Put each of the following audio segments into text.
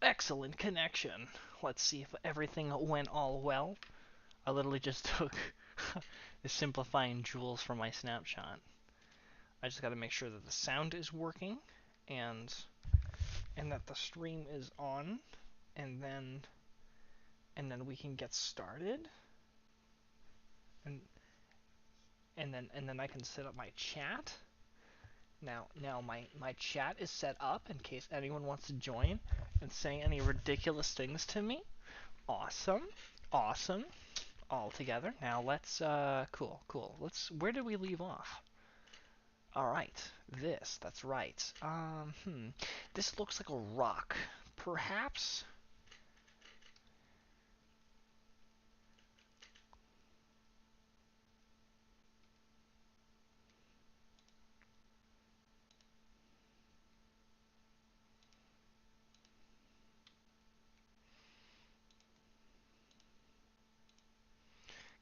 Excellent connection. Let's see if everything went all well. I literally just took the simplifying joules from my snapshot. I just got to make sure that the sound is working and that the stream is on, and then we can get started. And then I can set up my chat. Now my chat is set up in case anyone wants to join and say any ridiculous things to me. Awesome. Awesome. All together. Now let's cool. Where did we leave off? Alright. That's right. This looks like a rock. Perhaps.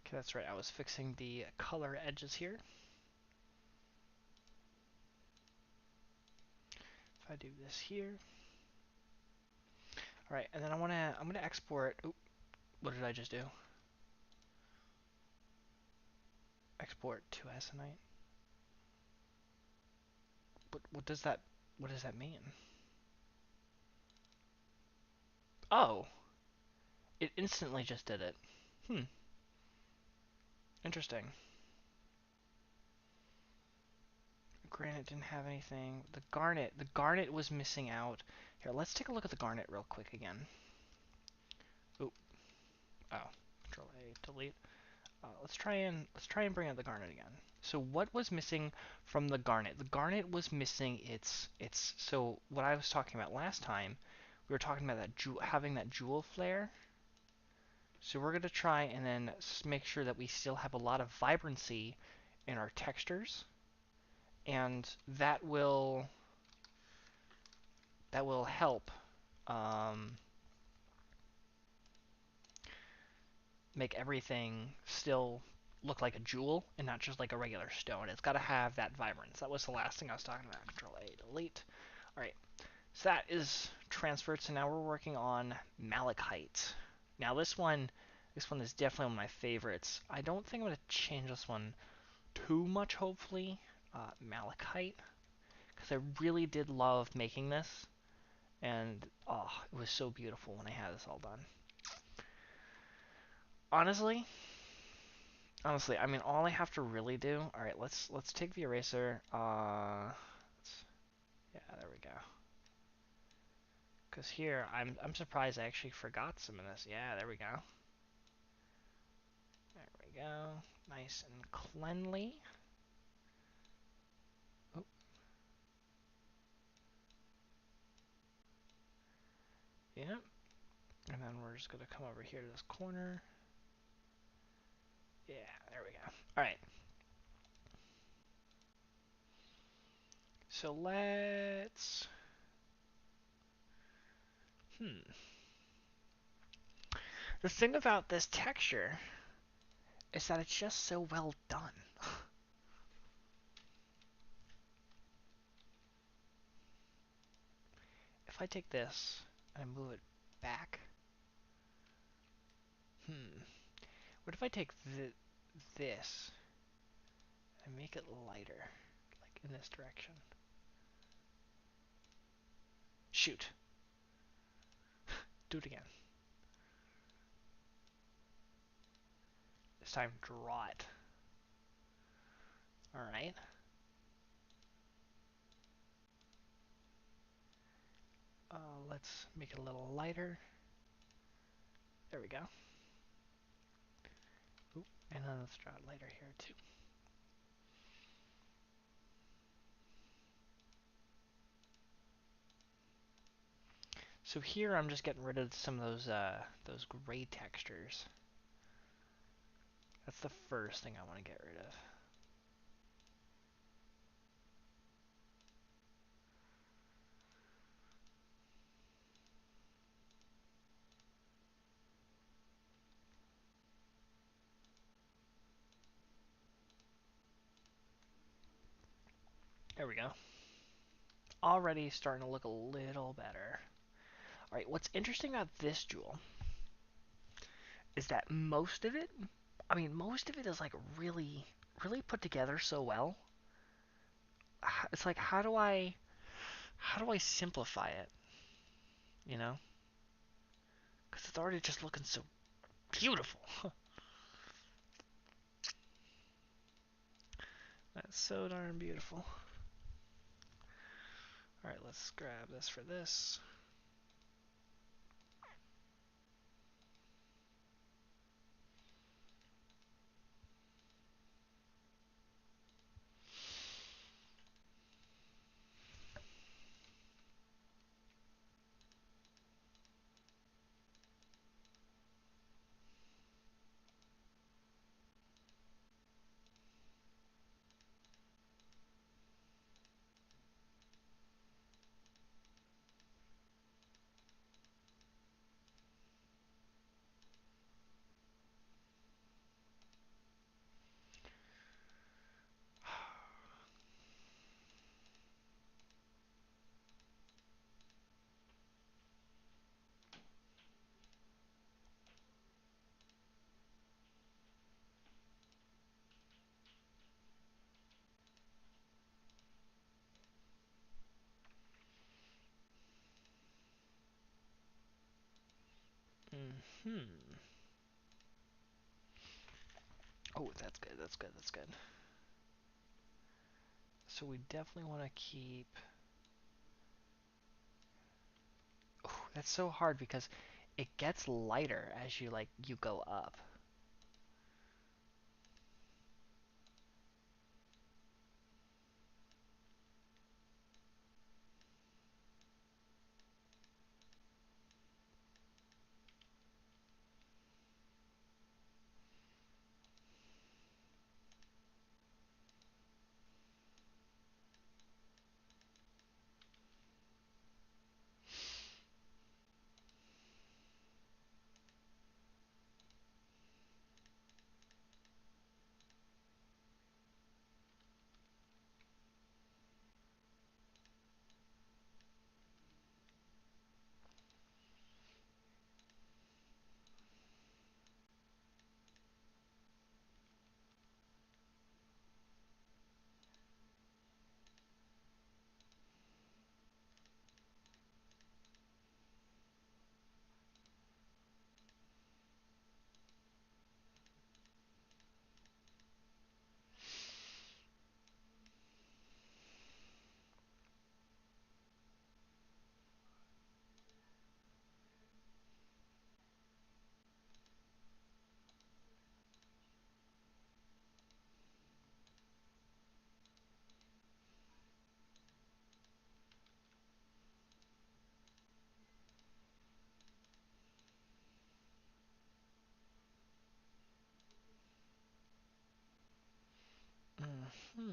Okay, that's right. I was fixing the color edges here. If I do this here. Alright, and then I'm gonna export. Oop, what did I just do? Export to Essenite. What does that mean? Oh, it instantly just did it. Interesting. Granite didn't have anything. The garnet was missing out. Here, let's take a look at the garnet real quick again. Oop. Oh, Control A, delete. Let's try and bring out the garnet again. So what was missing from the garnet? The garnet was missing its. So what I was talking about last time, we were talking about that having that jewel flare. So we're gonna try and then make sure that we still have a lot of vibrancy in our textures, and that will help make everything still look like a jewel and not just like a regular stone. It's got to have that vibrance. That was the last thing I was talking about. Control A, delete. All right, so that is transferred. So now we're working on malachite. Now this one is definitely one of my favorites. I don't think I'm going to change this one too much, hopefully. Malachite, because I really did love making this, and oh, it was so beautiful when I had this all done. Honestly, I mean, all I have to really do. All right, let's take the eraser. Yeah, there we go. Cause here, I'm surprised I actually forgot some of this. Yeah, there we go. There we go. Nice and cleanly. Oop. Yeah. And then we're just gonna come over here to this corner. Yeah, there we go. All right. So let's. The thing about this texture is that it's just so well done. If I take this and I move it back. What if I take this and make it lighter, like in this direction? Shoot. Do it again. This time, draw it. Alright. Let's make it a little lighter. There we go. Oop. And then let's draw it lighter here too. So here I'm just getting rid of some of those gray textures. That's the first thing I want to get rid of. There we go. Already starting to look a little better. Alright, what's interesting about this jewel is that most of it, I mean, most of it is like really, really put together so well. It's like, how do I simplify it? You know? Because it's already just looking so beautiful. That's so darn beautiful. Alright, let's grab this for this. Hmm. Oh, that's good, that's good, that's good. So we definitely want to keep... Oh, that's so hard because it gets lighter as you go up. Hmm.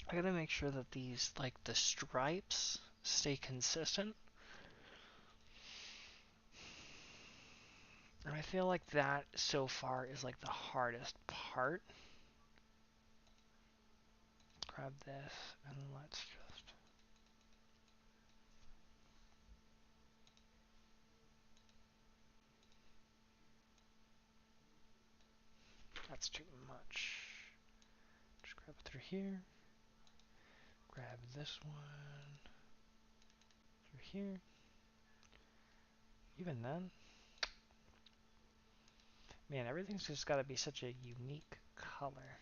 I gotta make sure that these, like, the stripes stay consistent. And I feel like that, so far, is, like, the hardest part. Grab this, and let's just... That's too much. Just grab it through here. Grab this one. Through here. Even then... Man, everything's just gotta be such a unique color.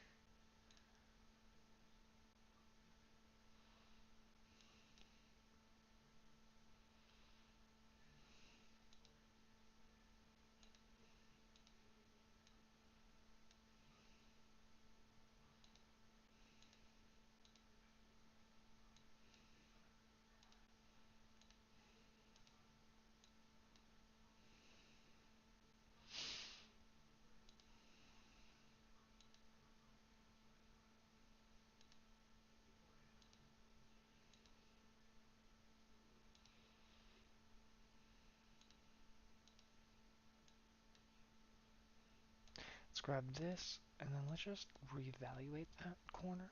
Let's grab this, and then let's just reevaluate that corner.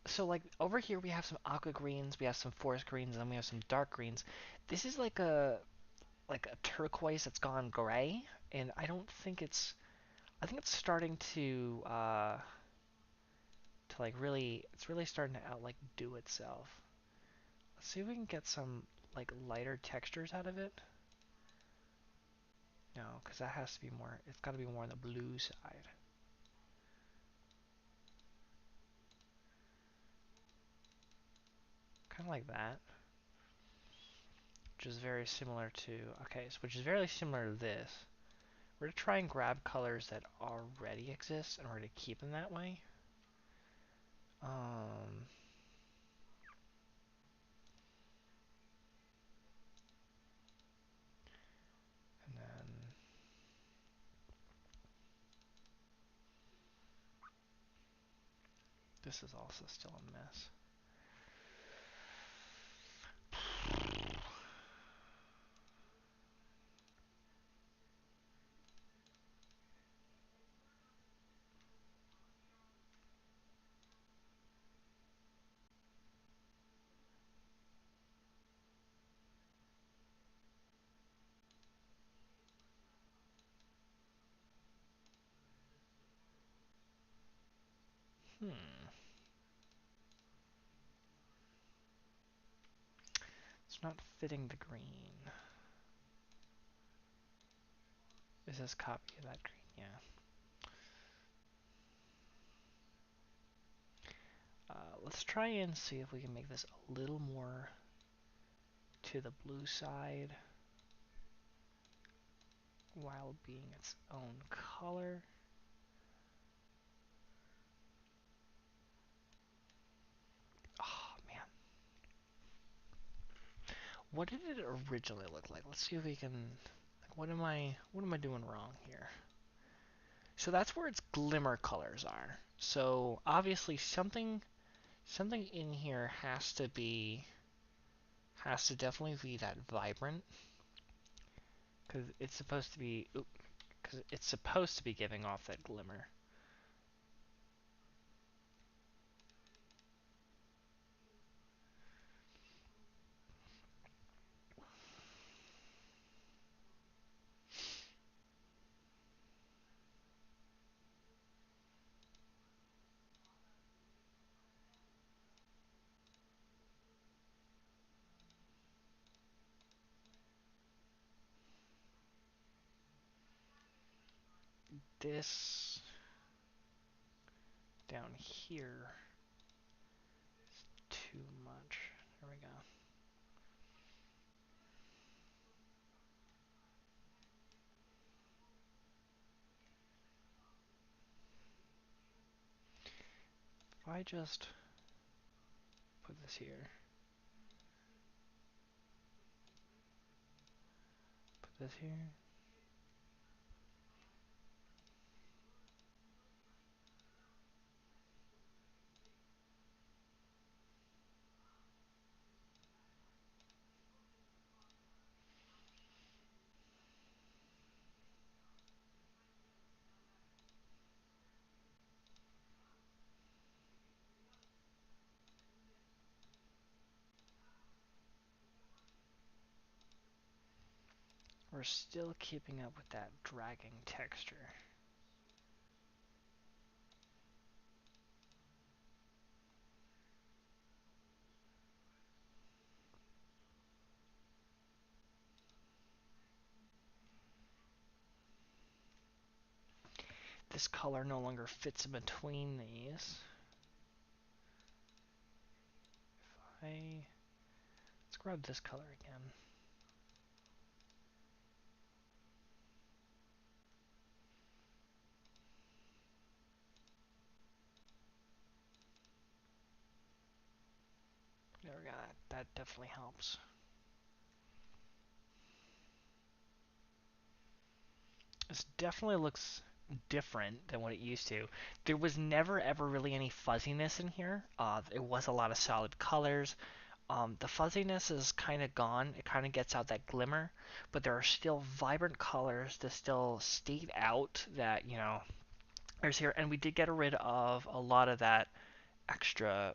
So like over here we have some aqua greens, we have some forest greens, and then we have some dark greens. This is like a turquoise that's gone gray, and I don't think it's. I think it's starting to like really. It's really starting to out like do itself. Let's see if we can get some like lighter textures out of it. No, because that has to be more. It's got to be more on the blue side. Kind of like that, which is very similar to. Okay, so which is very similar to this. We're going to try and grab colors that already exist, and we're going to keep them that way. Um, and then this is also still a mess. It's not fitting the green. Is this copy of that green? Yeah. Let's try and see if we can make this a little more to the blue side while being its own color. Oh man. What did it originally look like? Let's see if we can like what am I doing wrong here? So that's where its glimmer colors are. So obviously something in here has to definitely be that vibrant because it's supposed to be giving off that glimmer. This down here is too much. There we go. If I just put this here, put this here. We're still keeping up with that dragging texture. This color no longer fits in between these. Let's grab this color again. There we go. That definitely helps. This definitely looks different than what it used to. There was never ever really any fuzziness in here. It was a lot of solid colors. The fuzziness is kind of gone. It kind of gets out that glimmer, but there are still vibrant colors that still state out that, there's here. And we did get rid of a lot of that extra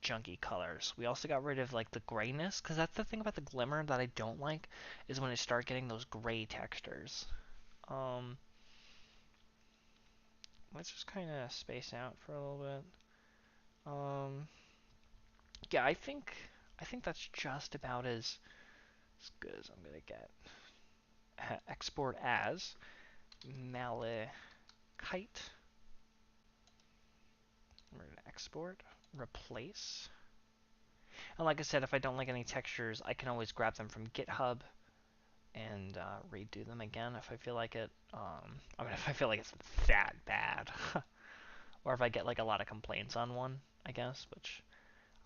junky colors. We also got rid of like the grayness, because that's the thing about the glimmer that I don't like, is when I start getting those gray textures. Let's just kind of space out for a little bit. Yeah, I think that's just about as good as I'm gonna get. Export as malachite. We're gonna export, replace. And like I said, if I don't like any textures, I can always grab them from GitHub and redo them again if I feel like it. I mean, if I feel like it's that bad, or if I get like a lot of complaints on one, I guess. Which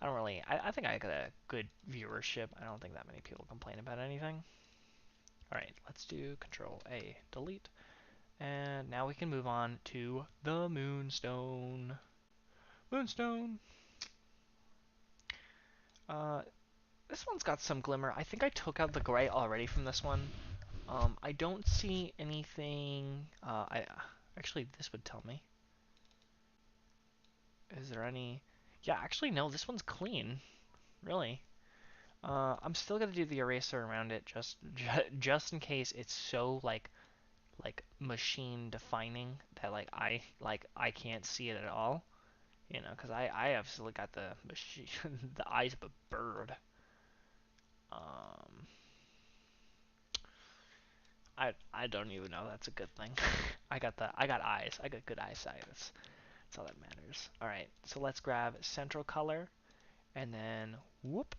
I don't really. I think I got a good viewership. I don't think that many people complain about anything. All right, let's do Control A, delete, and now we can move on to the Moonstone. Moonstone. Uh, this one's got some glimmer. I think I took out the gray already from this one. I don't see anything. Actually, this would tell me. Is there any? Yeah, actually, no. This one's clean. Really. I'm still gonna do the eraser around it just in case it's so like machine defining that I can't see it at all. Because I absolutely got the machine the eyes of a bird. Um, I don't even know that's a good thing. I got eyes. I got good eyesight. That's all that matters. All right, so let's grab central color and then whoop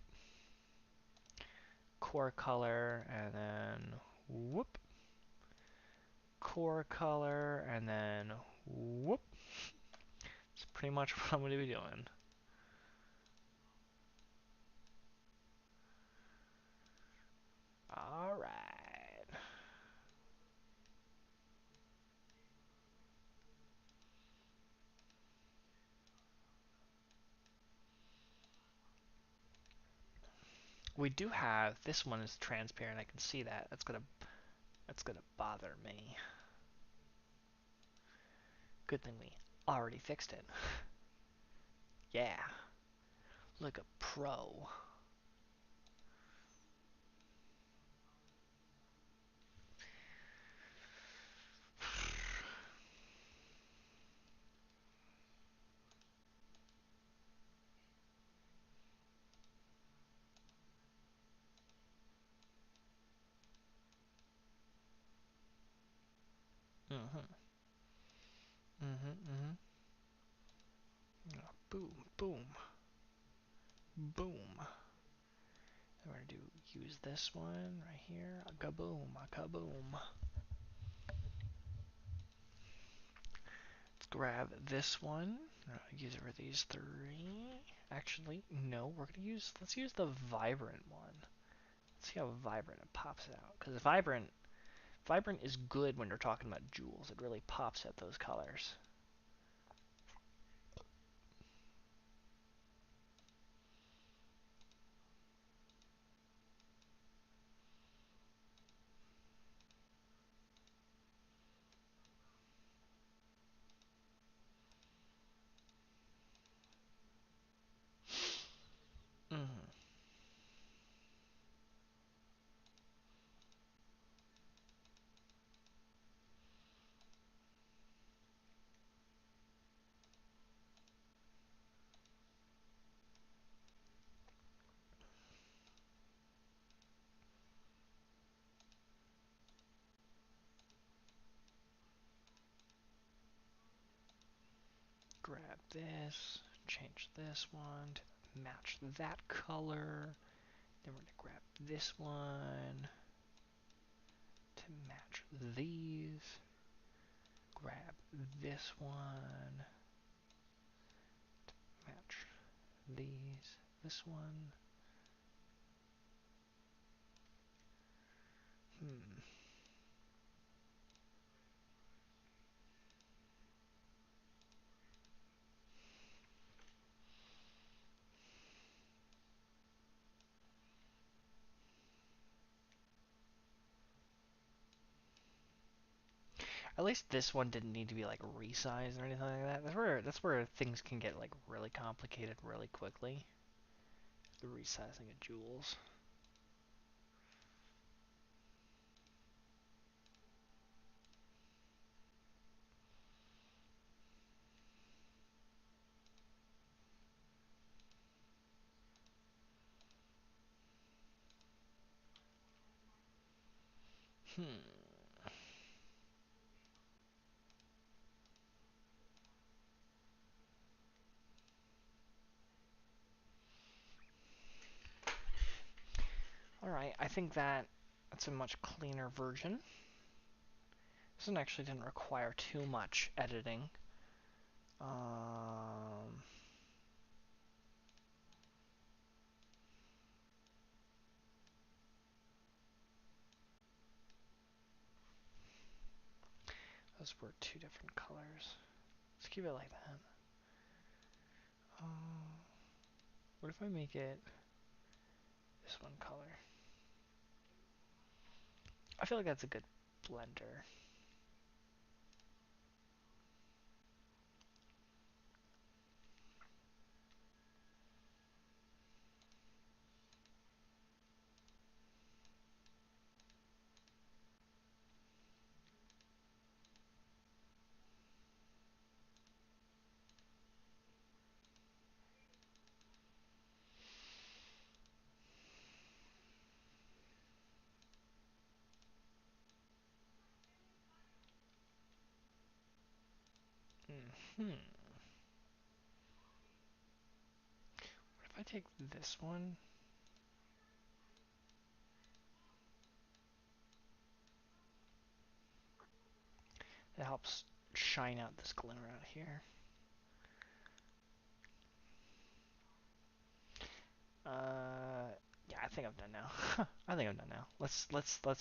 core color and then whoop core color and then whoop. That's pretty much what I'm going to be doing. All right. We do have this one is transparent. I can see that. That's gonna bother me. Good thing we already fixed it. Yeah. Look a pro. Mhm. Mhm. Mhm. Boom. Boom. Boom. I'm gonna use this one right here. A kaboom. A kaboom. Let's grab this one. Use it for these three. Actually, no. Let's use the vibrant one. Let's see how vibrant it pops out. Because vibrant is good when you're talking about jewels. It really pops at those colors. Mhm. Grab this. Change this one to match that color. Then we're going to grab this one to match these. Grab this one to match these. This one. Hmm. At least this one didn't need to be like resized or anything like that. That's where things can get like really complicated really quickly. The resizing of jewels. Alright, I think that's a much cleaner version. This one actually didn't require too much editing. Those were two different colors. Let's keep it like that. What if I make it this one color? I feel like that's a good blender. What if I take this one? It helps shine out this glimmer out here. Yeah, I think I'm done now. I think I'm done now. Let's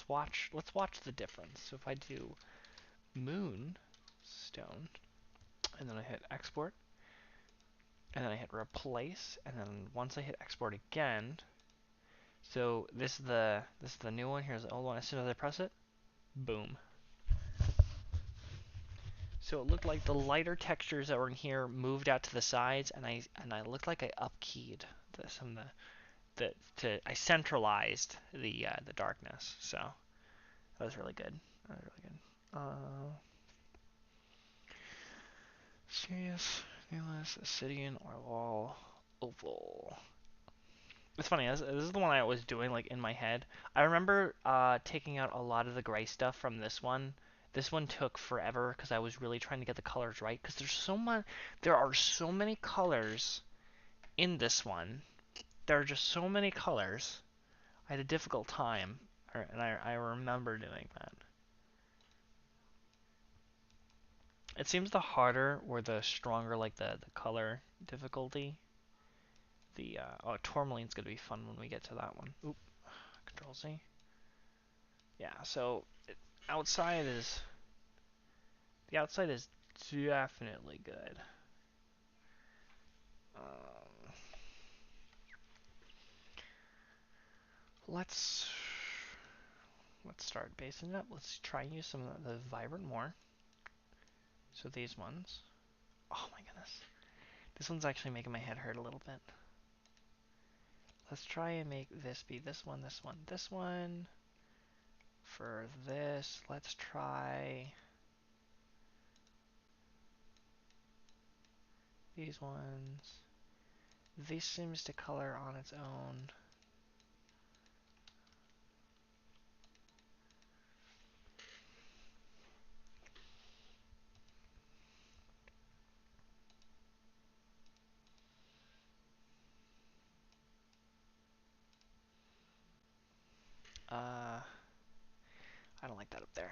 watch the difference. So if I do moonstone, and then I hit export, and then I hit replace, and then once I hit export again, so this is the new one. Here's the old one. As soon as I press it, boom. So it looked like the lighter textures that were in here moved out to the sides, and I looked like I upkeyed some of I centralized the darkness. So that was really good. That was really good. Serious, Needless, Obsidian, or Wall, Oval. It's funny, this is the one I was doing like in my head. I remember taking out a lot of the gray stuff from this one. This one took forever because I was really trying to get the colors right. Because there are so many colors in this one. There are just so many colors. I had a difficult time, and I remember doing that. It seems the harder or the stronger like the color difficulty. Tourmaline's gonna be fun when we get to that one. Oop, Control C. Yeah, so outside is the outside is definitely good. Um, let's start basing it up. Let's try and use some of the vibrant more. So these ones. Oh my goodness, this one's actually making my head hurt a little bit. Let's try and make this be this one, this one, this one. For this, let's try these ones. This seems to color on its own. I don't like that up there.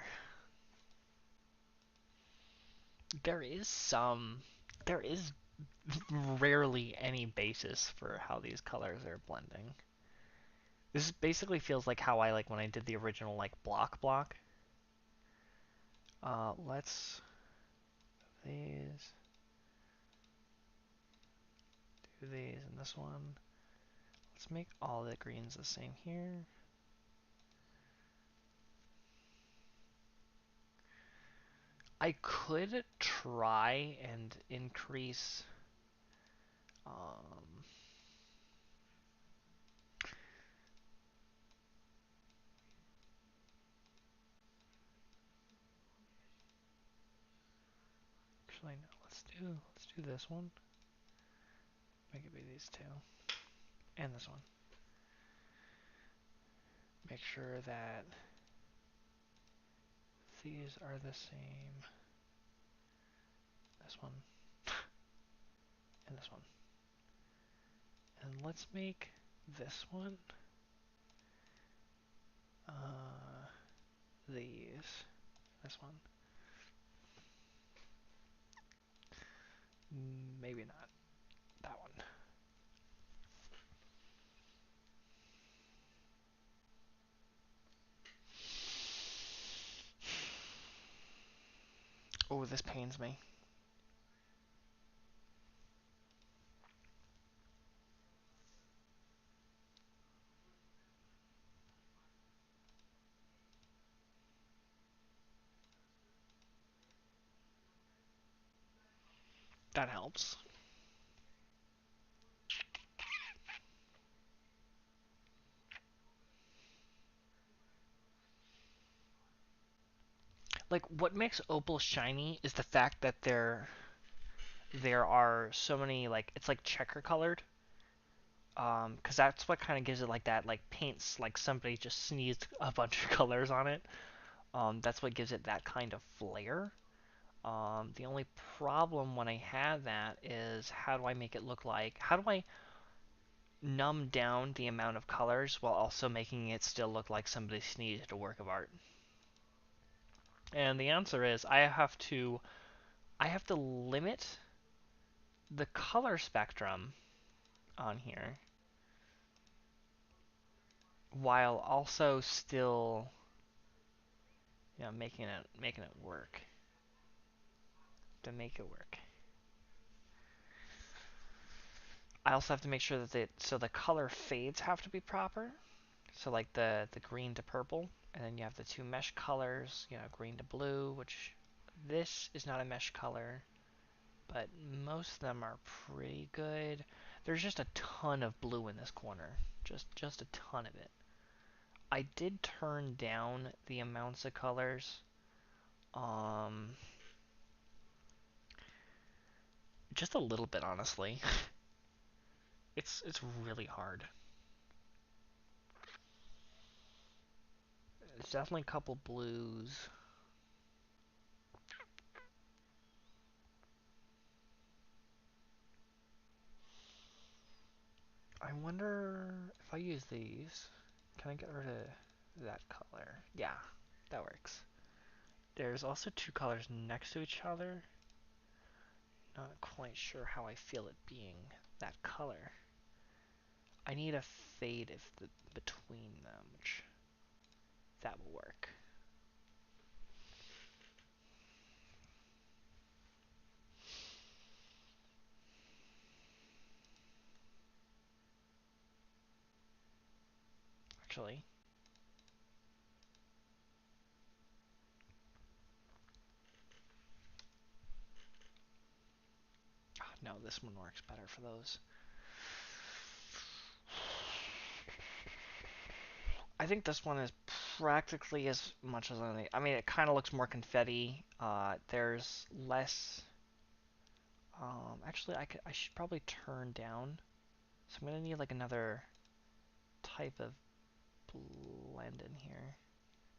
There is rarely any basis for how these colors are blending. This basically feels like how I like when I did the original like block. Let's do these and this one. Let's make all the greens the same here. I could try and increase um, actually no, let's do this one. Make it be these two. And this one. Make sure that these are the same. This one. And this one. And let's make this one these. This one. Maybe not. That one. Oh, this pains me. That helps. Like, what makes opal shiny is the fact that there are so many, like, it's like checker colored. Because that's what kind of gives it like that, like paints like somebody just sneezed a bunch of colors on it. That's what gives it that kind of flair. The only problem when I have that is how do I make it look like, how do I numb down the amount of colors while also making it still look like somebody sneezed a work of art? And the answer is I have to limit the color spectrum on here while also still, making it work to make it work. I also have to make sure that the color fades have to be proper. So like the green to purple, and then you have the two mesh colors, green to blue, which this is not a mesh color, but most of them are pretty good. There's just a ton of blue in this corner, just a ton of it. I did turn down the amounts of colors, um, just a little bit, honestly. It's really hard. It's definitely a couple blues. I wonder if I use these, can I get rid of that color? Yeah, that works. There's also two colors next to each other. Not quite sure how I feel it being that color. I need a fade between them, which that will work. Actually, no, this one works better for those. I think this one is practically as much as anything. I mean, it kind of looks more confetti. There's less. Actually, I should probably turn down. So I'm gonna need like another type of blend in here,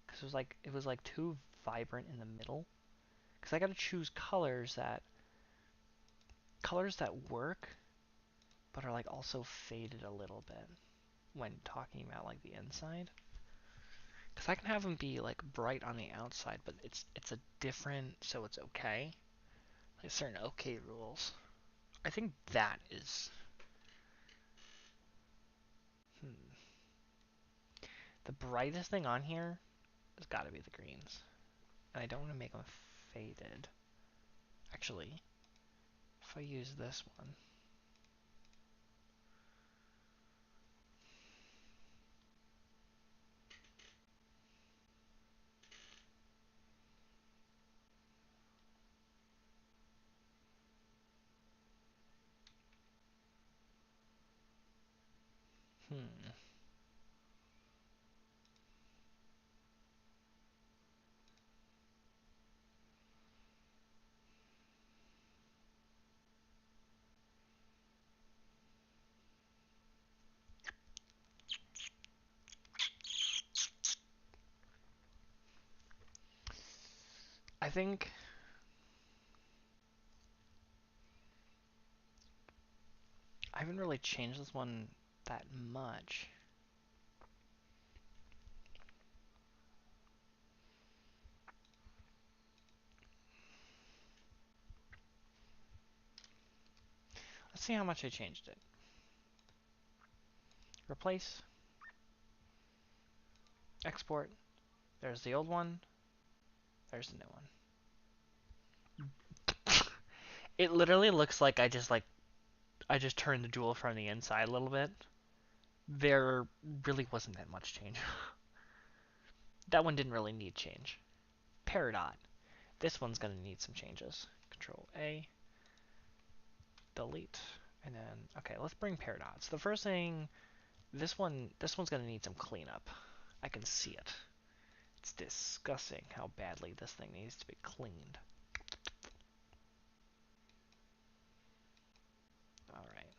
because it was like too vibrant in the middle. Because I gotta choose colors that work, but are like also faded a little bit when talking about like the inside. Because I can have them be like bright on the outside, but it's a different, so it's okay. Like certain okay rules. I think that is. Hmm, the brightest thing on here has got to be the greens, and I don't want to make them faded. Actually, if I use this one, Hmm. I think I haven't really changed this one that much. Let's see how much I changed it. Replace, export. There's the old one. There's the new one. It literally looks like I just turned the jewel from the inside a little bit. There really wasn't that much change. That one didn't really need change. Peridot. This one's gonna need some changes. Control A, delete, and then okay, let's bring Peridot. So the first thing, this one's gonna need some cleanup. I can see it. It's disgusting how badly this thing needs to be cleaned. All right.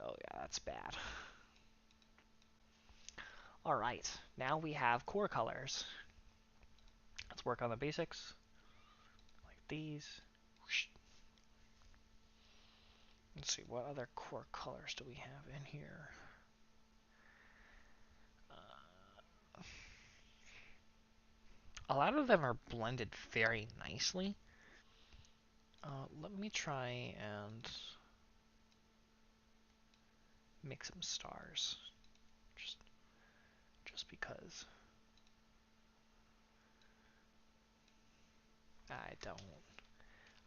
Oh yeah, that's bad. All right, now we have core colors. Let's work on the basics, like these. Let's see, what other core colors do we have in here? A lot of them are blended very nicely. Let me try and make some stars, just just because. I don't.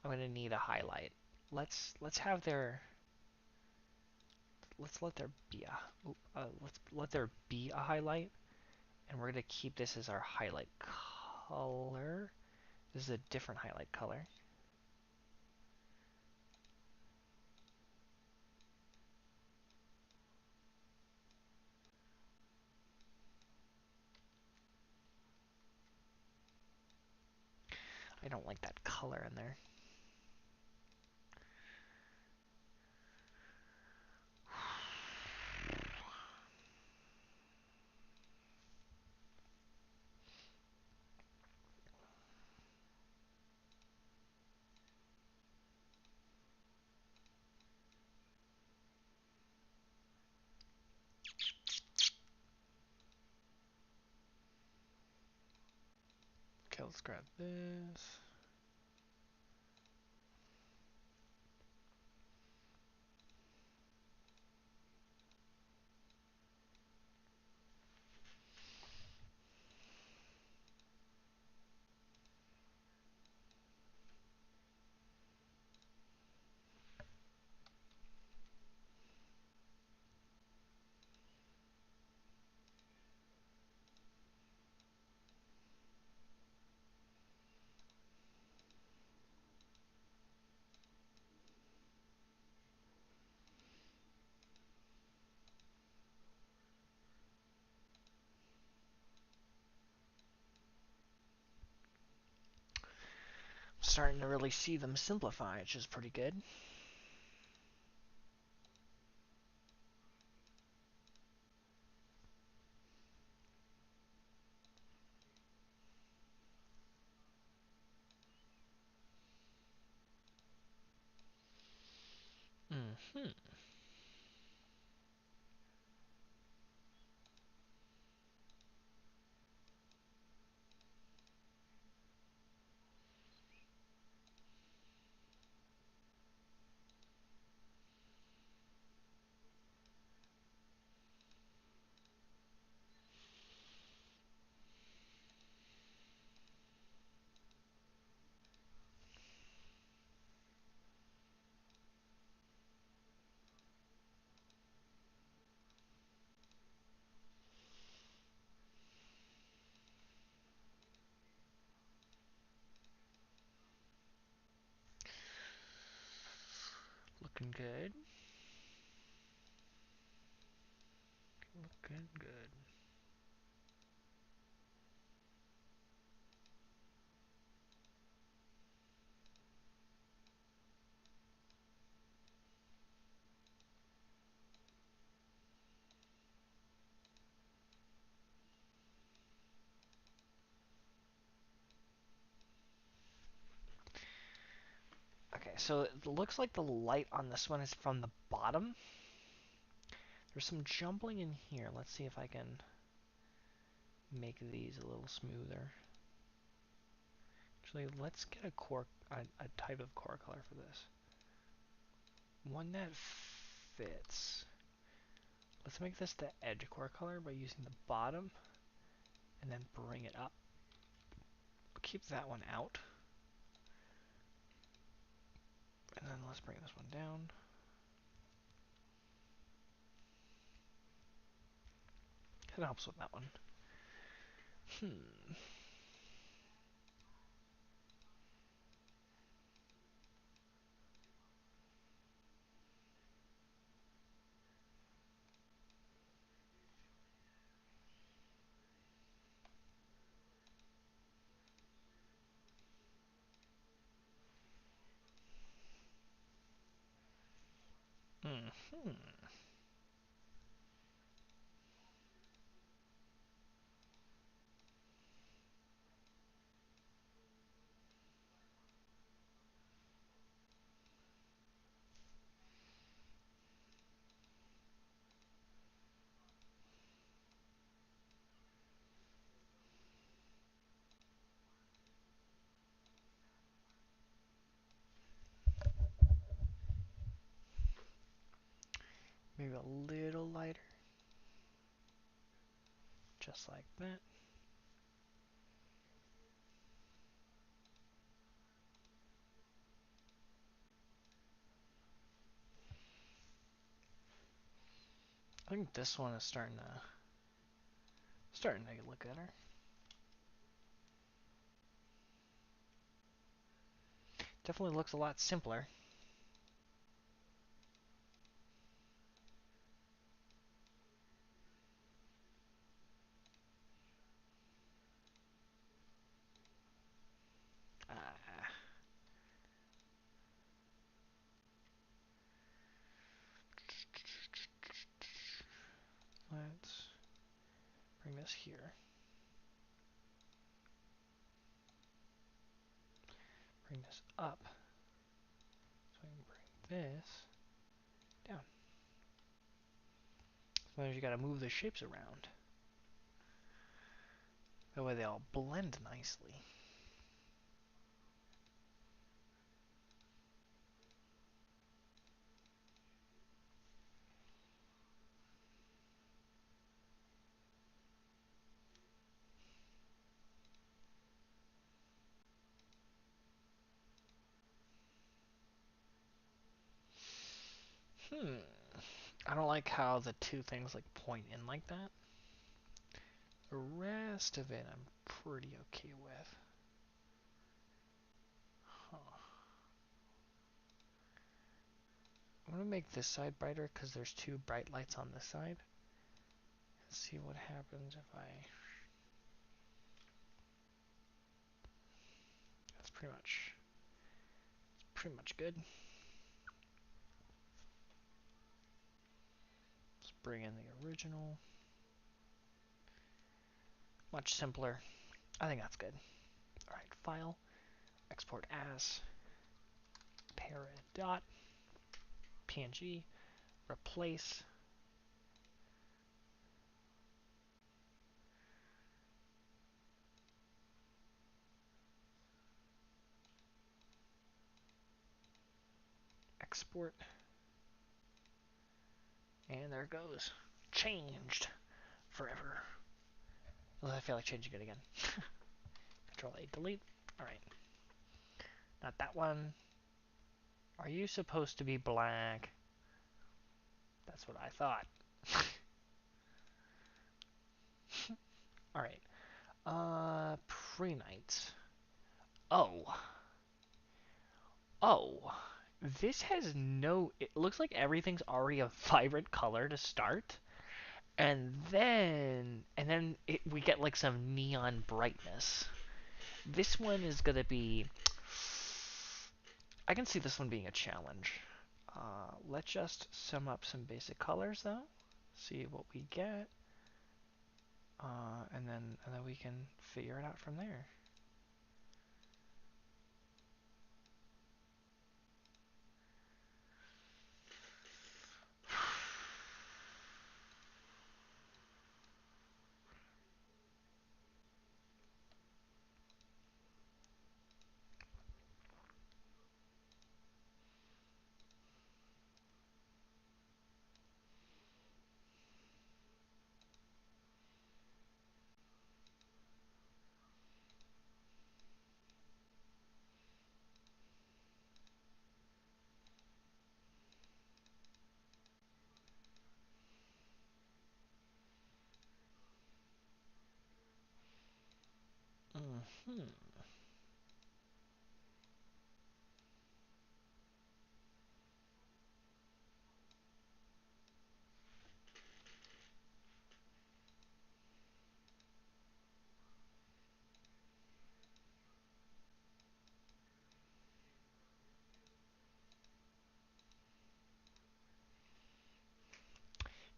I'm gonna need a highlight. Let's have their let's let there be let's let there be a highlight, and we're gonna keep this as our highlight color. This is a different highlight color. I don't like that color in there. Okay, let's grab this. Starting to really see them simplify, which is pretty good. Mm-hmm. Looking good. Good, good. Okay, so it looks like the light on this one is from the bottom. There's some jumbling in here. Let's see if I can make these a little smoother. Actually, let's get a type of core color for this. One that fits. Let's make this the edge core color by using the bottom and then bring it up. Keep that one out. And then let's bring this one down. It helps with that one. Maybe a little lighter. Just like that. I think this one is starting to look better. Definitely looks a lot simpler. Let's bring this here. Bring this up. So I can bring this down. Sometimes you gotta move the shapes around. That way they all blend nicely. I don't like how the two things like point in like that. The rest of it I'm pretty okay with. Huh. I'm gonna make this side brighter because there's two bright lights on this side. Let's see what happens if I... That's pretty much good. Let's bring in the original. Much simpler. I think that's good. Alright, file, export as, para.png, replace, export, and there it goes. Changed forever. Unless I feel like changing it again. Control A, delete. Alright. Not that one. Are you supposed to be black? That's what I thought. Alright. Pre-night. Oh. Oh. This has no... It looks like everything's already a vibrant color to start. And then we get like some neon brightness. This one is gonna be. I can see this one being a challenge. Let's just sum up some basic colors though. See what we get. And then we can figure it out from there. Hmm.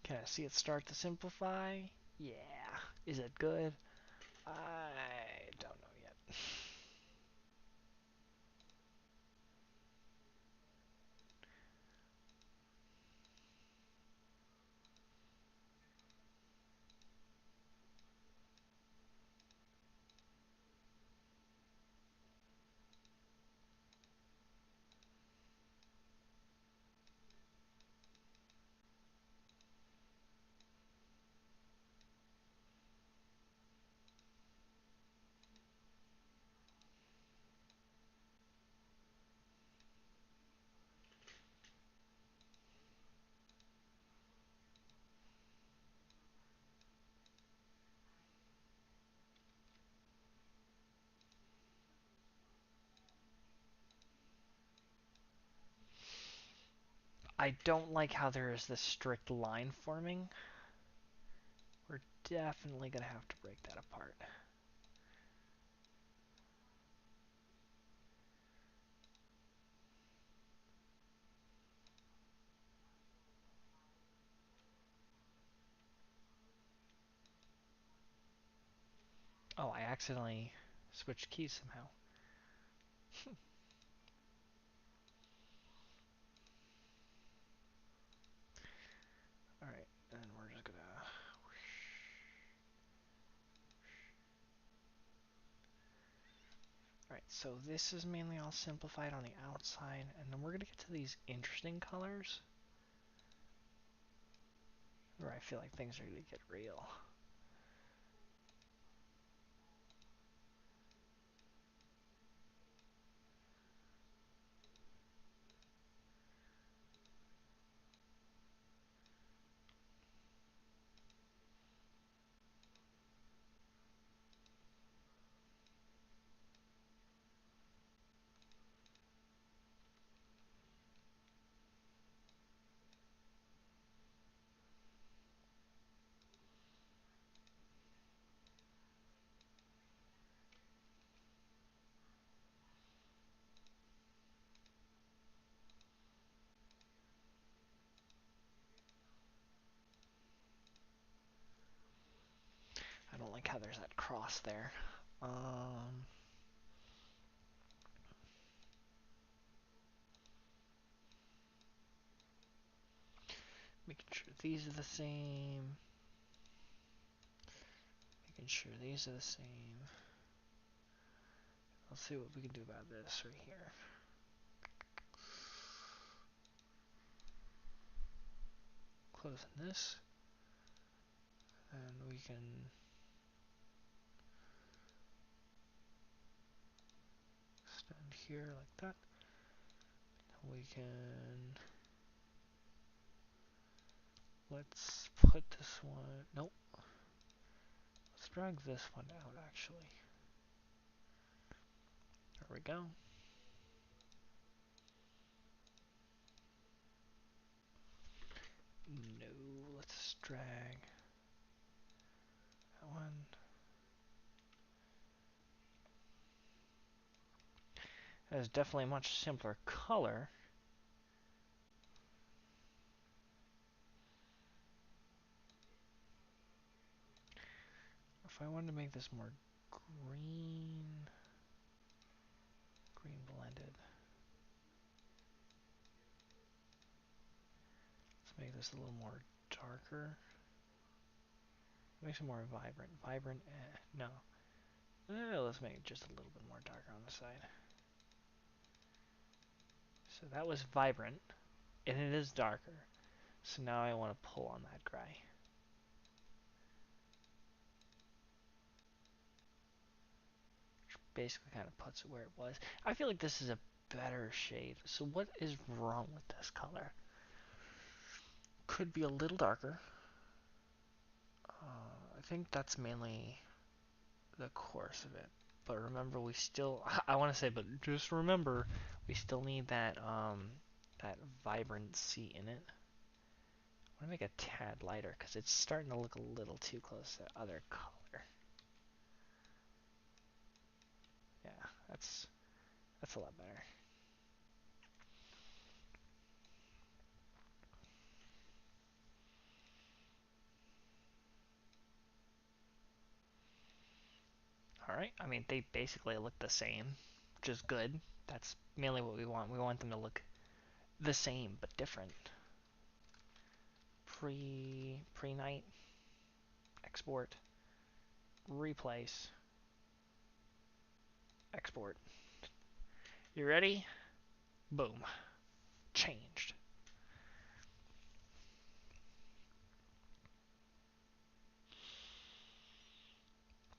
Can I see it start to simplify? Yeah. Is it good? I don't know yet. I don't like how there is this strict line forming. We're definitely gonna have to break that apart. Oh, I accidentally switched keys somehow. Alright, and we're just gonna... Alright, so this is mainly all simplified on the outside, and then we're gonna get to these interesting colors, where I feel like things are gonna get real. I don't like how there's that cross there. Making sure these are the same. Making sure these are the same. Let's see what we can do about this right here. Closing this. And we can stand here like that. We can... Let's put this one... Nope. Let's drag this one out, actually. There we go. No, let's drag... That is definitely a much simpler color. If I wanted to make this more green, green blended. Let's make this a little more darker. Makes it more vibrant. Vibrant, no. Let's make it just a little bit more darker on the side. So that was vibrant, and it is darker. So now I want to pull on that gray. Which basically kind of puts it where it was. I feel like this is a better shade. So what is wrong with this color? Could be a little darker. I think that's mainly the course of it. But remember, we still, I want to say, but just remember, we still need that, that vibrancy in it. I want to make a tad lighter, because it's starting to look a little too close to the other color. Yeah, that's a lot better. Alright, I mean, they basically look the same, which is good. That's mainly what we want. We want them to look the same, but different. Pre-night, export, replace, export. You ready? Boom. Changed.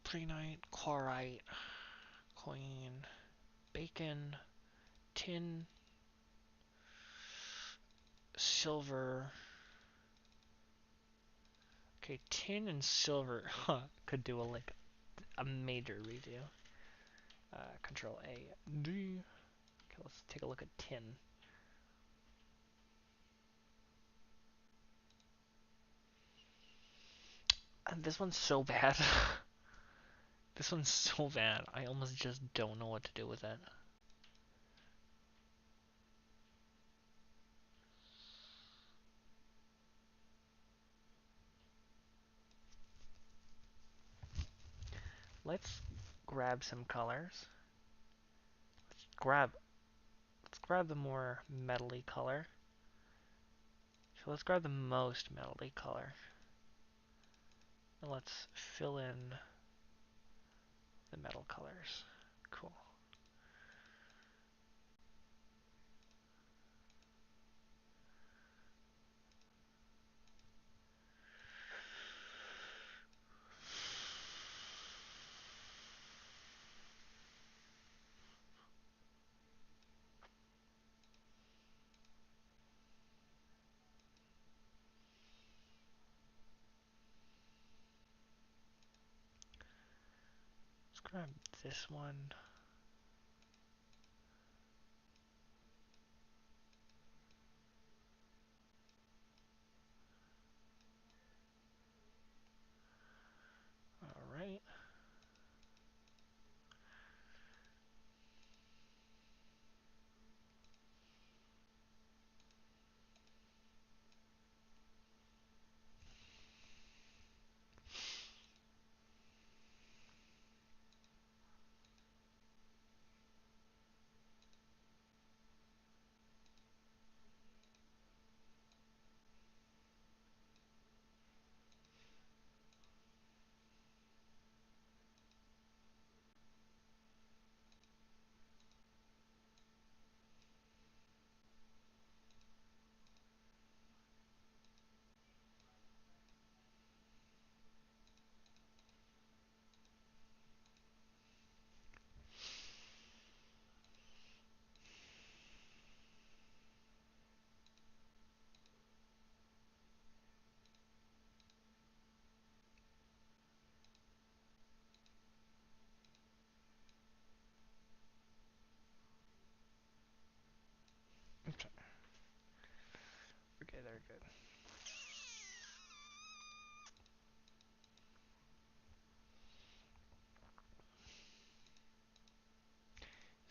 Pre-night, chlorite, queen, bacon, tin, silver. Okay, tin and silver could do a major redo. Control A, D. Okay, let's take a look at tin. This one's so bad. This one's so bad. I almost just don't know what to do with it. Let's grab some colors. Let's grab the more metally color. So let's grab the most metally color. And let's fill in the metal colors. Cool. Let's grab this one. Alright. Okay, they're good.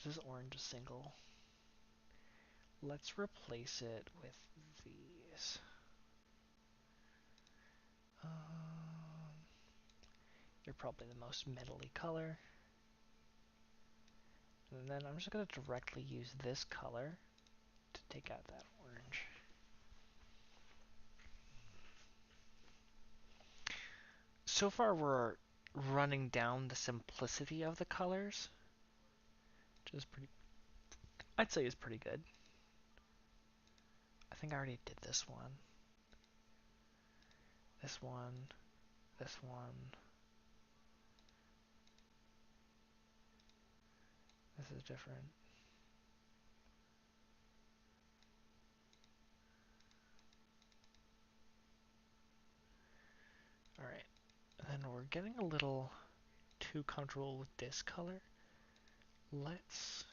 this orange a single? Let's replace it with these. They're probably the most metally color. And then I'm just going to directly use this color to take out that orange. So far we're running down the simplicity of the colors, which is pretty, I'd say is pretty good. I think I already did this one. This one. This one. This is different. Alright. And then we're getting a little too comfortable with this color. Let's...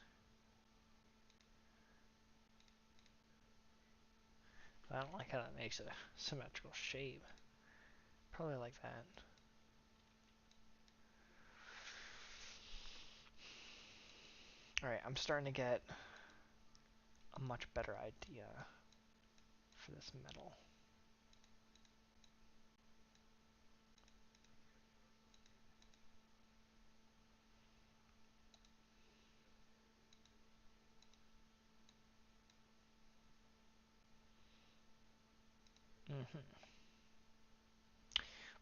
I don't like how that makes a symmetrical shape. Probably like that. Alright, I'm starting to get a much better idea for this metal.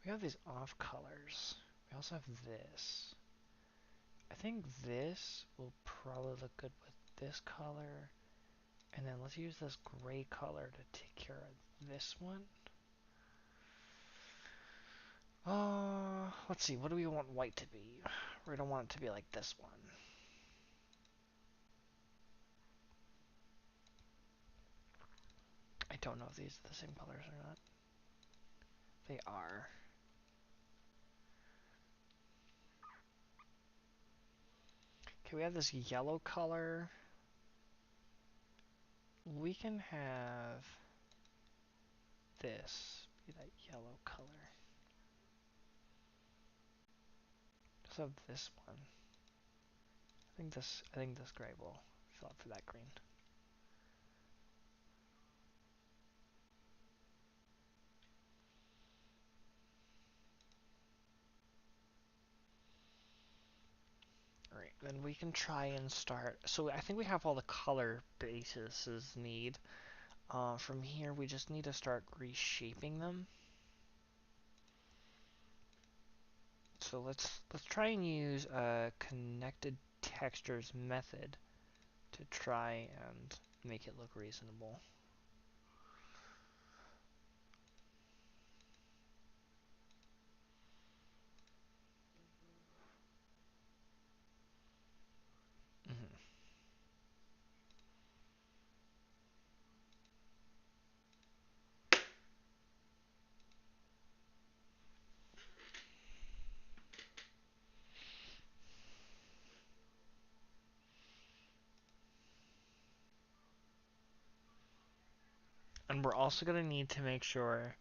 We have these off colors. We also have this. I think this will probably look good with this color. And then let's use this gray color to take care of this one. Let's see, what do we want white to be? We don't want it to be like this one. I don't know if these are the same colors or not. They are. Okay, we have this yellow color. We can have this be that yellow color. Let's have this one. I think this gray will fill up for that green. Alright, then we can try and start. So I think we have all the color bases need. From here, we just need to start reshaping them. So let's try and use a connected textures method to try and make it look reasonable. And we're also going to need to make sure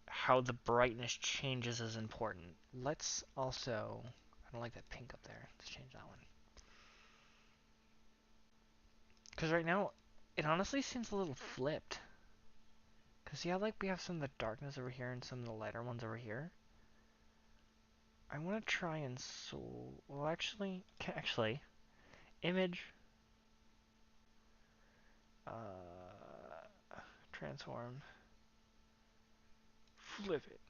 how the brightness changes is important. Let's also, I don't like that pink up there. Let's change that one. Because right now, it honestly seems a little flipped. Because see how like we have some of the darkness over here and some of the lighter ones over here? I want to try and well actually, image, transform, flip it.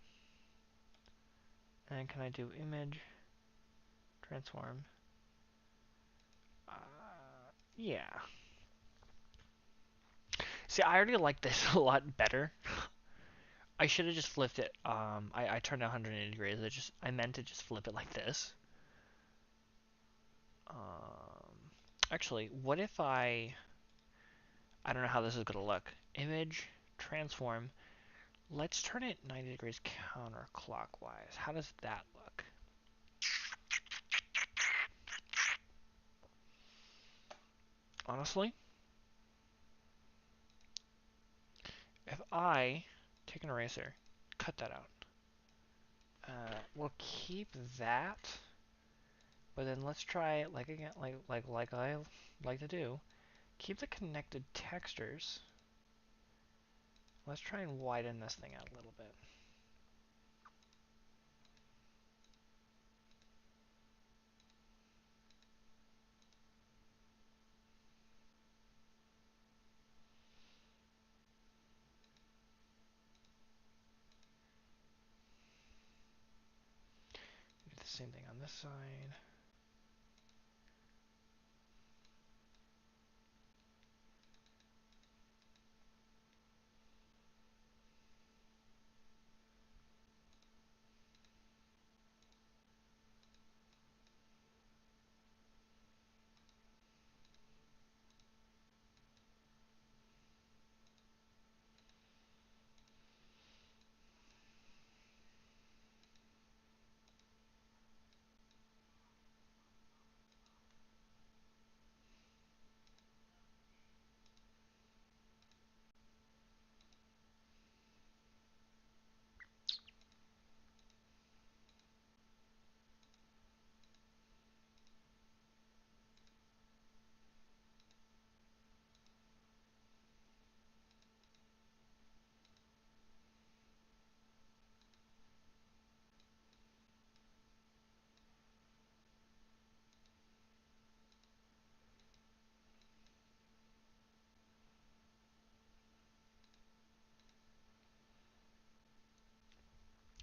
And can I do image, transform? Yeah. See, I already like this a lot better. I should have just flipped it. I turned it 180 degrees. I meant to just flip it like this. Actually, what if I don't know how this is gonna look. Image, transform. Let's turn it 90 degrees counterclockwise. How does that look? Honestly, if I take an eraser, cut that out. We'll keep that, But then let's try it like again, like I like to do. Keep the connected textures. Let's try and widen this thing out a little bit. Do the same thing on this side.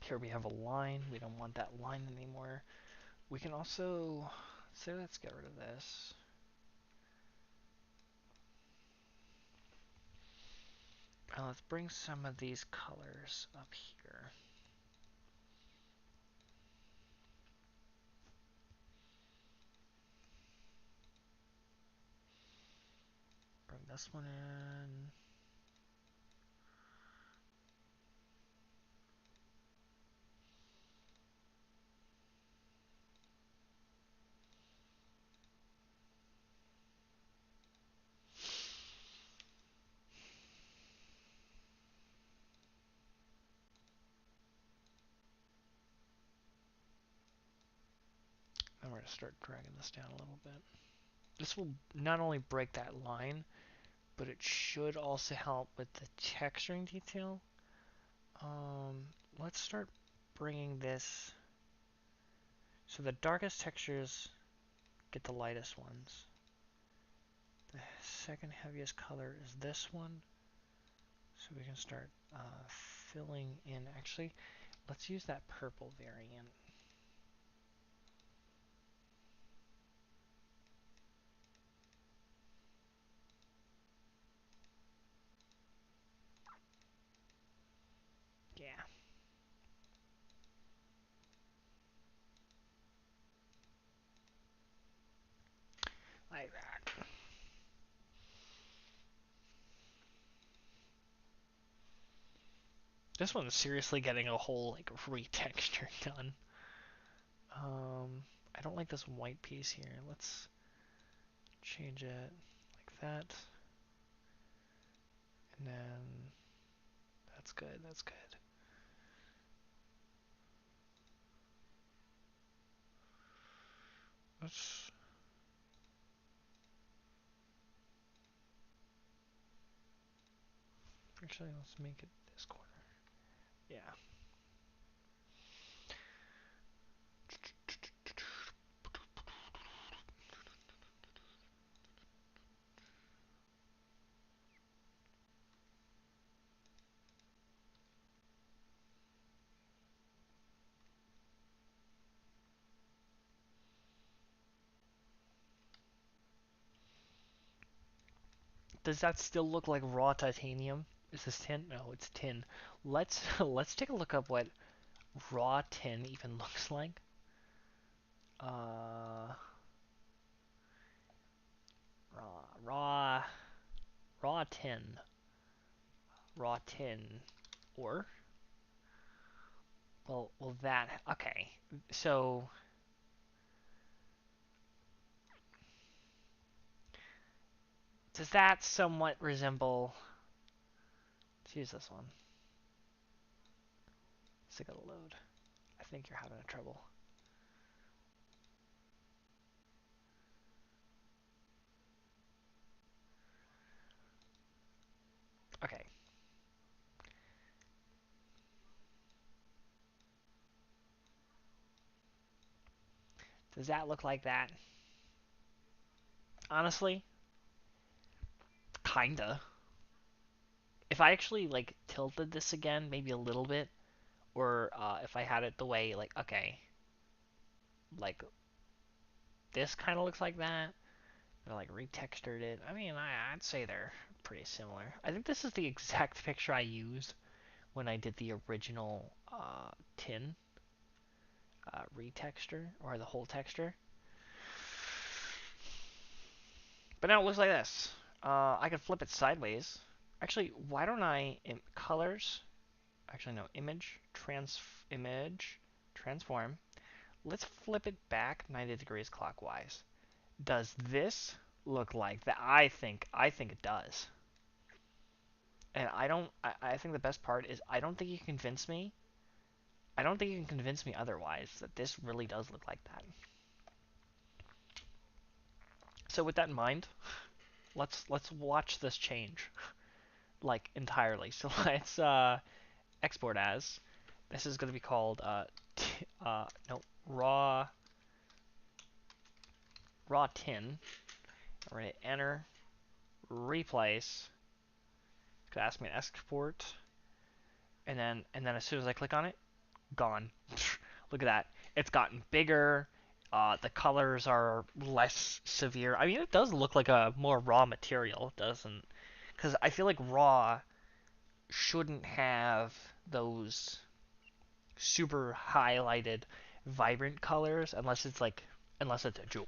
Here we have a line. We don't want that line anymore. We can also say let's get rid of this. And let's bring some of these colors up here. Bring this one in. And we're going to start dragging this down a little bit. This will not only break that line, but it should also help with the texturing detail. Let's start bringing this. So the darkest textures get the lightest ones. The second heaviest color is this one. So we can start filling in. Actually, let's use that purple variant. Yeah. Like that. This one's seriously getting a whole like retexture done. I don't like this white piece here. Let's change it like that. And then that's good, that's good. Let's actually let's make it this corner. Yeah. Does that still look like raw titanium? Is this tin? No, it's tin. Let's take a look up what raw tin even looks like. Uh, raw, raw tin, raw tin, or well that okay. So does that somewhat resemble? Let's use this one. It's gonna load. I think you're having trouble. Does that look like that? Honestly, kinda. If I actually like tilted this again, maybe a little bit, or if I had it the way like okay, like this kind of looks like that, or like retextured it. I mean, I'd say they're pretty similar. I think this is the exact picture I used when I did the original tin retexture or the whole texture. But now it looks like this. I can flip it sideways. Actually, why don't I colors? Actually, no. Image, transform. Let's flip it back 90 degrees clockwise. Does this look like that? I think it does. And I don't. I think the best part is I don't think you can convince me. I don't think you can convince me otherwise that this really does look like that. So with that in mind, let's watch this change like entirely. So let's export as. This is going to be called no, raw tin. We're going to enter, replace. Could ask me to export, and then as soon as I click on it, gone. Look at that. It's gotten bigger. The colors are less severe. I mean, it does look like a more raw material, doesn't? Because I feel like raw shouldn't have those super highlighted, vibrant colors unless it's a jewel.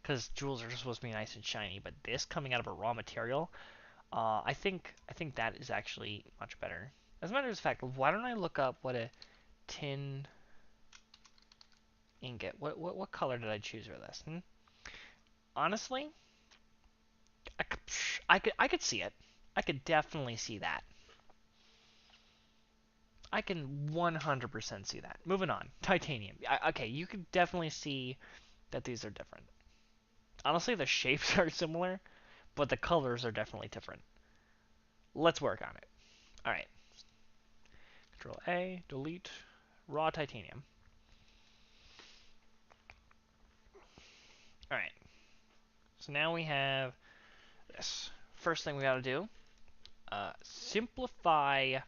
Because jewels are supposed to be nice and shiny, but this coming out of a raw material, I think that is actually much better. As a matter of fact, why don't I look up what a tin ingot? What color did I choose for this? Honestly, I could see it. I could definitely see that. I can 100% see that. Moving on. Titanium. Okay, you could definitely see that these are different. Honestly, the shapes are similar, but the colors are definitely different. Let's work on it. All right. Control A, delete, raw titanium. All right. So now we have this. First thing we got to do, simplify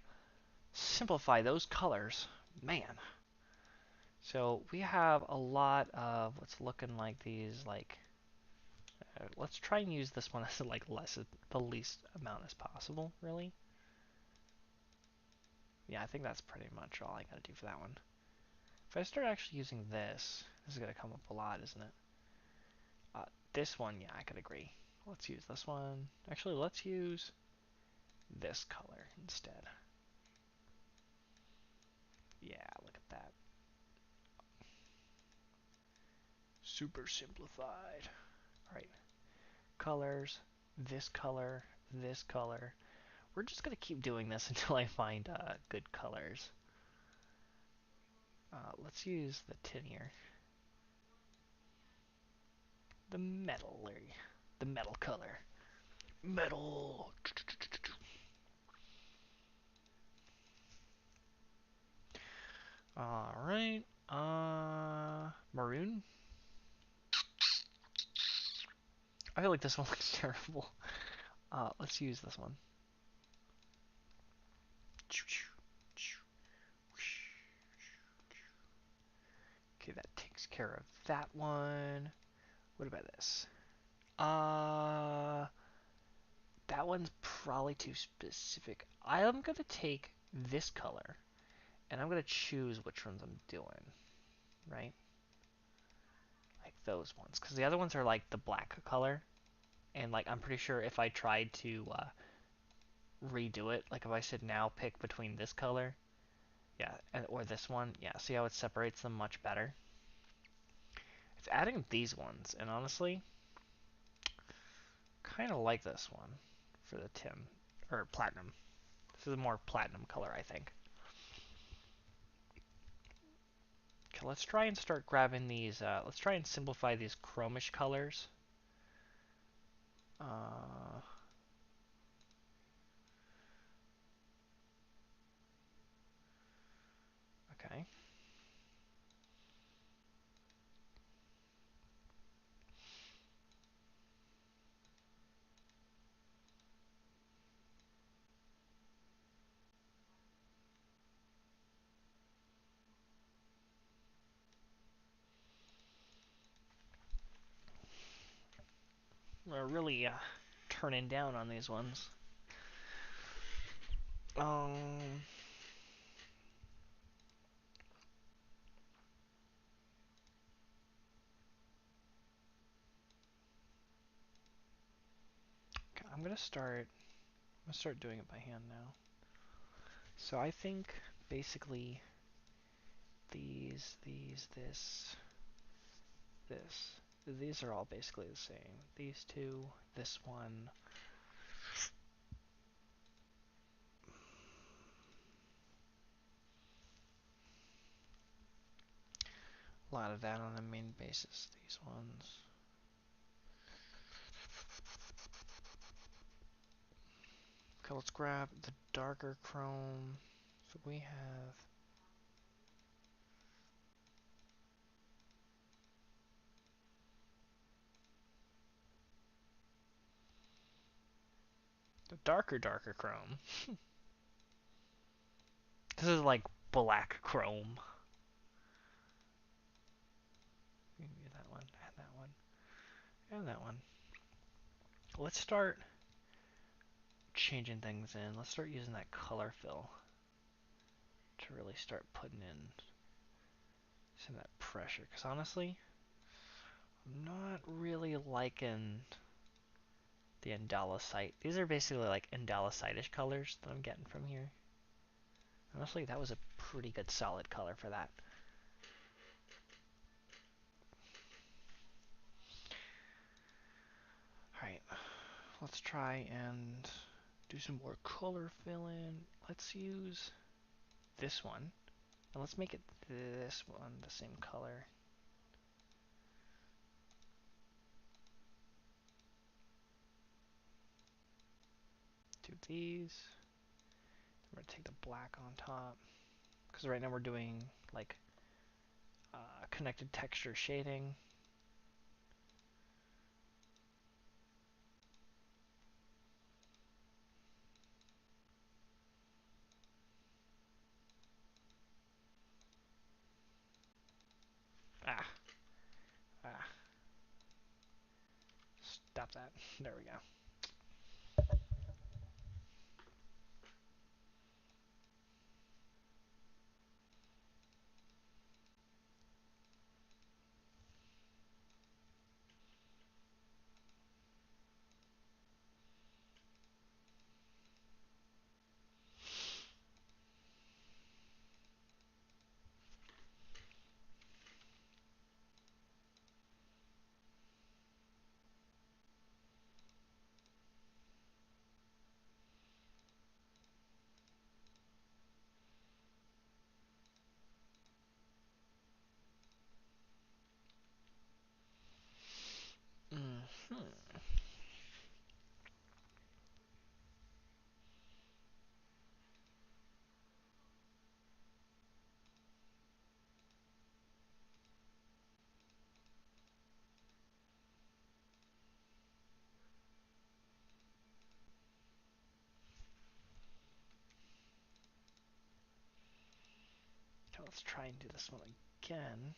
those colors. Man. So we have a lot of what's looking like these like. Let's try and use this one as like the least amount as possible. Really. Yeah, I think that's pretty much all I gotta do for that one. If I start actually using this is gonna come up a lot, isn't it? This one, yeah, I could agree. Let's use this one. Actually, let's use this color instead. Yeah, look at that. Super simplified. Alright, colors, this color, this color. We're just gonna keep doing this until I find good colors. Let's use the tin here. The metal color. Metal! Alright, maroon? I feel like this one looks terrible. Let's use this one. Okay, that takes care of that one. What about this? That one's probably too specific. I am gonna take this color, and I'm gonna choose which ones I'm doing, right? Like those ones, because the other ones are like the black color, and like I'm pretty sure if I tried to redo it, like if I said now pick between this color, yeah, or this one, yeah, see how it separates them much better? It's adding these ones, and honestly, kind of like this one for the tin, or platinum. This is a more platinum color, I think. Okay, let's try and start grabbing these, let's try and simplify these chromish colors. Okay. We're really turning down on these ones. Um, okay, I'm gonna start doing it by hand now. So I think basically this. These are all basically the same. These two, this one. A lot of that on a main basis. These ones. Okay, let's grab the darker chrome. So we have the darker chrome. This is like black chrome. That one, and that one, and that one. Let's start changing things in. Let's start using that color fill to really start putting in some of that pressure. Because honestly, I'm not really liking the Andalusite. These are basically like Andalusite-ish colors that I'm getting from here. Honestly, that was a pretty good solid color for that. Alright, let's try and do some more color fill-in. Let's use this one. And let's make it this one the same color. Do these. I'm going to take the black on top. Because right now we're doing like connected texture shading. Ah. Ah. Stop that. There we go. Mm-hmm. Okay, let's try and do this one again.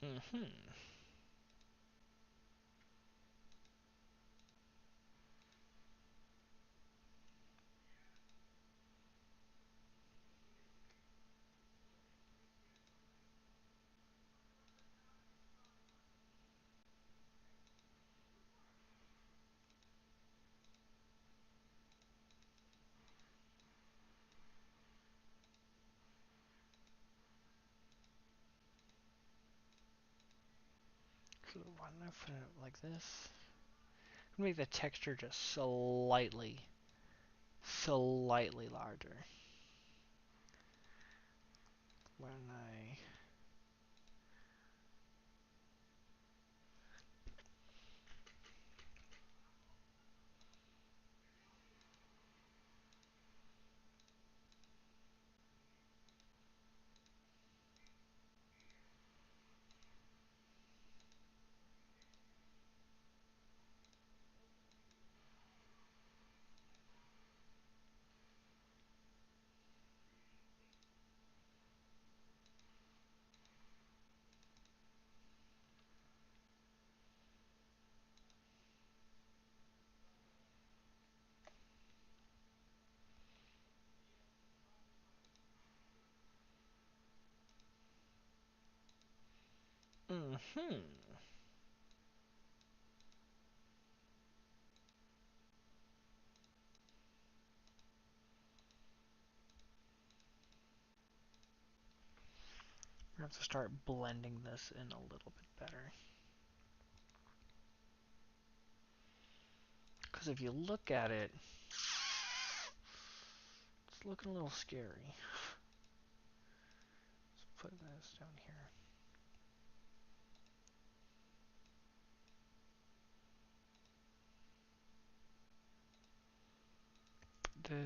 Mm-hmm. Why don't I put it like this? Make the texture just slightly larger. Why don't I... Mm-hmm. I have to start blending this in a little bit better. Because if you look at it, it's looking a little scary. Let's put this down here. This.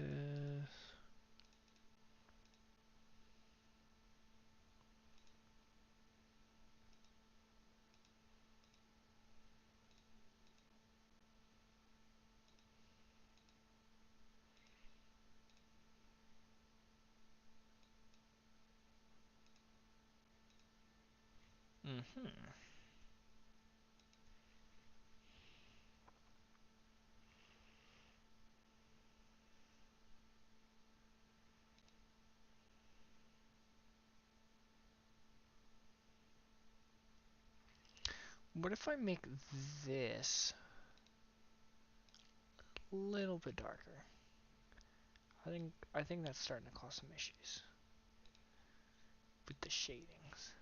Mm-hmm. What if I make this a little bit darker? I think that's starting to cause some issues with the shadings.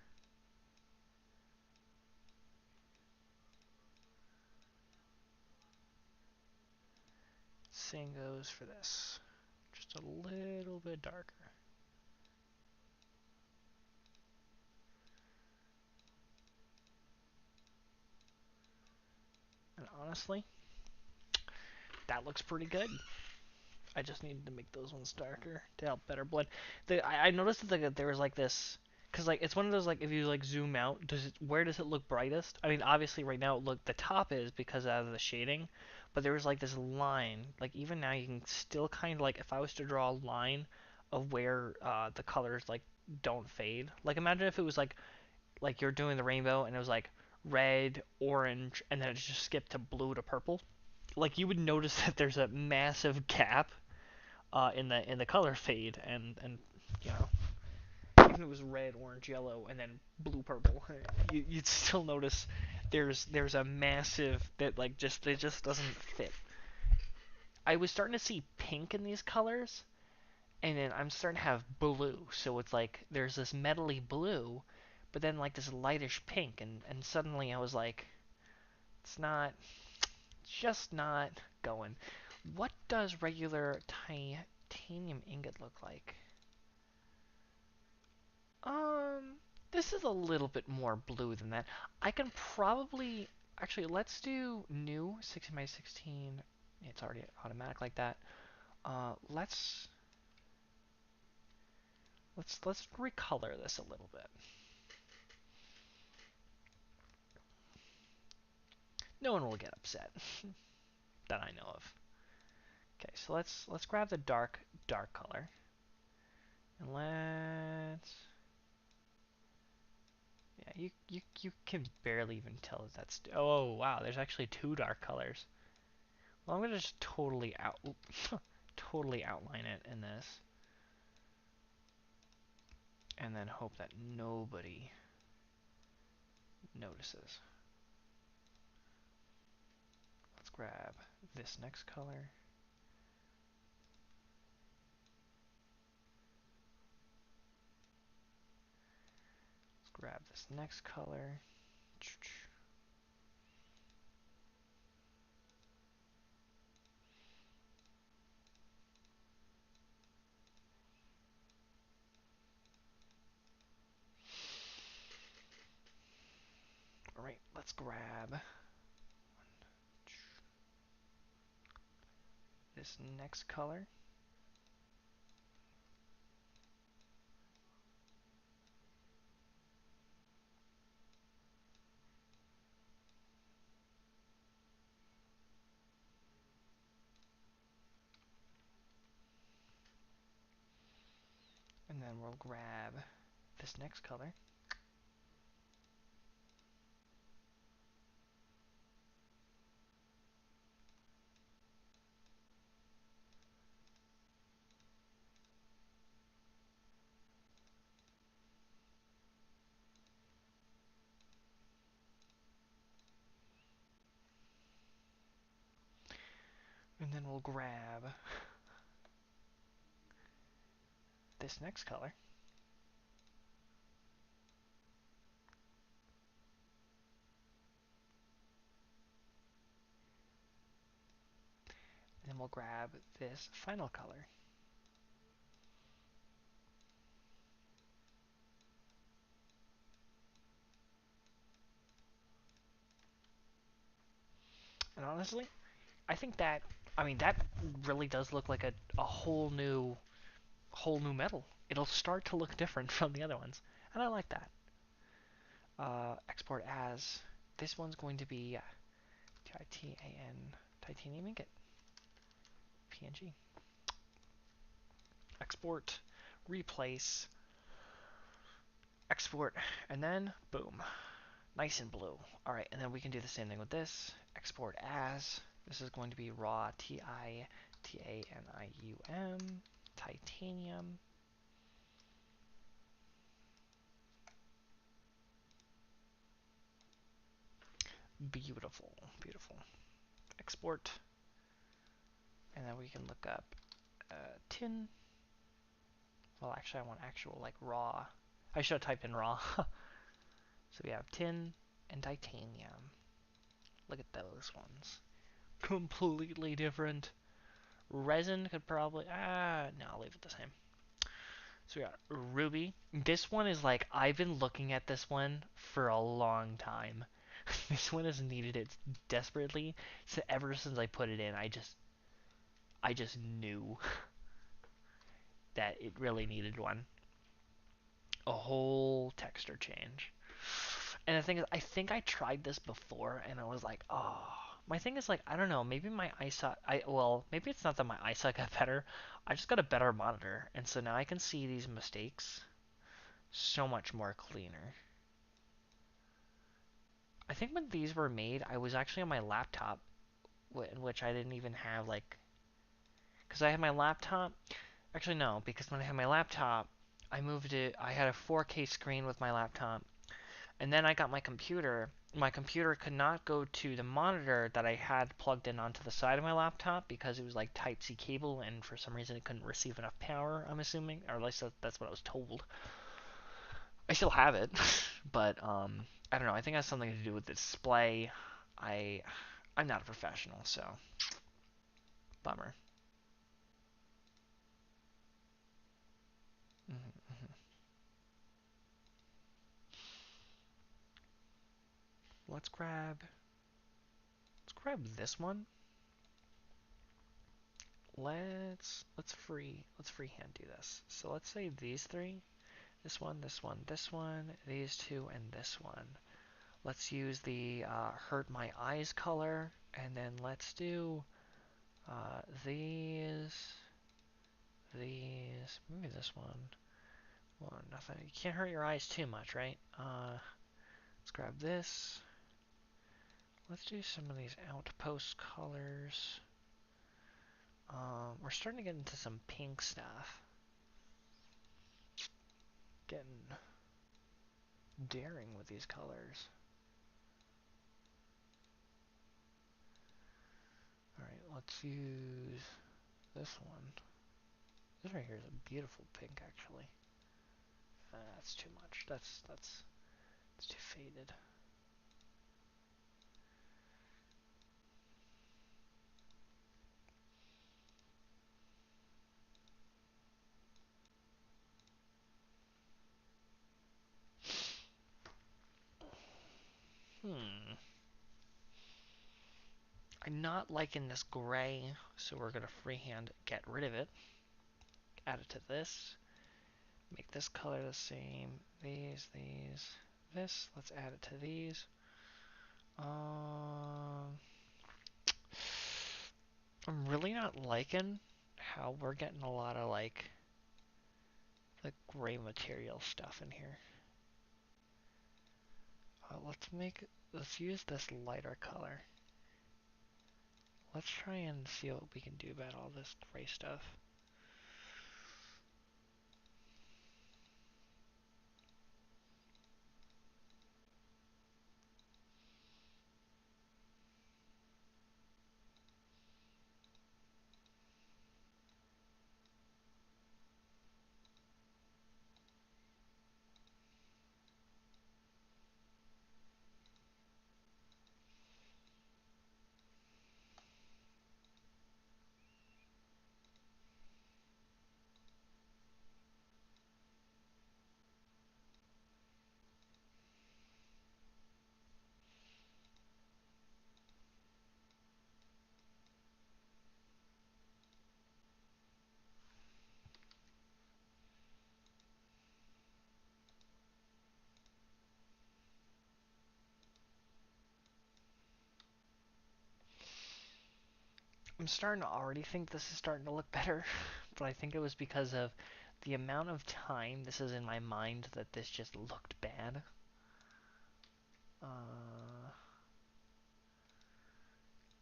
Same goes for this. Just a little bit darker. And honestly, that looks pretty good. I just needed to make those ones darker to help better blend. I noticed that there was like this, because like it's one of those like if you like zoom out, where does it look brightest? I mean, obviously right now the top is because of the shading, but there was like this line. Like even now you can still kind of like if I was to draw a line of where the colors like don't fade. Like imagine if it was like you're doing the rainbow and it was like red, orange, and then it just skipped to blue to purple. Like you would notice that there's a massive gap in the color fade, and you know even if it was red, orange, yellow, and then blue, purple, you'd still notice there's a massive that like just it just doesn't fit. I was starting to see pink in these colors, and then I'm starting to have blue, so it's like there's this metally blue, but then like this lightish pink, and suddenly I was like, it's not, just not going. What does regular titanium ingot look like? Um, this is a little bit more blue than that. I can probably actually let's do new 16 by 16. It's already automatic like that. Let's recolor this a little bit. No one will get upset that I know of. Okay, so let's grab the dark color and let's yeah you can barely even tell that that's oh wow there's actually two dark colors. Well, I'm gonna just totally outline it in this, and then hope that nobody notices. Let's grab this next color. Let's grab this next color. Alright, let's grab this next color. And then we'll grab this next color. And then we'll grab this next color. And then we'll grab this final color. And honestly, I think that, I mean, that really does look like a whole new metal. It'll start to look different from the other ones. And I like that. Export as, this one's going to be Titan, titanium ingot. PNG. Export, replace, export, and then boom. Nice and blue. Alright, and then we can do the same thing with this. Export as, this is going to be raw Titanum, titanium. Beautiful, beautiful. Export, and then we can look up tin. Well, actually, I want actual, like, raw. I should have typed in raw. So we have tin and titanium. Look at those ones. Completely different. Resin could probably... no, I'll leave it the same. So we got ruby. This one is like, I've been looking at this one for a long time. This one has needed it desperately. So ever since I put it in, I just knew that it really needed one. A whole texture change. And the thing is, I think I tried this before, and I was like, oh. My thing is, like, I don't know, maybe my eyesight, well, maybe it's not that my eyesight got better, I just got a better monitor, and so now I can see these mistakes so much more cleaner. I think when these were made, I was actually on my laptop, in which I didn't even have, like, because I had my laptop, actually no, because when I had my laptop, I moved it, I had a 4K screen with my laptop, and then I got my computer. My computer could not go to the monitor that I had plugged in onto the side of my laptop because it was like Type-C cable, and for some reason it couldn't receive enough power, I'm assuming. Or at least that's what I was told. I still have it, but I don't know. I think it has something to do with the display. I'm not a professional, so bummer. Mm-hmm. Let's grab this one. Let's freehand do this. So let's say these three. This one, this one, this one, these two, and this one. Let's use the Hurt My Eyes color, and then let's do these, maybe this one. Well, nothing. You can't hurt your eyes too much, right? Let's grab this. Let's do some of these outpost colors. We're starting to get into some pink stuff. Getting daring with these colors. Alright, let's use this one. This right here is a beautiful pink, actually. That's too much. That's too faded. I'm not liking this gray, so we're gonna freehand get rid of it. Add it to this. Make this color the same. These, this. Let's add it to these. I'm really not liking how we're getting a lot of like the gray material stuff in here. Let's use this lighter color. Let's try and see what we can do about all this gray stuff. I'm starting to already think this is starting to look better, but I think it was because of the amount of time this is in my mind that this just looked bad.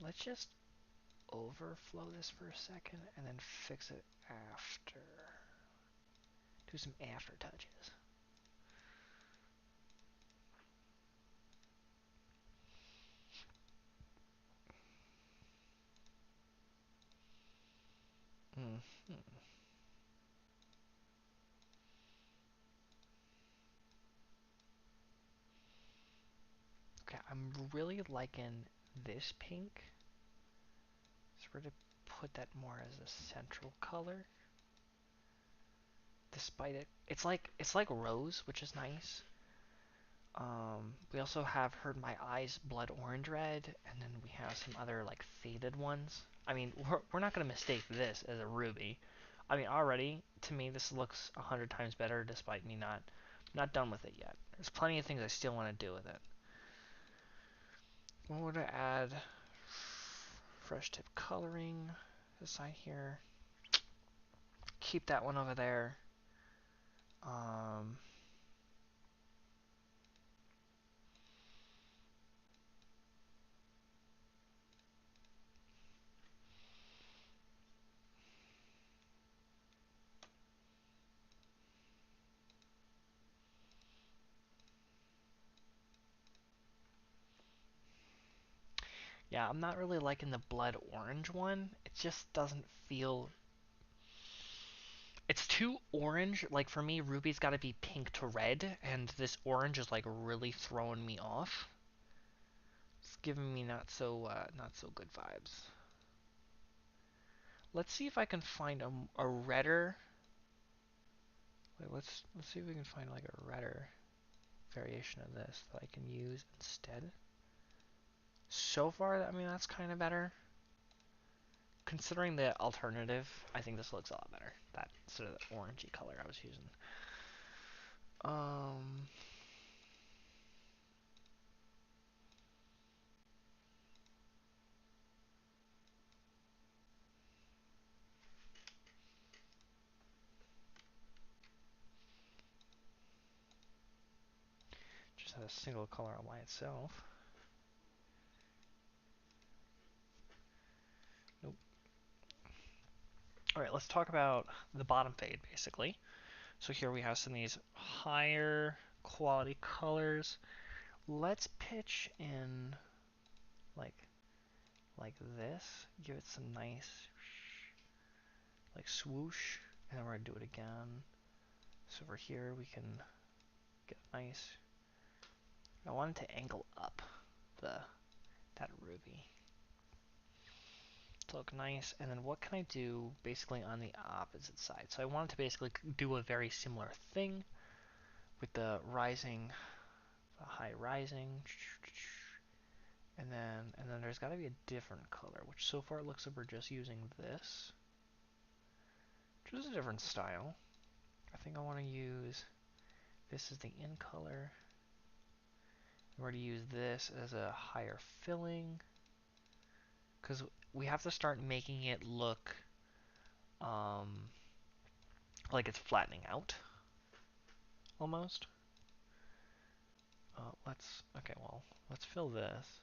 Let's just overflow this for a second and then fix it after. Do some after touches. Okay, I'm really liking this pink. So we're going to put that more as a central color. Despite it's like rose, which is nice. We also have Hurt My Eyes Blood Orange Red, and then we have some other like faded ones. I mean, we're not gonna mistake this as a ruby. I mean, already to me this looks 100 times better, despite me not done with it yet. There's plenty of things I still want to do with it. We want to add fresh tip coloring this side here. Keep that one over there. Yeah, I'm not really liking the blood orange one. It just doesn't feel... It's too orange. Like, for me, ruby's gotta be pink to red, and this orange is, like, really throwing me off. It's giving me not so good vibes. Let's see if I can find a redder... Wait, let's see if we can find, like, a redder variation of this that I can use instead. So far, I mean, that's kind of better. Considering the alternative, I think this looks a lot better. That sort of orangey color I was using. Just has a single color on by itself. Nope. Alright, let's talk about the bottom fade, basically. So here we have some of these higher quality colors. Let's pitch in like this. Give it some nice like swoosh, and then we're gonna do it again. So over here we can get nice. I wanted to angle up that ruby to look nice, and then what can I do basically on the opposite side? So I wanted to basically do a very similar thing with the rising high rising, and then there's got to be a different color, which so far it looks like we're just using this, which is a different style. I think I want to use this as the in color. We're going to use this as a higher filling, because we have to start making it look like it's flattening out, almost. Let's fill this.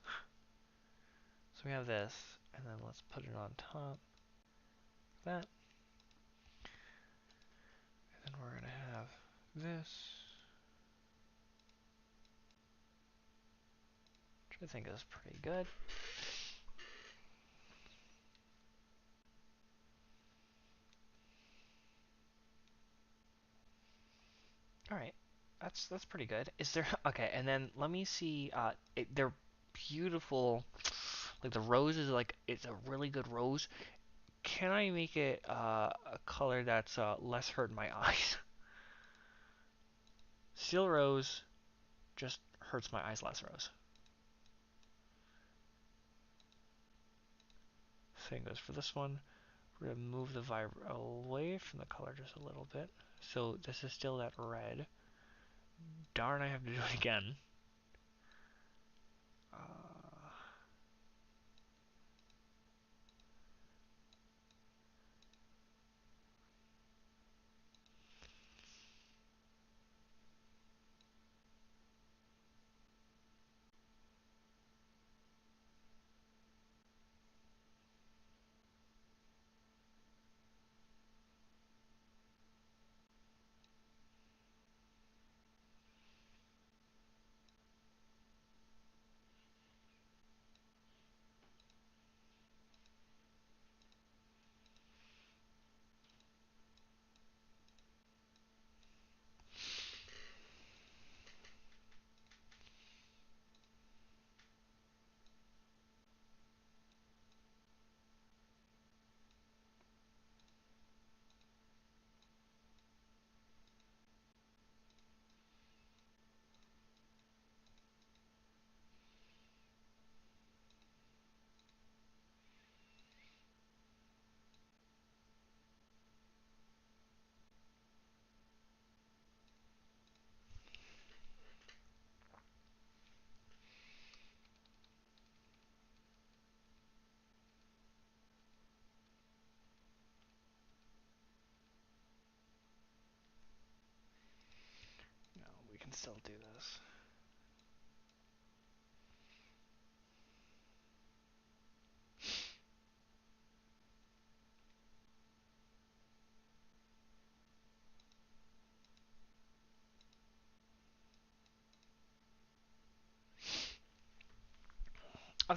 So we have this, and then let's put it on top. That. And then we're going to have this, which I think is pretty good. Alright, that's pretty good. Is there... Okay, and then let me see, they're beautiful. Like, the rose is like, it's a really good rose. Can I make it a color that's less hurt my eyes? Steel rose just hurts my eyes less rose. Same goes for this one. We're going to move the vibe away from the color just a little bit. So this is still that red. Darn, I have to do it again. No, we can still do this. I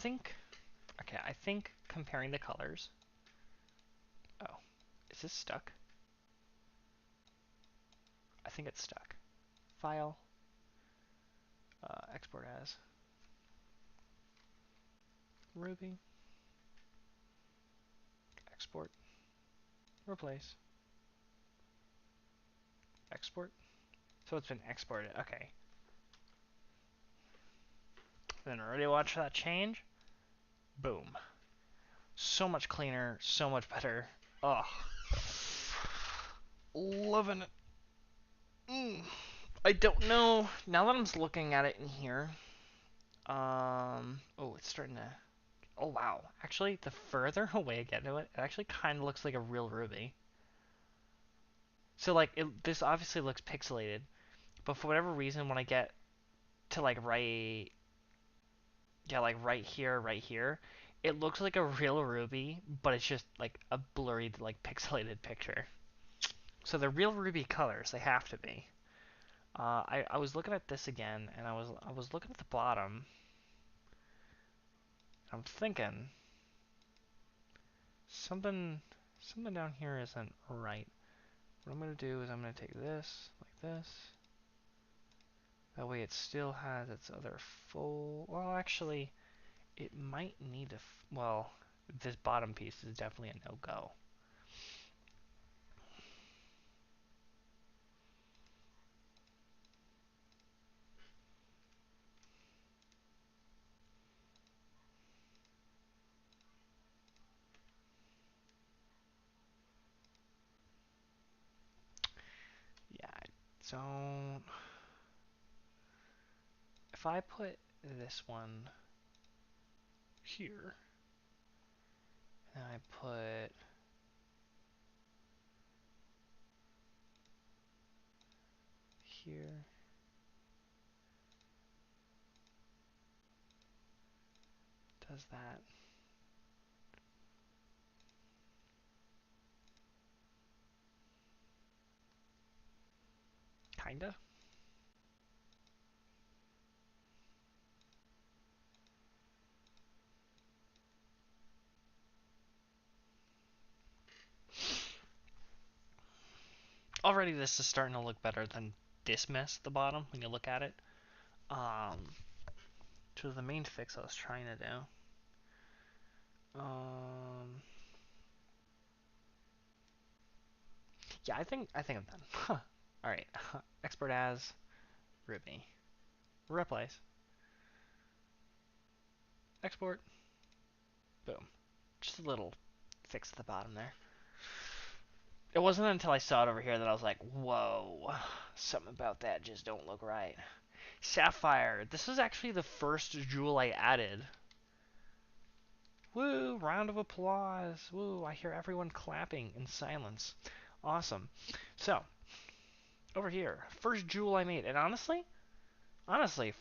think comparing the colors. Oh, is this stuck? I think it's stuck. File, export as Ruby, export, replace, export. So it's been exported. Okay. Then already watch that change. Boom. So much cleaner, so much better. Oh, loving it. I don't know. Now that I'm just looking at it in here, oh, it's starting to. Oh wow. Actually, the further away I get to it, it actually kind of looks like a real ruby. So like, this obviously looks pixelated, but for whatever reason, when I get to like right here, it looks like a real ruby, but it's just like a blurry, like pixelated picture. So they're real ruby colors. They have to be. I was looking at this again, and I was looking at the bottom. I'm thinking something down here isn't right. What I'm gonna do is I'm gonna take this like this. That way it still has its other full. Well, actually, it might need a. Well, this bottom piece is definitely a no-go. don't... If I put this one here, and I put here, does that? Kinda? Already this is starting to look better than this mess at the bottom when you look at it. To the main fix I was trying to do. Yeah, I think I'm done. Huh. All right. Export as Ruby. Replace. Export. Boom. Just a little fix at the bottom there. It wasn't until I saw it over here that I was like, whoa, something about that just don't look right. Sapphire. This is actually the first jewel I added. Woo, round of applause. Woo, I hear everyone clapping in silence. Awesome. So, over here, first jewel I made. And honestly,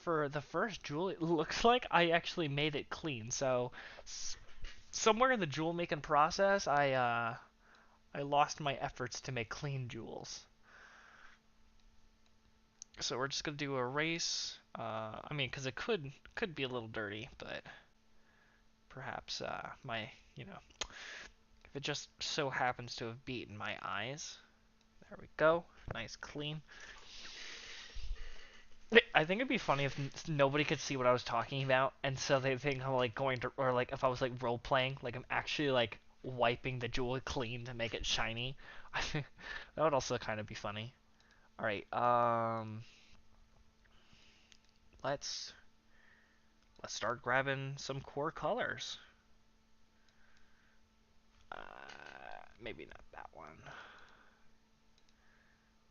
for the first jewel, it looks like I actually made it clean. So, somewhere in the jewel making process, I lost my efforts to make clean jewels. So we're just gonna do a race. I mean, because it could be a little dirty, but perhaps if it just so happens to have beaten my eyes. There we go. Nice, clean. I think it'd be funny if nobody could see what I was talking about, and so they think I'm like going to, or like if I was like role playing, like I'm actually like wiping the jewel clean to make it shiny. I think that would also kind of be funny. All right, let's start grabbing some core colors. Maybe not that one.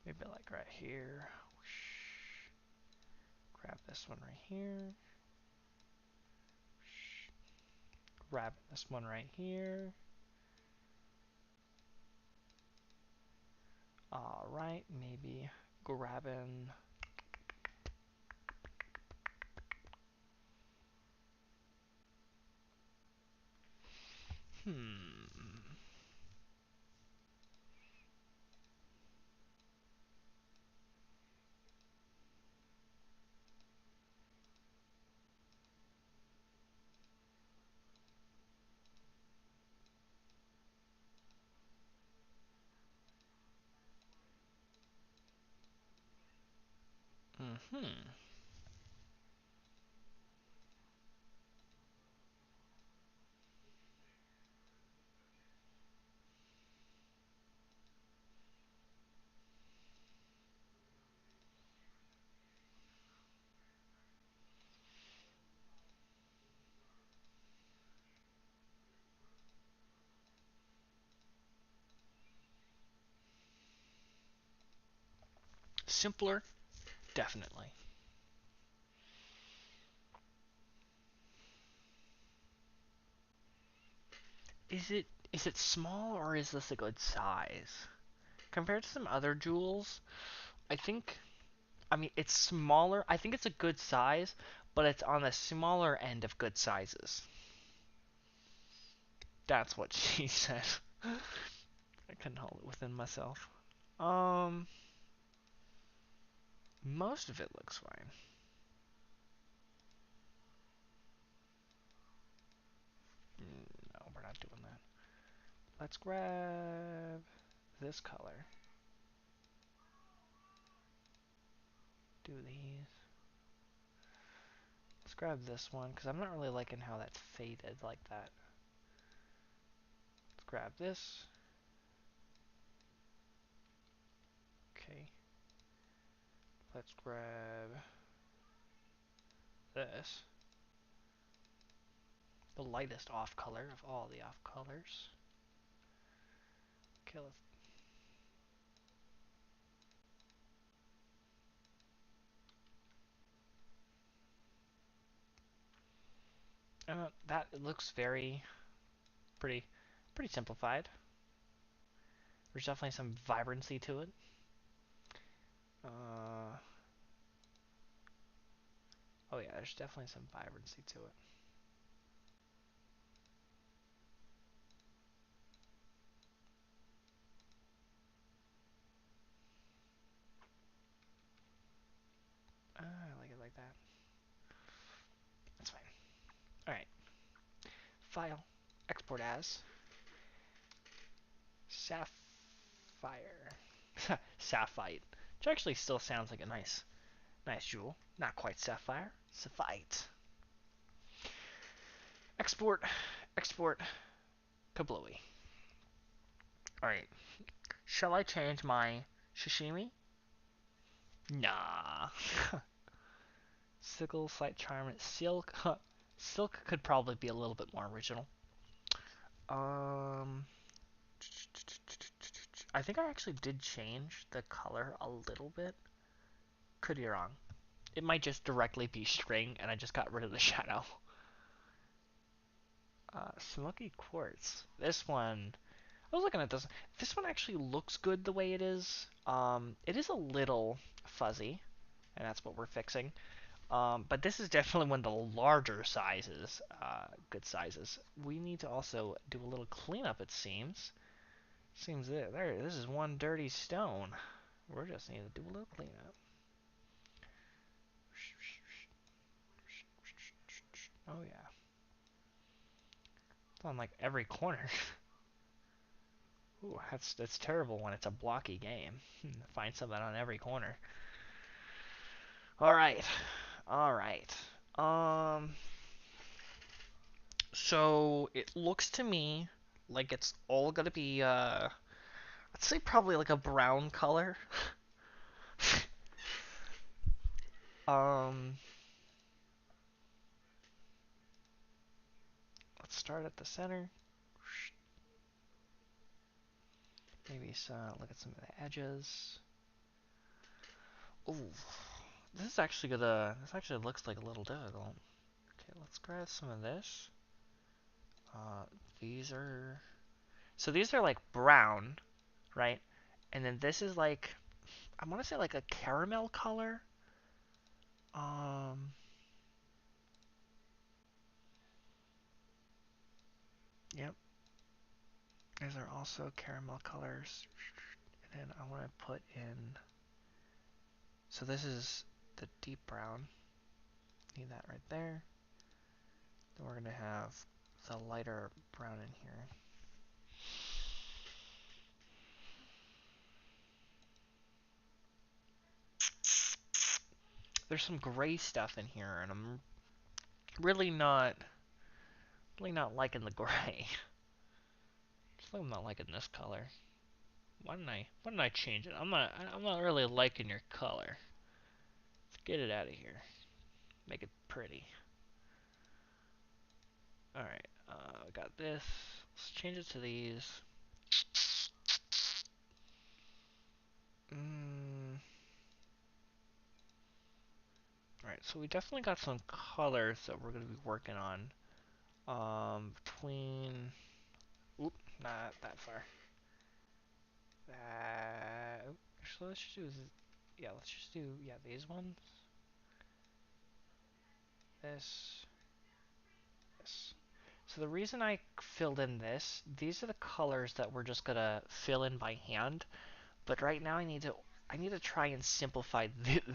Maybe like right here. Grab this one right here. Grab this one right here. Alright, maybe grabbing... Simpler, definitely. Is it small or is this a good size? Compared to some other jewels, I think, I mean, it's smaller. I think it's a good size, but it's on the smaller end of good sizes. That's what she said. I couldn't hold it within myself. Most of it looks fine. No, we're not doing that. Let's grab this color. Do these. Let's grab this one, because I'm not really liking how that's faded like that. Let's grab this. Okay. Let's grab this. The lightest off color of all the off colors. Okay, That looks pretty, pretty simplified. There's definitely some vibrancy to it. Oh yeah, there's definitely some vibrancy to it. I like it like that. That's fine. All right. File. Export as. Sapphire. Sapphite. Which actually still sounds like a nice jewel. Not quite sapphire. Sapphite. Export. Export. Kablooey. Alright. Shall I change my sashimi? Nah. Sickle, slight charm, silk. Silk could probably be a little bit more original. I think I actually did change the color a little bit. Could be wrong. It might just directly be string, and I just got rid of the shadow. Smoky quartz. This one, I was looking at this. This one actually looks good the way it is. It is a little fuzzy, and that's what we're fixing. But this is definitely one of the larger sizes, good sizes. We need to also do a little cleanup, it seems. Seems that this is one dirty stone. We're just need to do a little cleanup. Oh yeah. It's on like every corner. Ooh, that's terrible when it's a blocky game. Find something on every corner. All right. All right. So it looks to me like it's all gonna be let's say probably like a brown color. um let's start at the center. Maybe look at some of the edges. Ooh. This actually looks like a little difficult. Okay, let's grab some of this. Uh these are these are like brown, right? And then this is like I want to say like a caramel color. Um yep. These are also caramel colors. And then I want to put in so this is the deep brown. Need that right there. Then we're going to have the lighter brown in here. There's some gray stuff in here, and I'm really not liking the gray. Just like I'm not liking this color. Why didn't I change it? I'm not really liking your color. Let's get it out of here. Make it pretty. All right, got this. Let's change it to these. Alright, so we definitely got some colors that we're going to be working on. Between... Oop, not that far. So let's just do... Yeah, let's just do... Yeah, these ones. This. This. So the reason I filled in this, these are the colors that we're just going to fill in by hand. But right now I need to try and simplify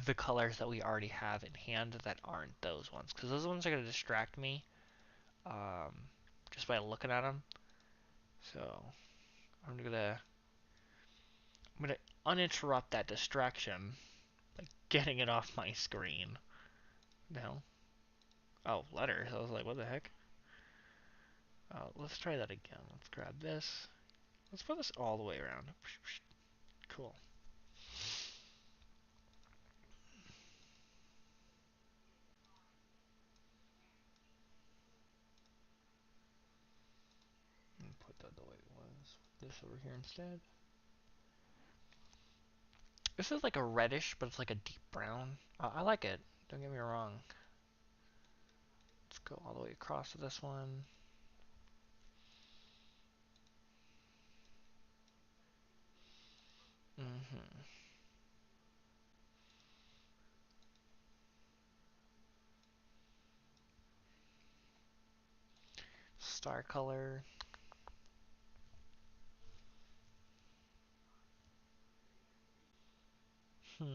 the colors that we already have in hand that aren't those ones. Because those ones are going to distract me. Just by looking at them. So I'm gonna uninterrupt that distraction by getting it off my screen. No. Oh, letters. I was like, what the heck? Let's try that again. Let's grab this. Let's put this all the way around. Cool. And put that the way it was. This over here instead. This is like a reddish, but it's like a deep brown. I like it. Don't get me wrong. It's Go all the way across to this one. Mm-hmm. Star color. Hmm.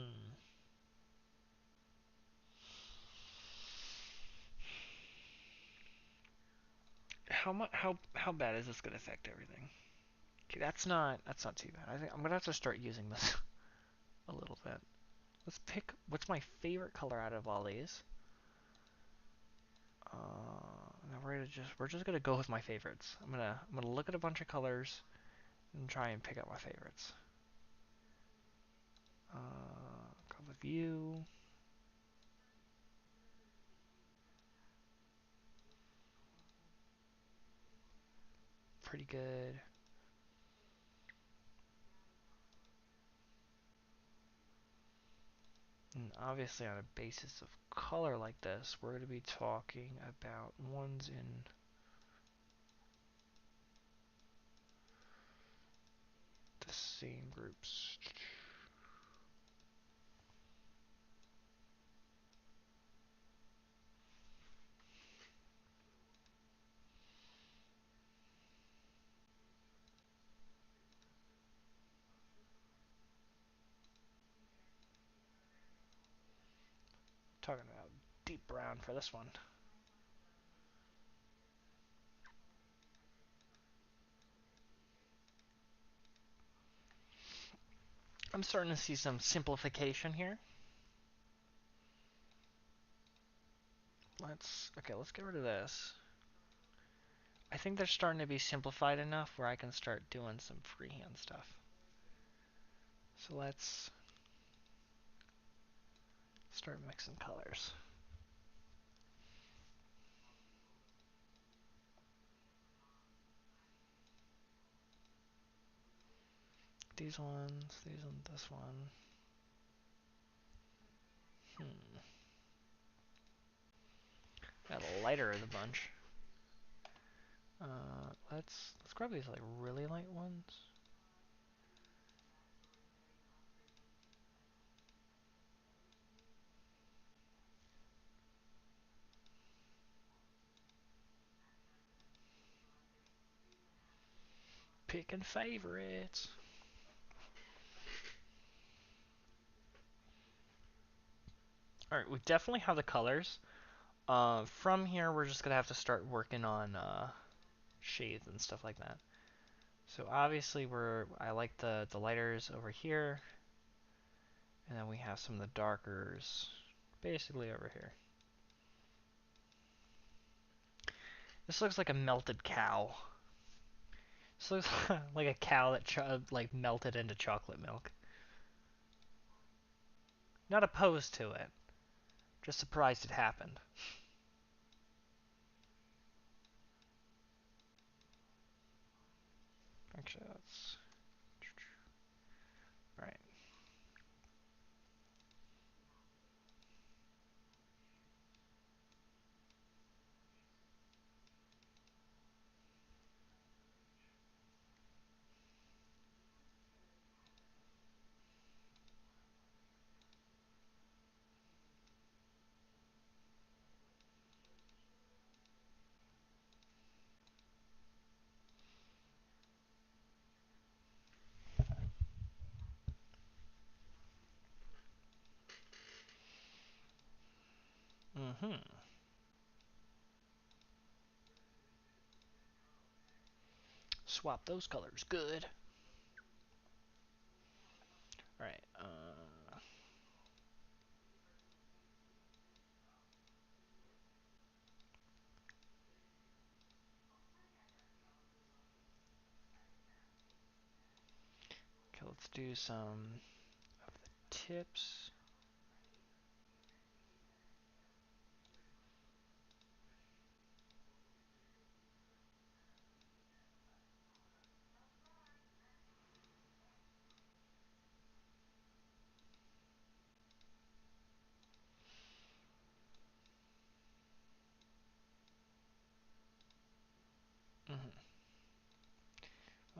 How bad is this gonna affect everything? Okay, that's not too bad. I think I'm gonna have to start using this a little bit. Let's pick what's my favorite color out of all these. Now we're just gonna go with my favorites. I'm gonna look at a bunch of colors and try and pick out my favorites. Go with view. Pretty good. And obviously on a basis of color like this, we're going to be talking about ones in the same groups. Talking about deep brown for this one. I'm starting to see some simplification here. Let's get rid of this. I think they're starting to be simplified enough where I can start doing some freehand stuff. So let's start mixing colors. These ones, this one. Got a lighter of the bunch. Let's grab these like really light ones. Picking favorites. Alright, we definitely have the colors. From here, we're just gonna have to start working on shades and stuff like that. So obviously, I like the lighters over here, and then we have some of the darkers basically over here. This looks like a melted cow. This looks like a cow that like melted into chocolate milk. Not opposed to it, just surprised it happened. Actually, that's right. Mm-hmm. Swap those colors. Good. Alright, okay, let's do some of the tips.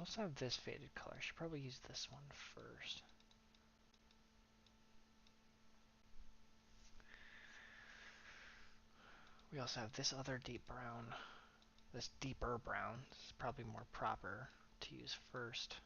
also have this faded color. I should probably use this one first. We also have this other deep brown. This deeper brown. This is probably more proper to use first.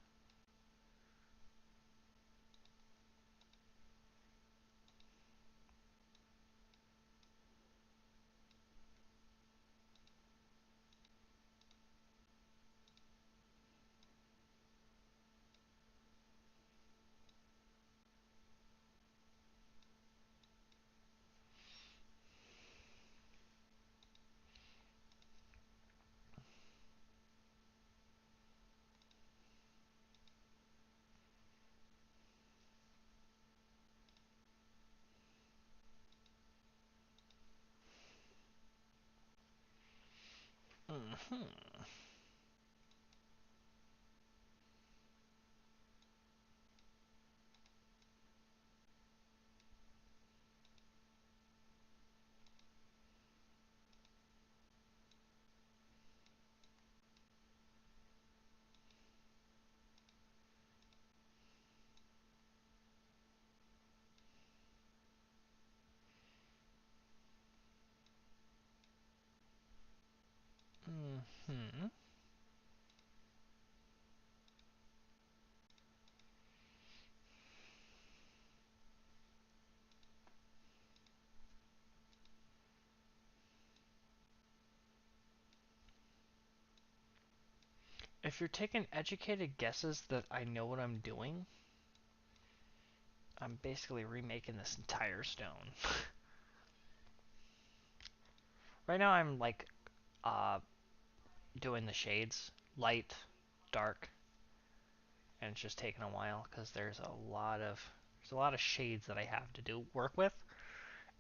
If you're taking educated guesses that I know what I'm doing, I'm basically remaking this entire stone. Right now I'm like doing the shades, light, dark, and it's just taking a while because there's a lot of shades that I have to do work with.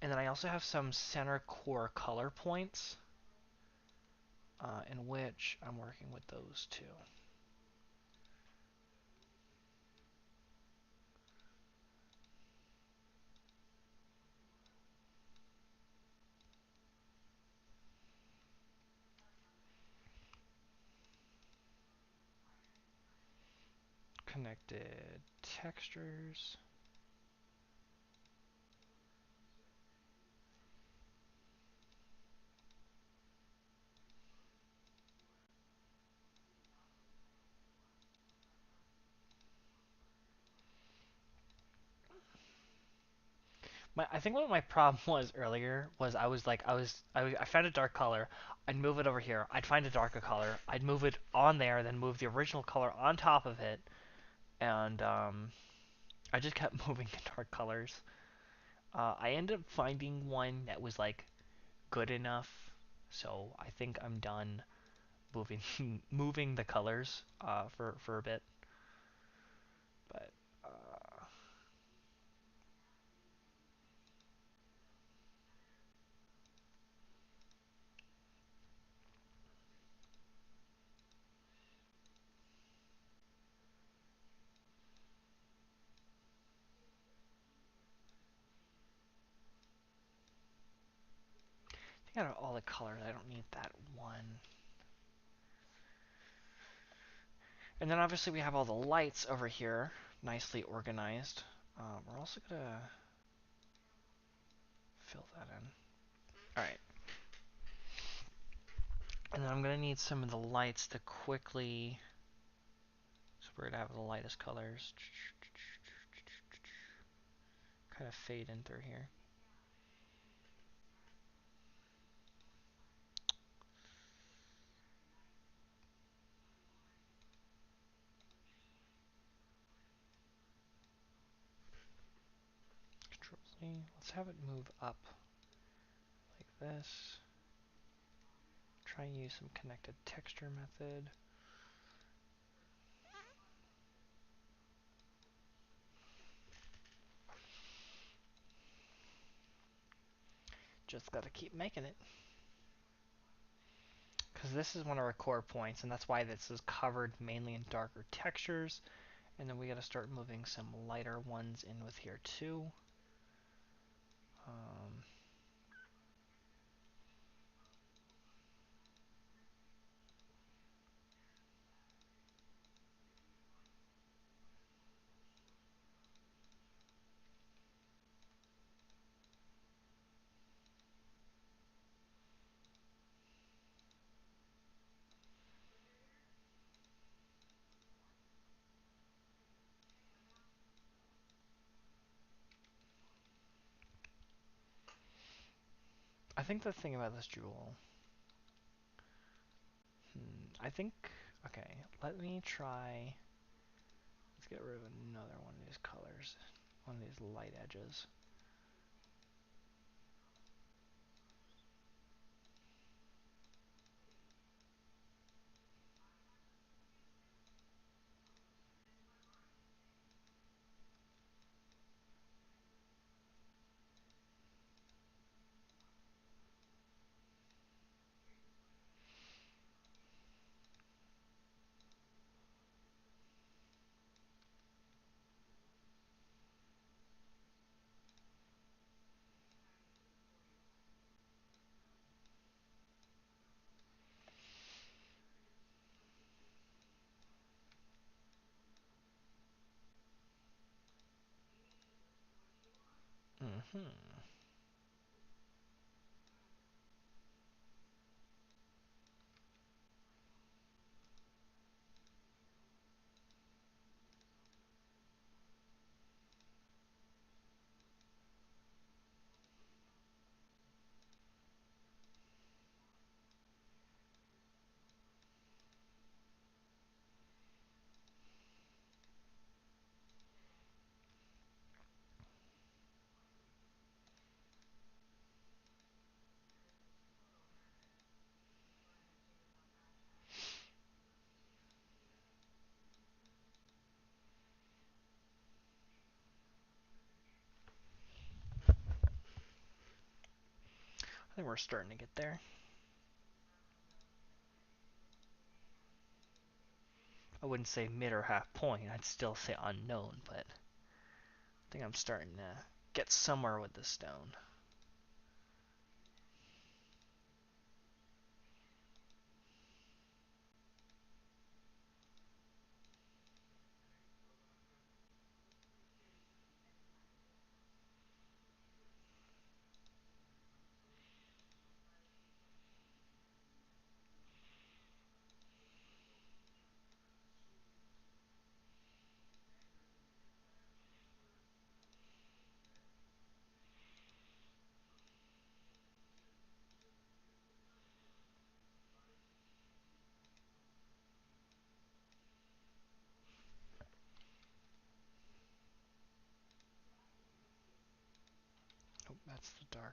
And then I also have some center core color points in which I'm working with those too. Connected textures. I think what my problem was earlier was I found a dark color, I'd move it over here, I'd find a darker color, I'd move it on there, then move the original color on top of it, and I just kept moving the dark colors. I ended up finding one that was like good enough, so I think I'm done moving moving the colors for a bit. But I think out of all the colors, I don't need that one. And then obviously we have all the lights over here, nicely organized. We're also gonna fill that in. Alright. And then I'm gonna need some of the lights to quickly... So we're gonna have the lightest colors. Kind of fade in through here. Control Z. Let's have it move up like this. Try and use some connected texture method. Just gotta keep making it. Because this is one of our core points, and that's why this is covered mainly in darker textures. And then we gotta start moving some lighter ones in with here too. Um, I think the thing about this jewel... I think... Okay, let me try... Let's get rid of another one of these colors. One of these light edges. Mm-hmm. I think we're starting to get there. I wouldn't say mid or half point, I'd still say unknown, but I think I'm starting to get somewhere with this stone. Oh, that's the darker.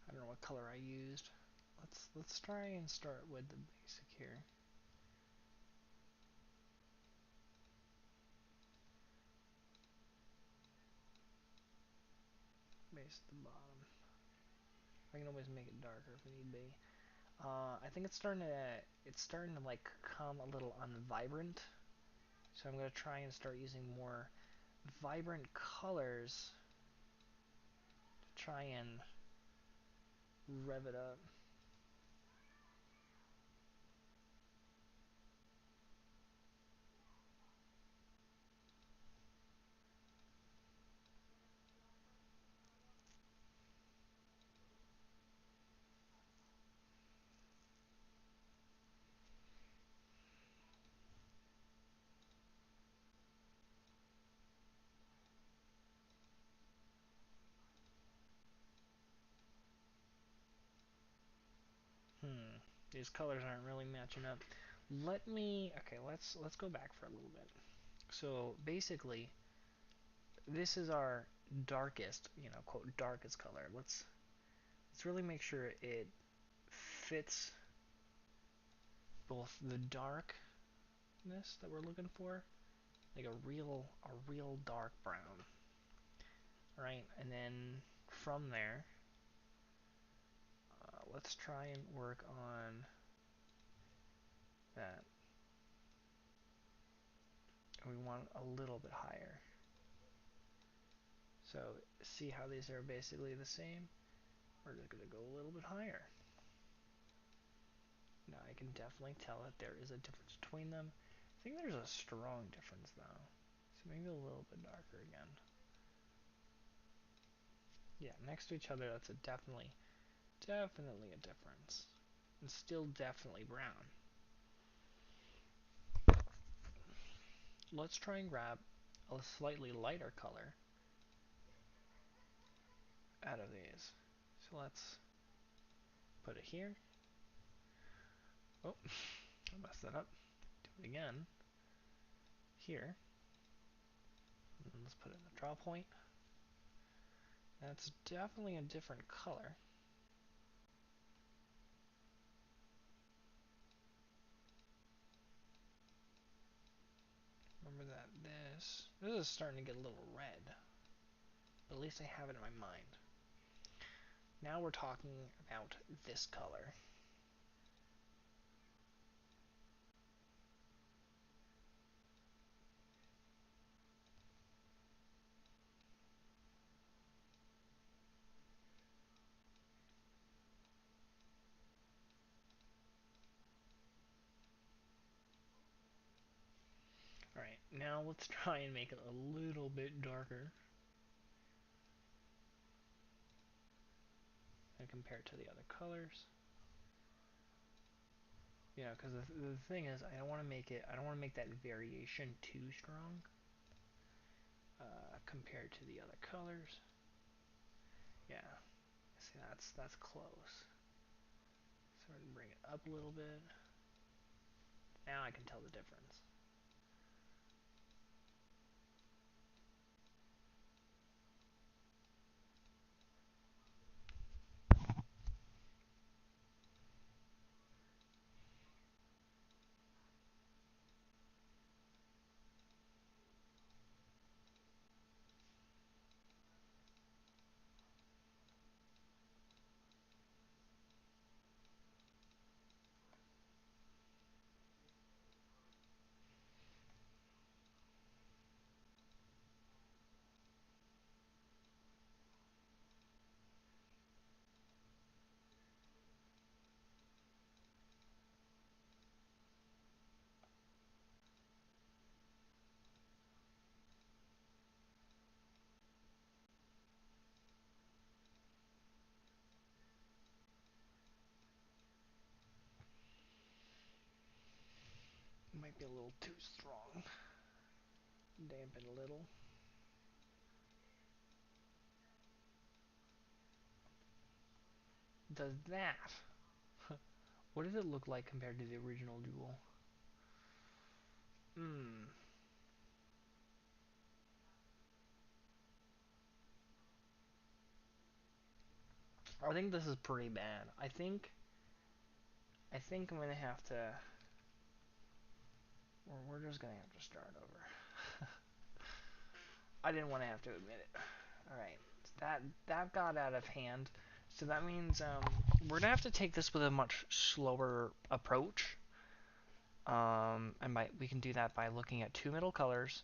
I don't know what color I used. Let's try and start with the basic here. Base at the bottom. I can always make it darker if need be. I think it's starting to like come a little unvibrant. So I'm gonna try and start using more vibrant colors to try and rev it up. These colors aren't really matching up. Okay, let's go back for a little bit. So basically, this is our darkest, quote, darkest color. Let's really make sure it fits both the darkness that we're looking for, like a real dark brown, right? And then from there, let's try and work on that. We want a little bit higher. So see how these are basically the same? We're just going to go a little bit higher. Now I can definitely tell that there is a difference between them. I think there's a strong difference though. So maybe a little bit darker again. Yeah, next to each other, that's a definitely a difference. It's still definitely brown. Let's try and grab a slightly lighter color out of these. So let's put it here. Oh, I messed that up. Do it again. Here. And let's put it in the draw point. That's definitely a different color. Remember that this is starting to get a little red. But at least I have it in my mind. Now we're talking about this color. Alright, now let's try and make it a little bit darker. And compare it to the other colors. You know, because the thing is, I don't want to make that variation too strong compared to the other colors. Yeah, see that's close. So we're gonna bring it up a little bit. Now I can tell the difference. Might be a little too strong. Dampen a little. Does that? What does it look like compared to the original Duel? Hmm. I think this is pretty bad. I think I'm gonna have to. We're just gonna have to start over. I didn't want to have to admit it. All right, that got out of hand. So that means we're gonna have to take this with a much slower approach. And we can do that by looking at two middle colors,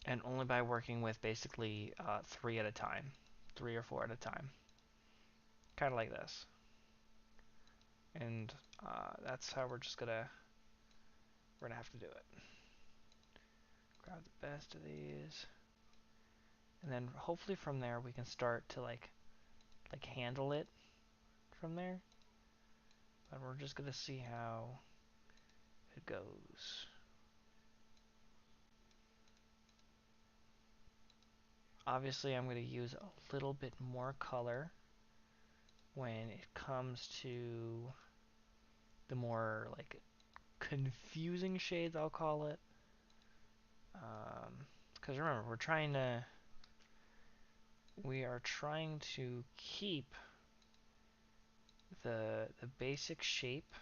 and only by working with basically three at a time, 3 or 4 at a time, kind of like this. And that's how we're gonna have to do it. Grab the best of these, and then hopefully from there we can start to like handle it from there. But we're just gonna see how it goes. Obviously, I'm going to use a little bit more color when it comes to the more like confusing shades, I'll call it. Because remember, we are trying to keep the basic shape.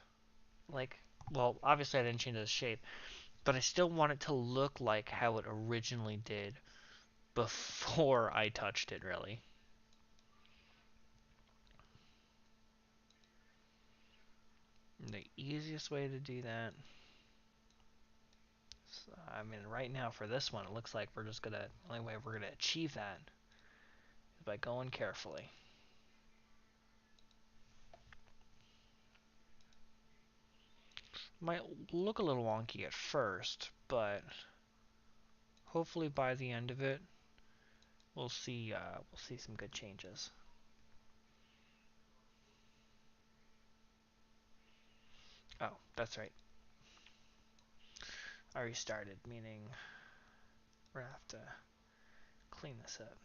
Like, well, obviously I didn't change the shape, but I still want it to look like how it originally did before I touched it, really. And the easiest way to do that, I mean, right now for this one, it looks like we're just gonna, the only way we're gonna achieve that is by going carefully. Might look a little wonky at first, but hopefully by the end of it, we'll see some good changes. Oh, that's right. I restarted, meaning we're gonna have to clean this up.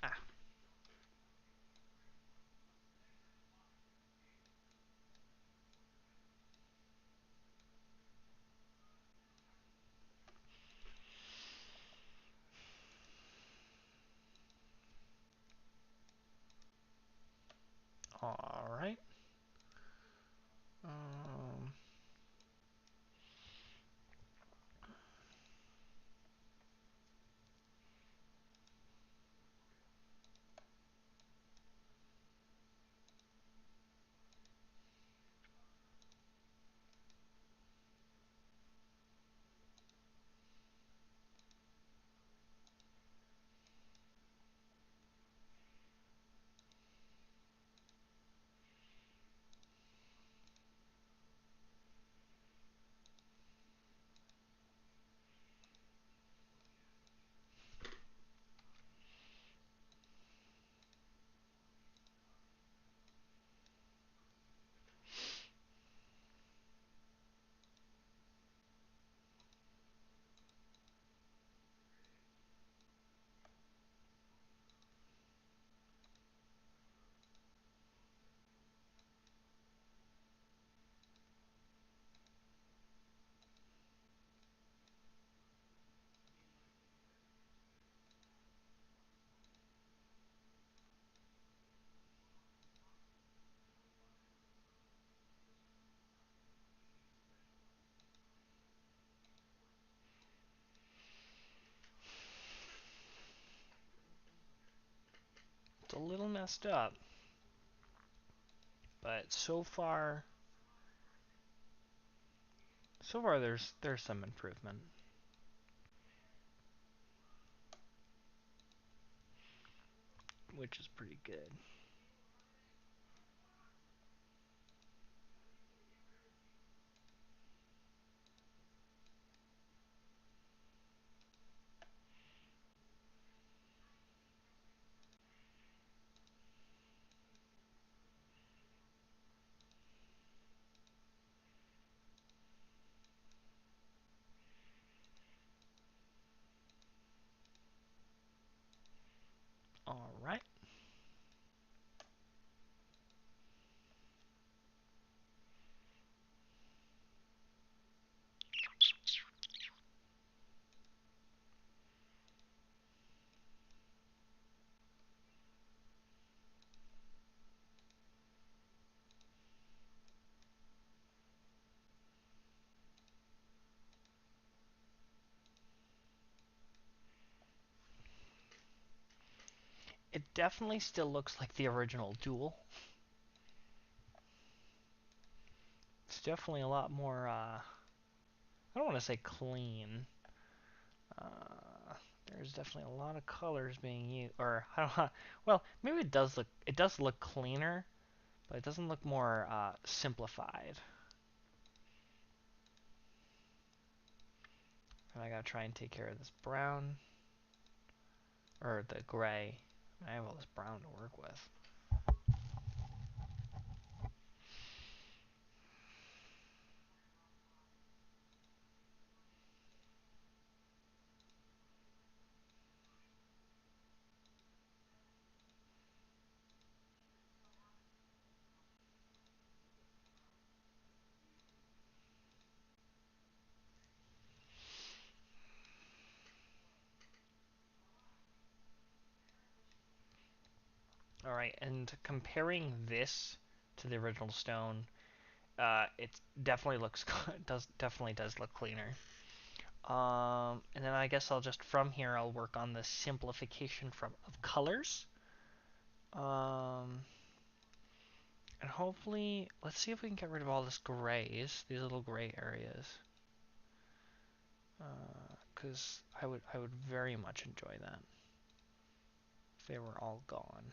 Ah, all right. Um, it's a little messed up, but so far there's some improvement, which is pretty good. All right. It definitely still looks like the original Duel. It's definitely a lot more, I don't want to say clean. There's definitely a lot of colors being used, or I don't know, well, maybe it does look cleaner, but it doesn't look more simplified. And I gotta try and take care of this brown, or the gray. I have all this brown to work with. All right, and comparing this to the original stone, it definitely looks does look cleaner. And then I guess I'll just from here I'll work on the simplification of colors. And hopefully, let's see if we can get rid of all this grays, these little gray areas. Because I would very much enjoy that if they were all gone.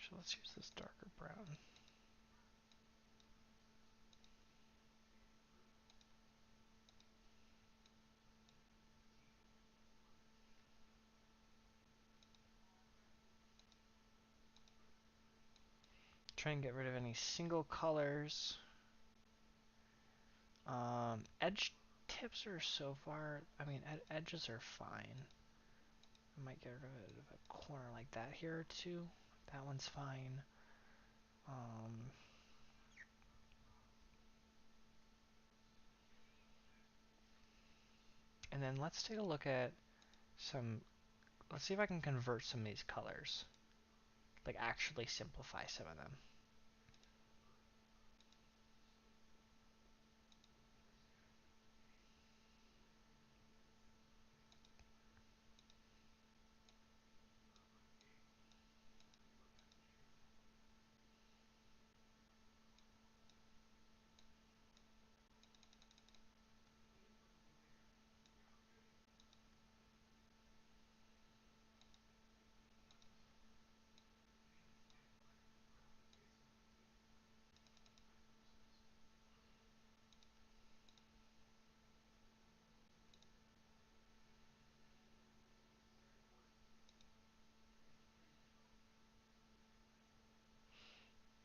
So let's use this darker brown. Try and get rid of any single colors. Edge tips are so far, I mean, edges are fine. I might get rid of a corner like that here or two. That one's fine. And then let's take a look at let's see if I can convert some of these colors. Like actually simplify some of them.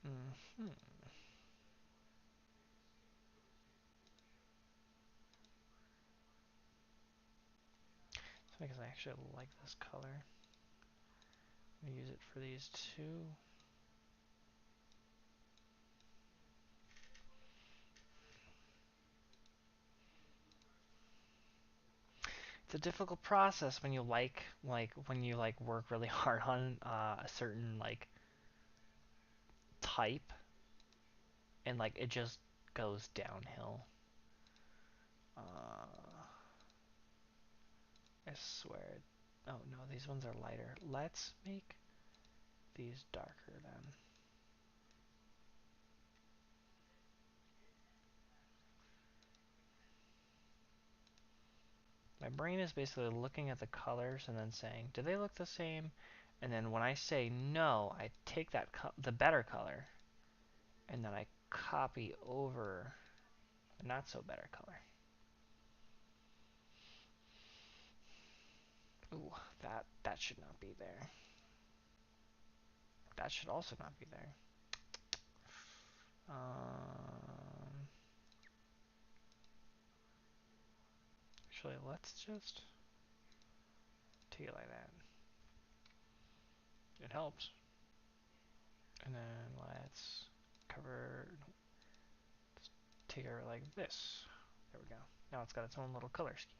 Mm-hmm. It's because I actually like this color. I'm gonna use it for these two. It's a difficult process when you when you work really hard on a certain type, and it just goes downhill. I swear. Oh no, these ones are lighter. Let's make these darker then. My brain is basically looking at the colors and then saying, do they look the same? And then when I say no, I take the better color and then I copy over the not so better color. Ooh, that should not be there. That should also not be there. Actually, let's just take it like that. It helps. And then let's cover, let's take it like this. There we go. Now it's got its own little color scheme.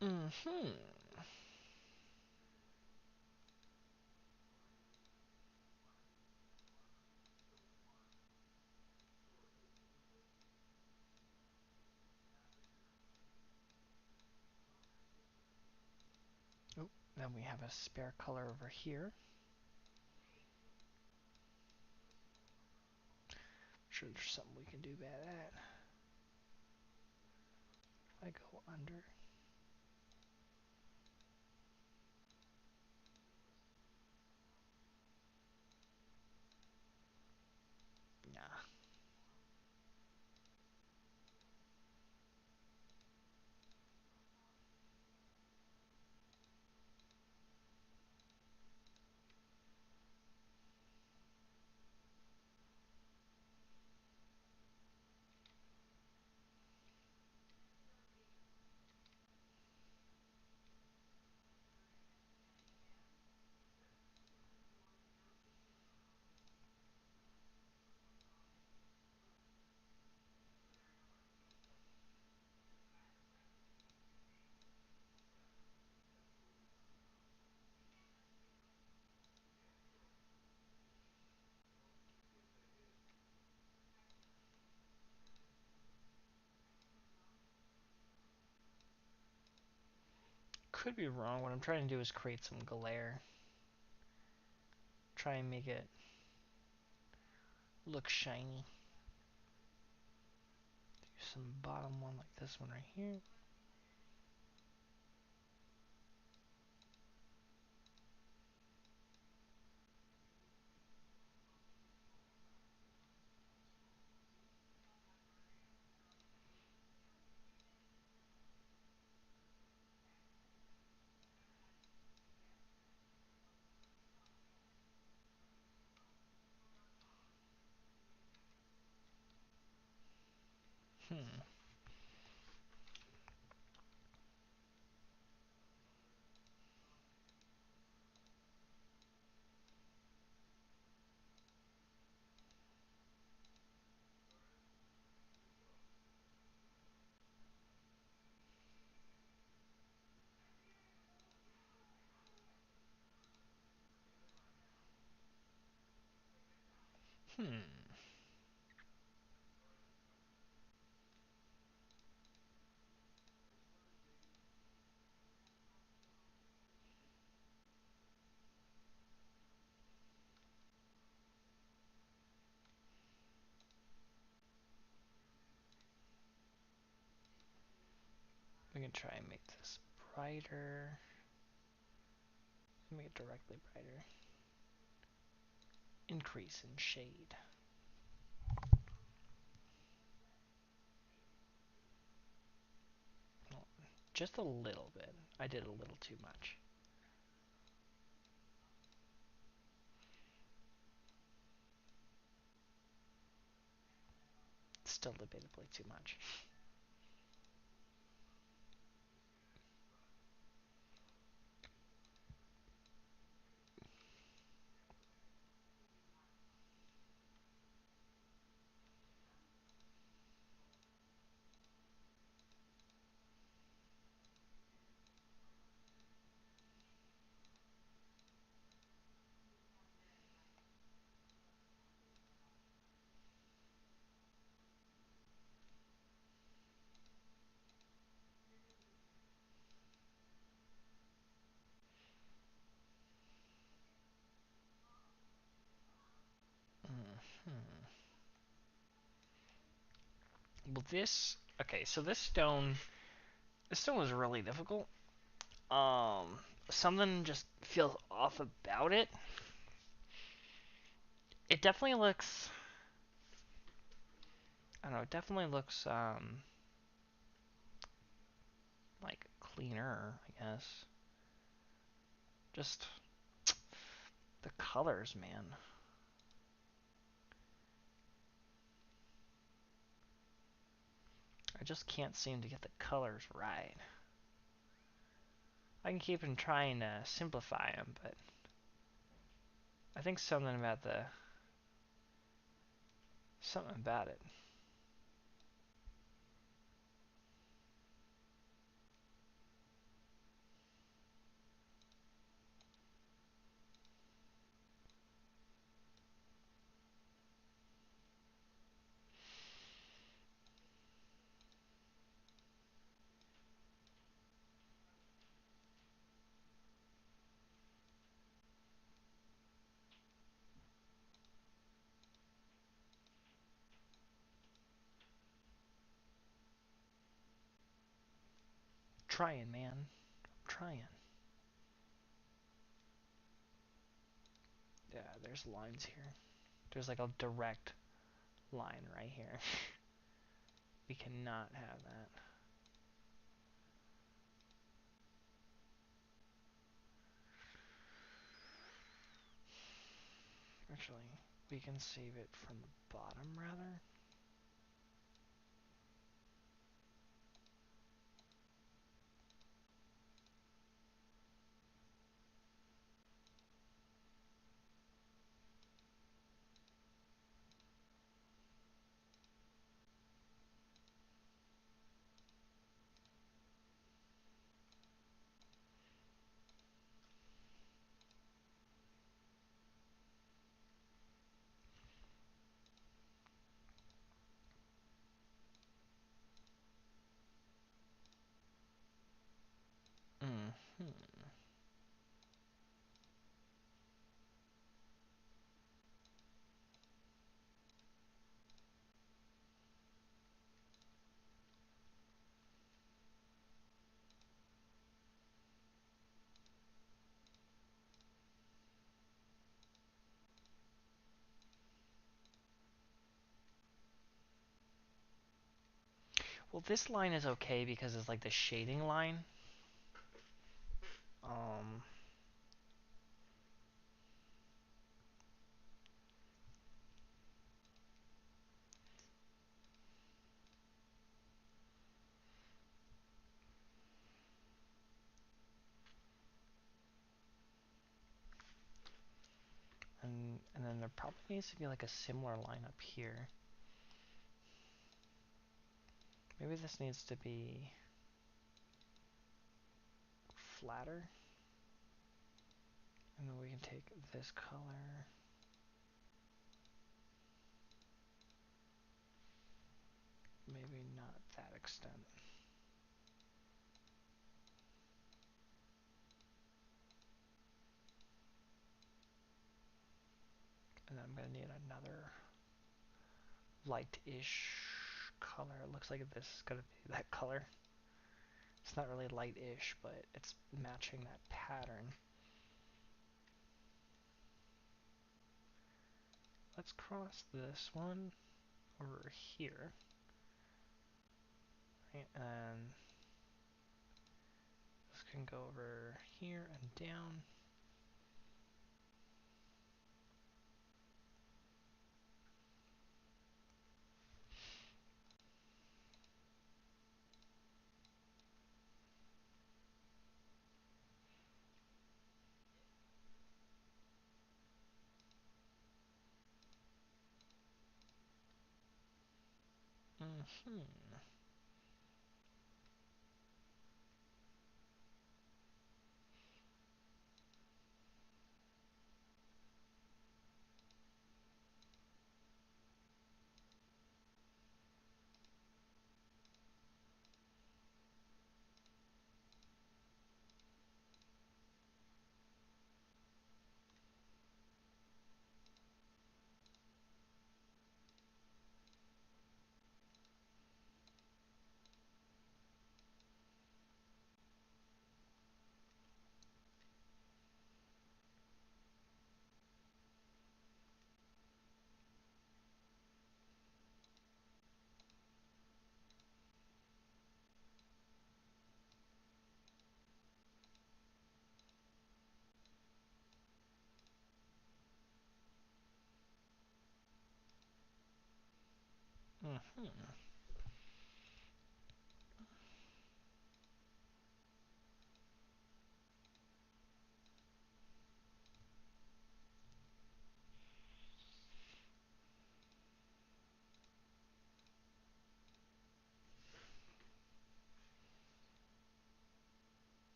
Mm-hmm. Then we have a spare color over here. Sure, there's something we can do about that. If I go under. Nah. Could be wrong. What I'm trying to do is create some glare. Try and make it look shiny. Do some bottom one like this one right here. Hmm. Hmm. We can try and make this brighter. Make it directly brighter. Increase in shade. Well, just a little bit. I did a little too much. Still debatably too much. Well, okay, so this stone was really difficult. Something just feels off about it. It definitely looks, I don't know, it definitely looks, like cleaner, I guess. Just the colors, man. I just can't seem to get the colors right. I can keep on trying to simplify them, but I think something about it. trying, man. I'm trying. Yeah, there's lines here. There's like a direct line right here. We cannot have that. Actually, we can save it from the bottom rather. Mm-hmm. Well, this line is okay because it's like the shading line. Um, and then there probably needs to be like a similar line up here. Maybe this needs to be flatter. And then we can take this color. Maybe not that extent. And then I'm going to need another light-ish color. It looks like this is going to be that color. It's not really light-ish, but it's matching that pattern. Let's cross this one over here. Right, and this can go over here and down. Mm-hmm. Mm-hmm.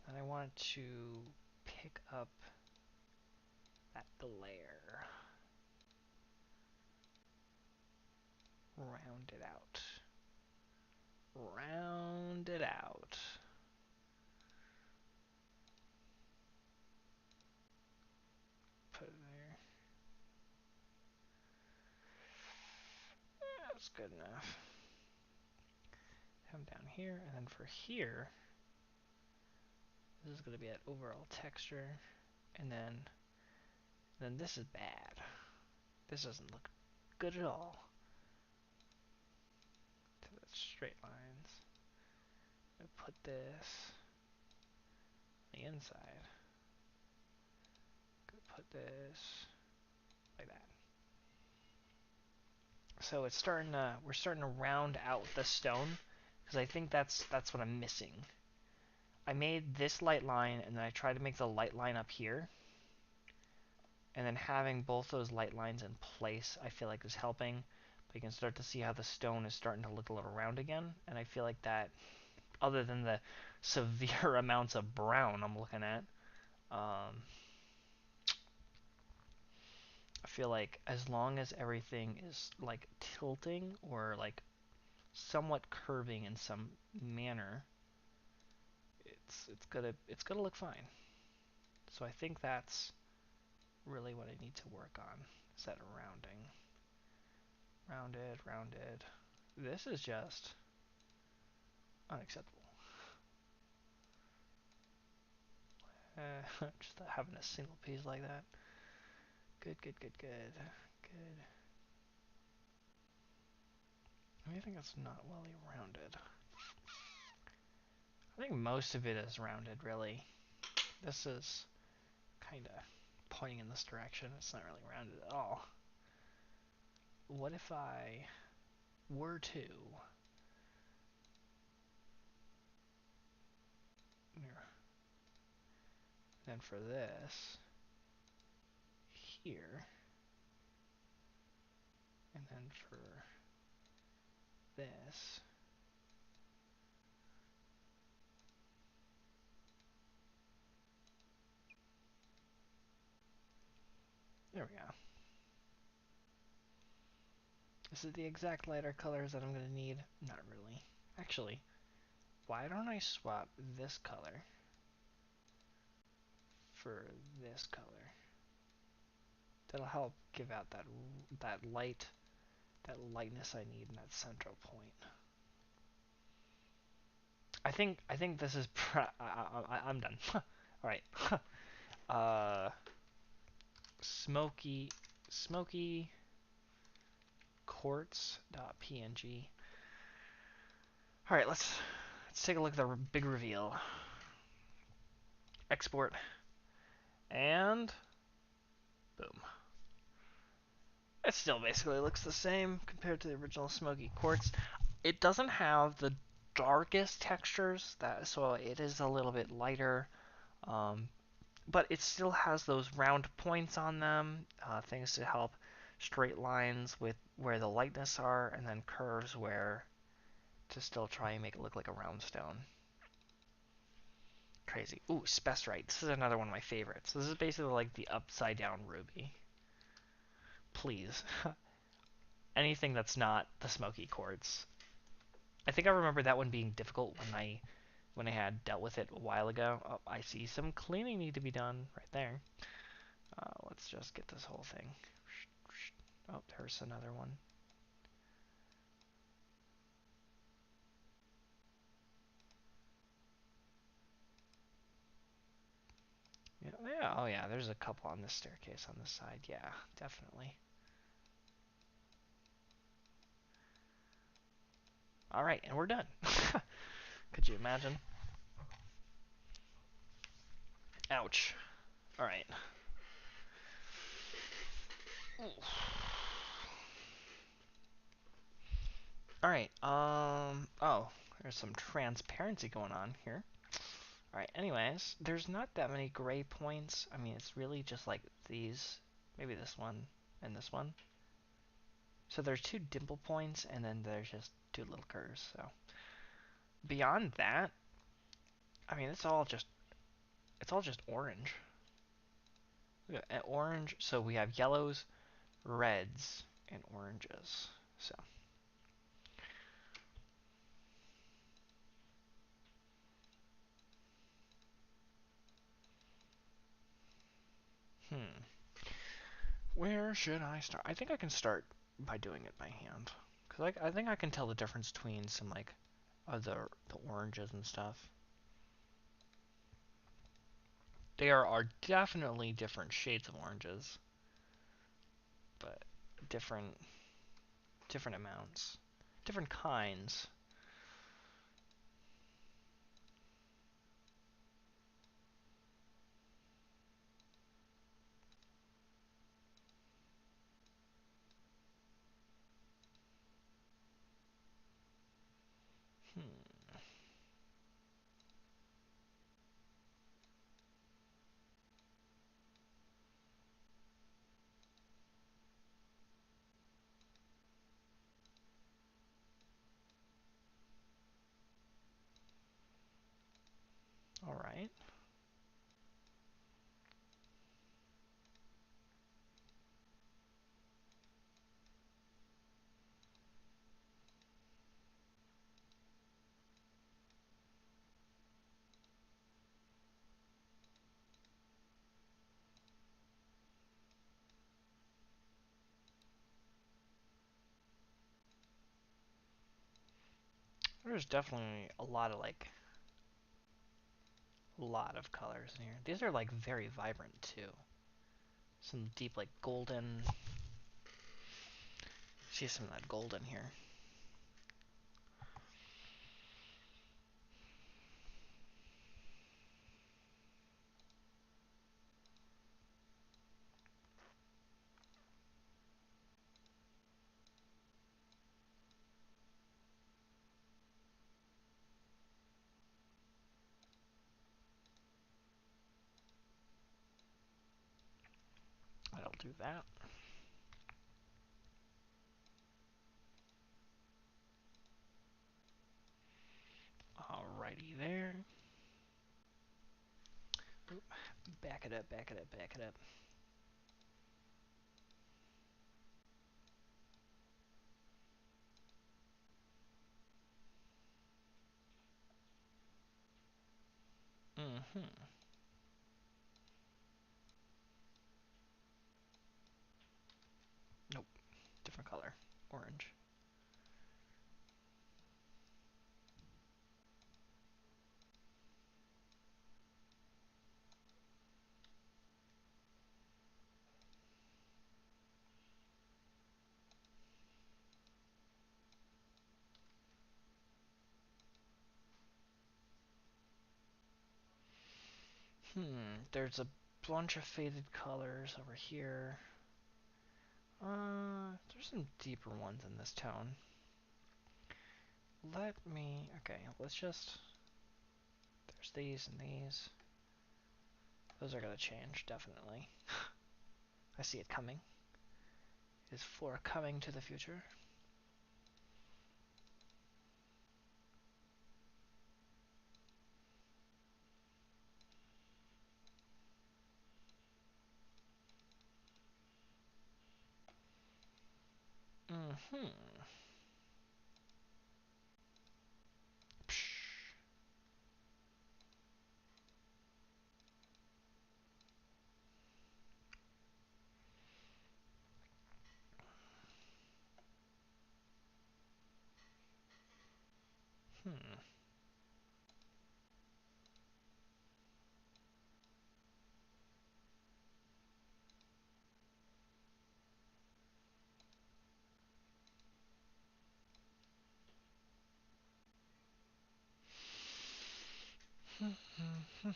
And I want to pick up that glare. Round it out. Round it out. Put it there. That's good enough. Come down here, and then for here, this is going to be that overall texture, and then this is bad. This doesn't look good at all. So that's straight lines. I put this on the inside. Put this like that. So it's starting to, we're starting to round out the stone, because I think that's what I'm missing. I made this light line, and then I tried to make the light line up here. And then having both those light lines in place, I feel like is helping. But you can start to see how the stone is starting to look a little round again. And I feel like that, other than the severe amounts of brown I'm looking at, I feel like as long as everything is like tilting or like somewhat curving in some manner, it's gonna look fine. So I think that's really what I need to work on, is that rounding. Rounded, rounded. This is just unacceptable. Just having a single piece like that. Good, good, good, good, good. I think it's not well rounded. I think most of it is rounded, really. This is kind of pointing in this direction. It's not really rounded at all. What if I were to... Then for this, here, and then for this, there we go. Is it the exact lighter colors that I'm going to need? Not really. Actually, why don't I swap this color for this color? That'll help give out that lightness I need in that central point. I think this is I'm done. All right. Smoky quartz.png. All right, let's take a look at the big reveal. Export, and boom. It still basically looks the same compared to the original smoky quartz. It doesn't have the darkest textures, so it is a little bit lighter, but it still has those round points on them, things to help straight lines with where the lightness are, and then curves where to still try and make it look like a round stone. Crazy. Ooh, Spectrite. This is another one of my favorites. This is basically like the upside down ruby. Please. Anything that's not the smoky quartz. I think I remember that one being difficult when I had dealt with it a while ago. Oh, I see some cleaning need to be done right there. Let's just get this whole thing. Oh, there's another one. Yeah, oh yeah, there's a couple on this staircase on this side. Yeah, definitely. Alright, and we're done. Could you imagine? Ouch. Alright. Alright, oh, there's some transparency going on here. Alright, anyways, there's not that many gray points. I mean, it's really just like these, maybe this one and this one. So there's two dimple points, and then there's just two little curves, so. Beyond that, I mean, it's all just orange. Look at orange, so we have yellows, reds, and oranges, so. Where should I start? I think I can start by doing it by hand, because Cause I think I can tell the difference between some like the oranges and stuff. There are definitely different shades of oranges, but different amounts, different kinds. Hmm. All right. There's definitely a lot of colors in here. These are like very vibrant too. Some deep like golden. See some of that gold in here. I'll do that. Alrighty there. Oop. Back it up, back it up, back it up. Mm-hmm. Nope. Different color. Orange. There's a bunch of faded colors over here. There's some deeper ones in this tone. Okay, let's just, there's these and these. Those are gonna change, definitely. I see it coming. It is coming to the future. Mm-hmm. Hmm.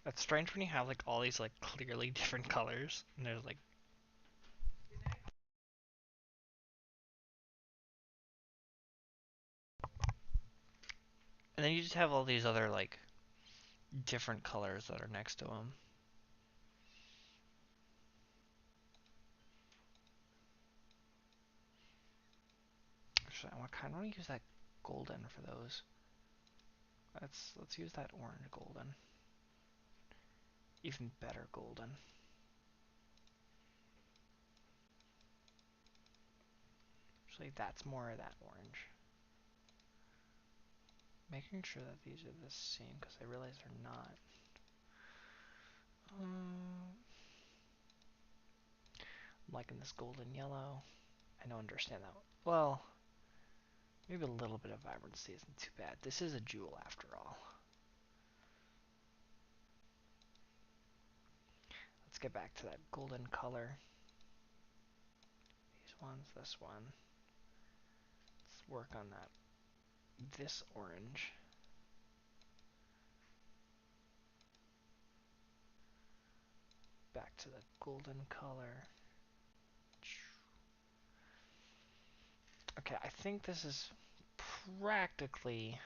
It's strange when you have like all these like clearly different colors, and there's like, and then you just have all these other like different colors that are next to them. Actually, I kind of want to use that golden for those. Let's use that orange golden. Even better golden. Actually, that's more of that orange. Making sure that these are the same, because I realize they're not. I'm liking this golden yellow. I don't understand that. Well, maybe a little bit of vibrancy isn't too bad. This is a jewel after all. Let's get back to that golden color. These ones, this one. Let's work on that. This orange. Back to the golden color. Okay, I think this is practically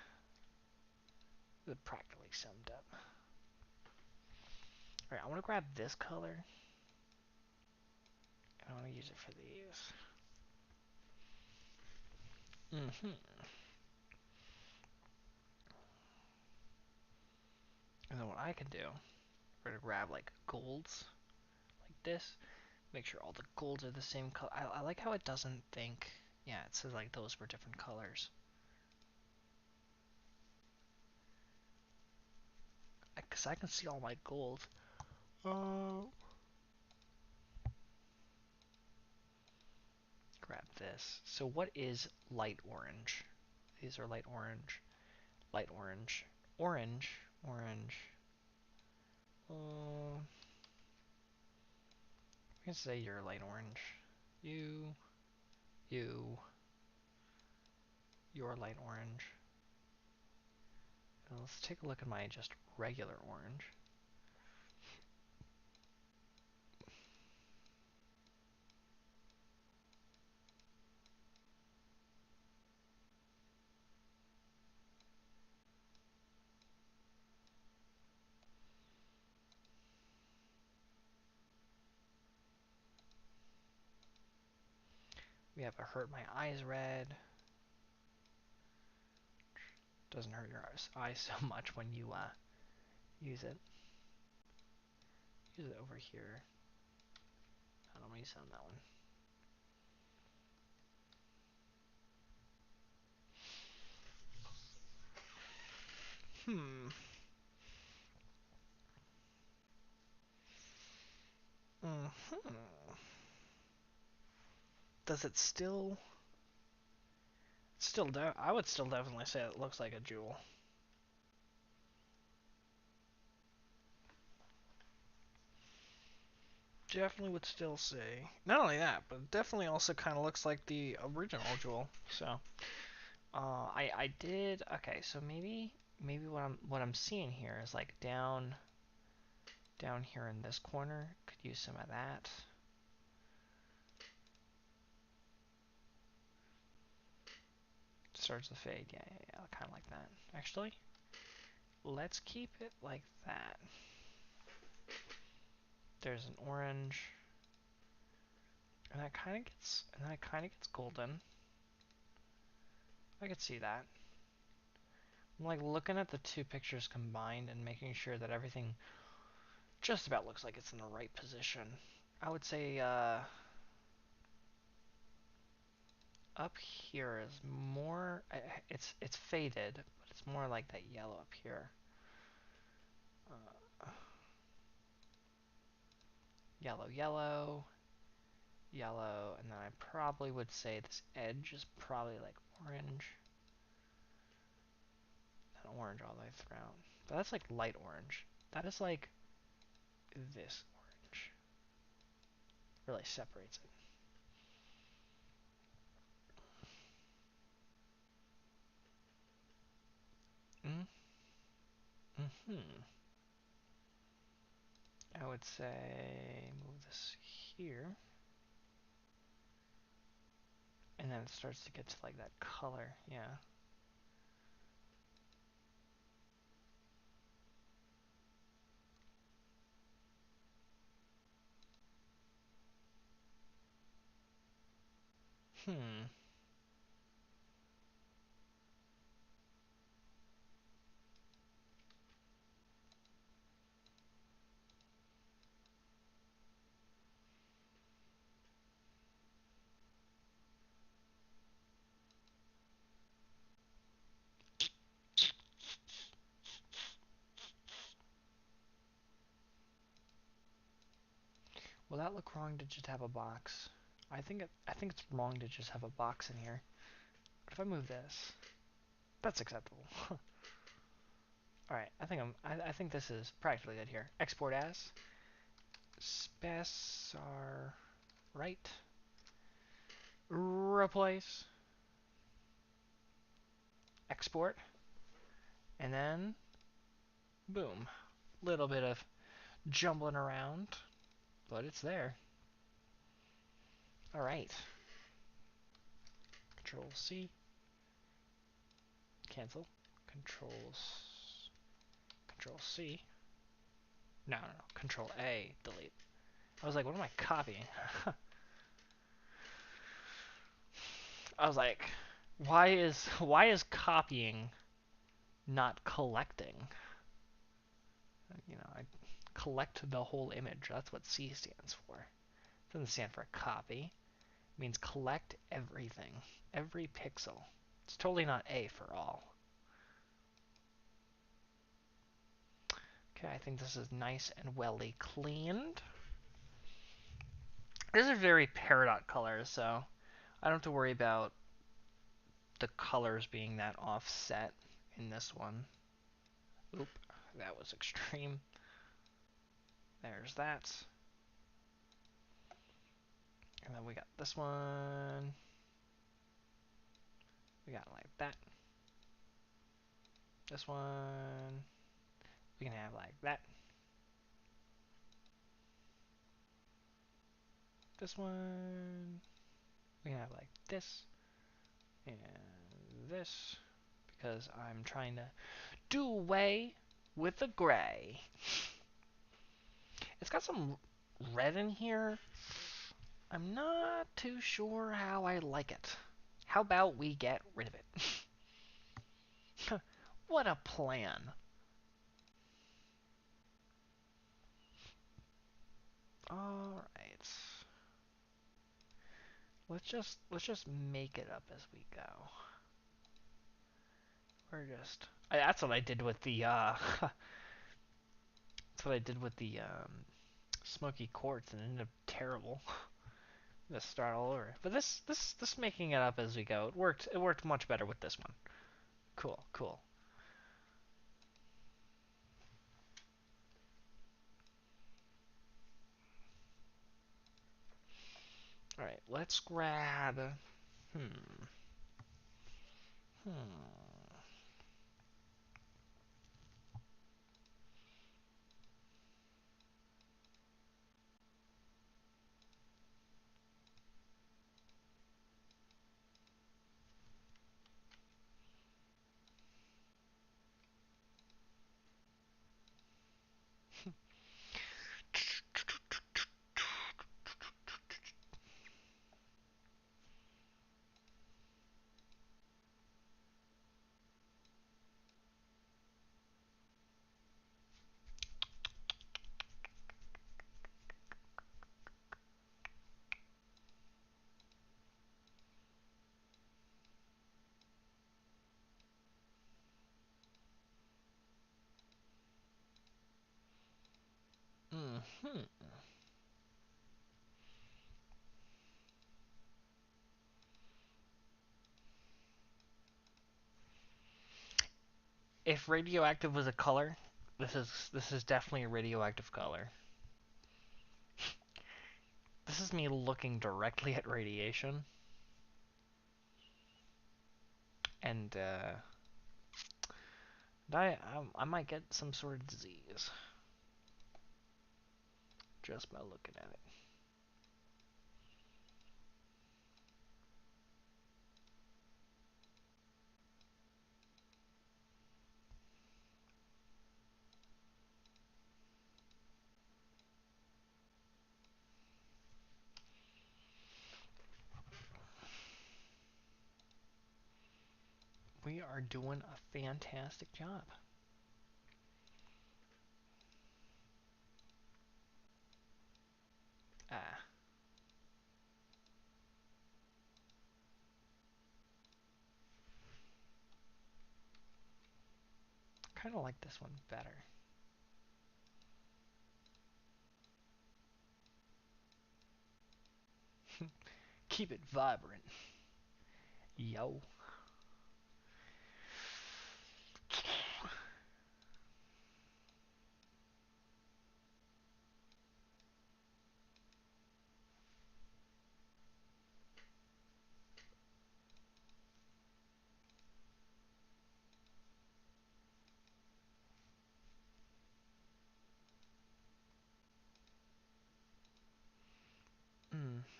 summed up. Alright, I want to grab this color. And I want to use it for these. And then what I can do, we're going to grab like golds, like this. Make sure all the golds are the same color. I like how it doesn't think, yeah, it says like those were different colors. Because I can see all my gold. Grab this. So what is light orange? These are light orange. Light orange. Orange. Orange. I'm gonna say you're light orange. You. You're light orange. And let's take a look at my just regular orange. We have a hurt my eyes red. Doesn't hurt your eyes so much when you use it. Use it over here. I don't know, use it on that one. Does it still? I would still definitely say it looks like a jewel. Definitely would still say. Not only that, but it definitely also kind of looks like the original jewel. So, I did. Okay, so maybe what I'm seeing here is like down here in this corner. Could use some of that. Starts to fade. Yeah, kind of like that. Actually, let's keep it like that. There's an orange. And that kind of gets golden. I could see that. I'm like looking at the two pictures combined and making sure that everything just about looks like it's in the right position. I would say up here is more. It's faded, but it's more like that yellow up here. Yellow, yellow, yellow, and then I probably would say this edge is probably like orange. And orange all the way throughout. But that's like light orange. That is like this orange. Really separates it. I would say move this here. And then it starts to get to like that color, yeah. Hmm. Will that look wrong to just have a box? I think it's wrong to just have a box in here. But if I move this, that's acceptable. All right, I think this is practically good here. Export as spacebar right. Replace. Export. And then boom. Little bit of jumbling around, but it's there. All right. Control C. Cancel. Control C. No. Control A. Delete. I was like, what am I copying? I was like, why is copying not collecting? You know, I collect the whole image. That's what C stands for. It doesn't stand for copy. It means collect everything. Every pixel. It's totally not A for all. Okay, I think this is nice and welly cleaned. These are very peridot colors, so I don't have to worry about the colors being that offset in this one. Oop, that was extreme. There's that. And then we got this one. We got like that. This one. We can have like that. This one. We can have like this. And this. Because I'm trying to do away with the gray. It's got some red in here. I'm not too sure how I like it. How about we get rid of it? What a plan. All right. Let's just make it up as we go. That's what I did with the that's what I did with the smoky quartz, and it ended up terrible. Let's start all over. But this making it up as we go, it worked much better with this one. Cool. All right, let's grab hmm. If radioactive was a color, this is definitely a radioactive color. This is me looking directly at radiation. And I might get some sort of disease just by looking at it. We are doing a fantastic job. Ah. Kind of like this one better. Keep it vibrant. Yo.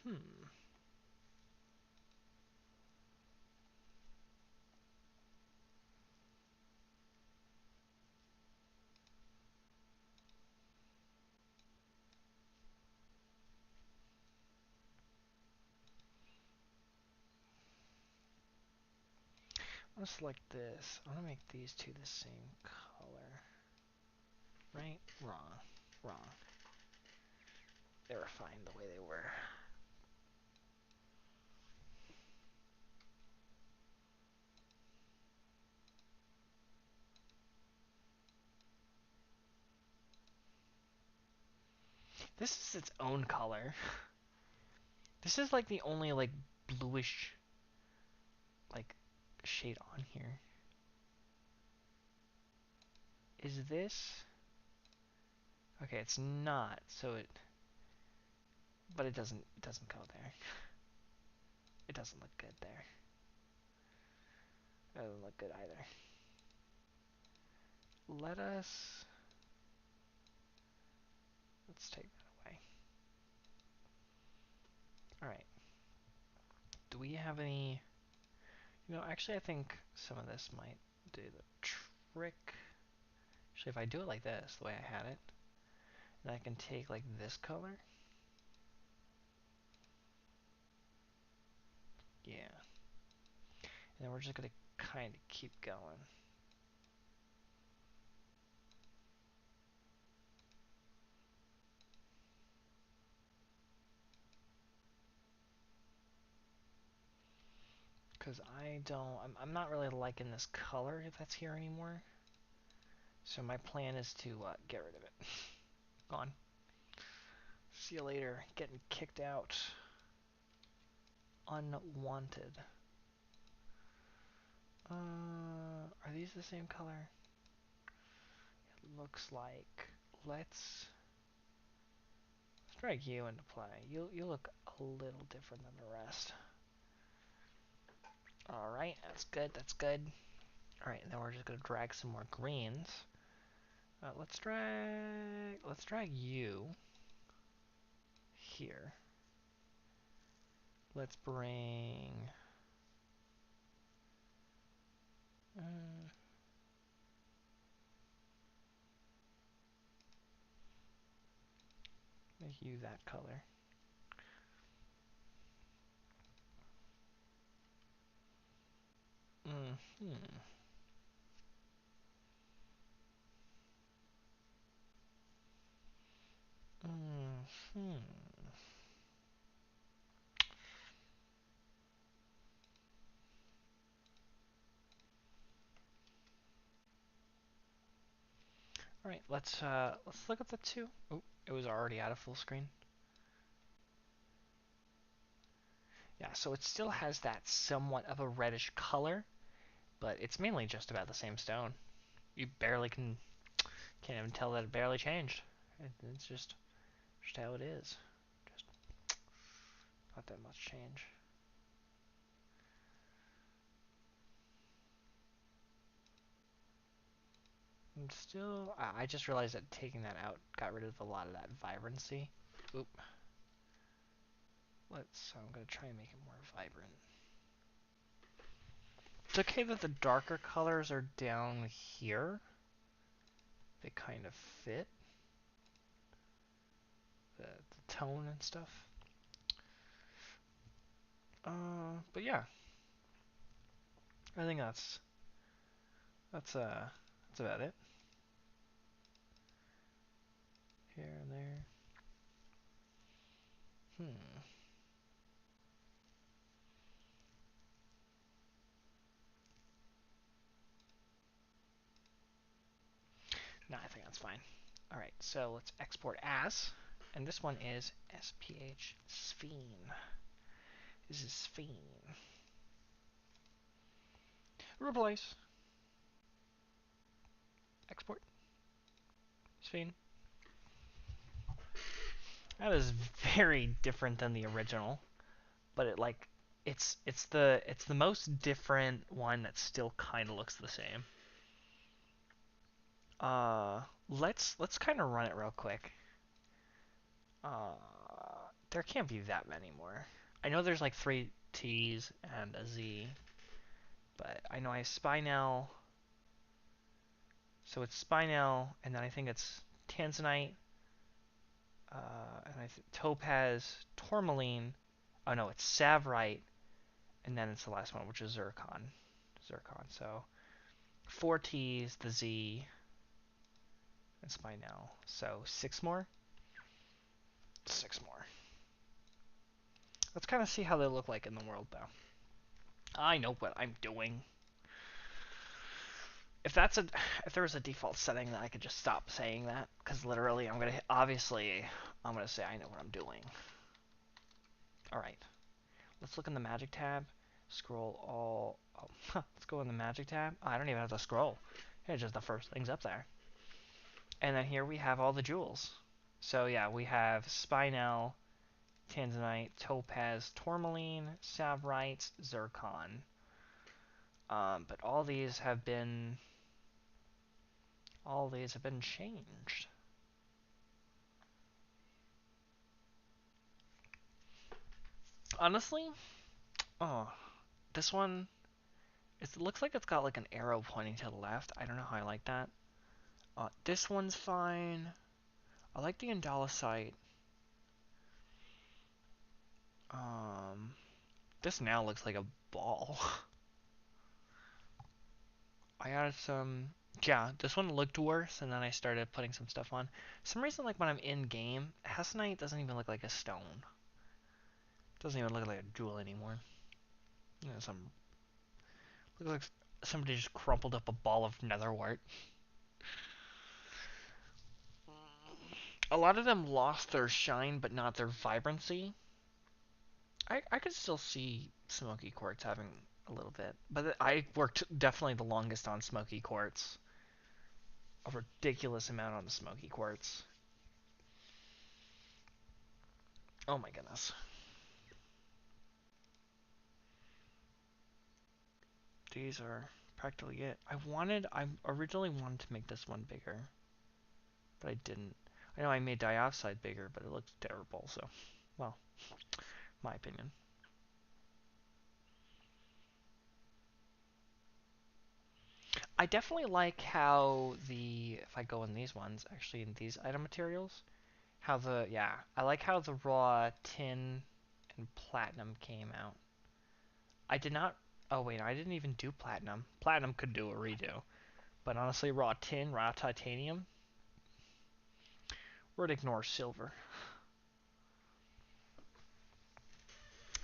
Hmm. I'm gonna select this. I'm gonna make these two the same color. Right? Wrong. Wrong. They were fine the way they were. This is its own color. This is like the only like bluish like shade on here. Is this? Okay, it's not. So it, but it doesn't go there. It doesn't look good there. It doesn't look good either. Let's take that away. All right. Do we have any? Actually, I think some of this might do the trick. Actually, if I do it like this, the way I had it, then I can take like this color. Yeah. And then we're just gonna kind of keep going. Because I'm not really liking this color that's here anymore. So my plan is to get rid of it. Gone. See you later. Getting kicked out. Unwanted. Are these the same color? It looks like. Let's drag you into play. You look a little different than the rest. All right, that's good. That's good. All right, then we're just gonna drag some more greens. Let's drag you here. Let's bring. Make you that color. Hmm. Hmm. All right, let's look at the two. Oh, it was already out of full screen. Yeah, so it still has that somewhat of a reddish color, but it's mainly just about the same stone. You barely can't even tell that it barely changed. It's just how it is. Just not that much change. And still, I just realized that taking that out got rid of a lot of that vibrancy. Oop. So I'm gonna try and make it more vibrant. It's okay that the darker colors are down here. They kind of fit the tone and stuff. But yeah, I think that's about it. Here and there. No, I think that's fine. All right, so let's export as, and this one is SPH Sphene. This is fine. Replace. Export. Sphin. That is very different than the original, but it's the most different one that still kind of looks the same. Let's kind of run it real quick. There can't be that many more. I know there's like 3 T's and a Z, but I know I have Spinel. So it's Spinel, and then I think it's Tanzanite, and I think Topaz, Tourmaline. Oh no, it's Savrite, and then it's the last one, which is Zircon. Zircon. So 4 T's, the Z, and Spinel. So 6 more. 6 more. Let's kind of see how they look like in the world, though. I know what I'm doing. If there was a default setting that I could just stop saying that, because literally I'm gonna say I know what I'm doing. All right, let's look in the Magic tab. Scroll all. Oh, let's go in the Magic tab. Oh, I don't even have to scroll. It's just the first things up there. And then here we have all the jewels. So yeah, we have Spinel, Tanzanite, Topaz, Tourmaline, Savrite, Zircon. But all these have been changed. Honestly, oh, this one, it looks like it's got like an arrow pointing to the left. I don't know how I like that. This one's fine. I like the Indolisite. This now looks like a ball. I added some. Yeah, this one looked worse, and then I started putting some stuff on. For some reason, like when I'm in game, Hessonite doesn't even look like a stone. Doesn't even look like a jewel anymore. You know, looks like somebody just crumpled up a ball of netherwort. A lot of them lost their shine, but not their vibrancy. I could still see Smoky Quartz having a little bit, but I worked definitely the longest on Smoky Quartz. A ridiculous amount on the Smoky Quartz. Oh my goodness. These are practically it. I originally wanted to make this one bigger, but I didn't. I know I made Dioxide bigger, but it looks terrible, so, well, my opinion. I definitely like how if I go in these ones, actually in these item materials, I like how the raw tin and platinum came out. I did not, oh wait, I didn't even do platinum. Platinum could do a redo, but honestly, raw tin, raw titanium, would ignore silver.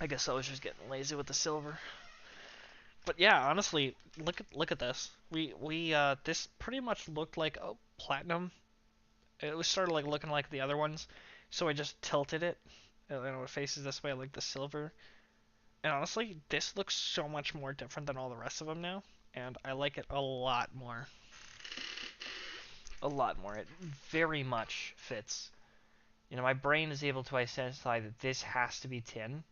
I guess I was just getting lazy with the silver. But yeah, honestly, look at this. This pretty much looked like platinum. It was sort of like looking like the other ones, so I just tilted it. And then it faces this way, like the silver. And honestly, this looks so much more different than all the rest of them now, and I like it a lot more. A lot more. It very much fits. You know, my brain is able to identify that this has to be tin,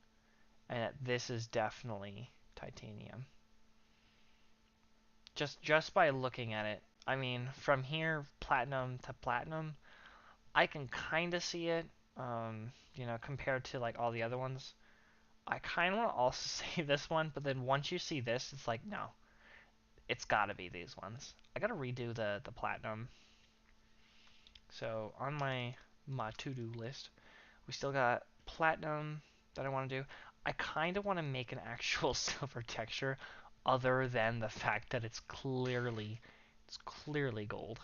and that this is definitely titanium. Just by looking at it. I mean, from here, platinum to platinum, I can kind of see it, compared to like all the other ones. I kind of want to also say this one, but then once you see this, it's like, no, it's got to be these ones. I got to redo the platinum. So on my to-do list, we still got platinum that I want to do. I kind of want to make an actual silver texture other than the fact that it's clearly gold.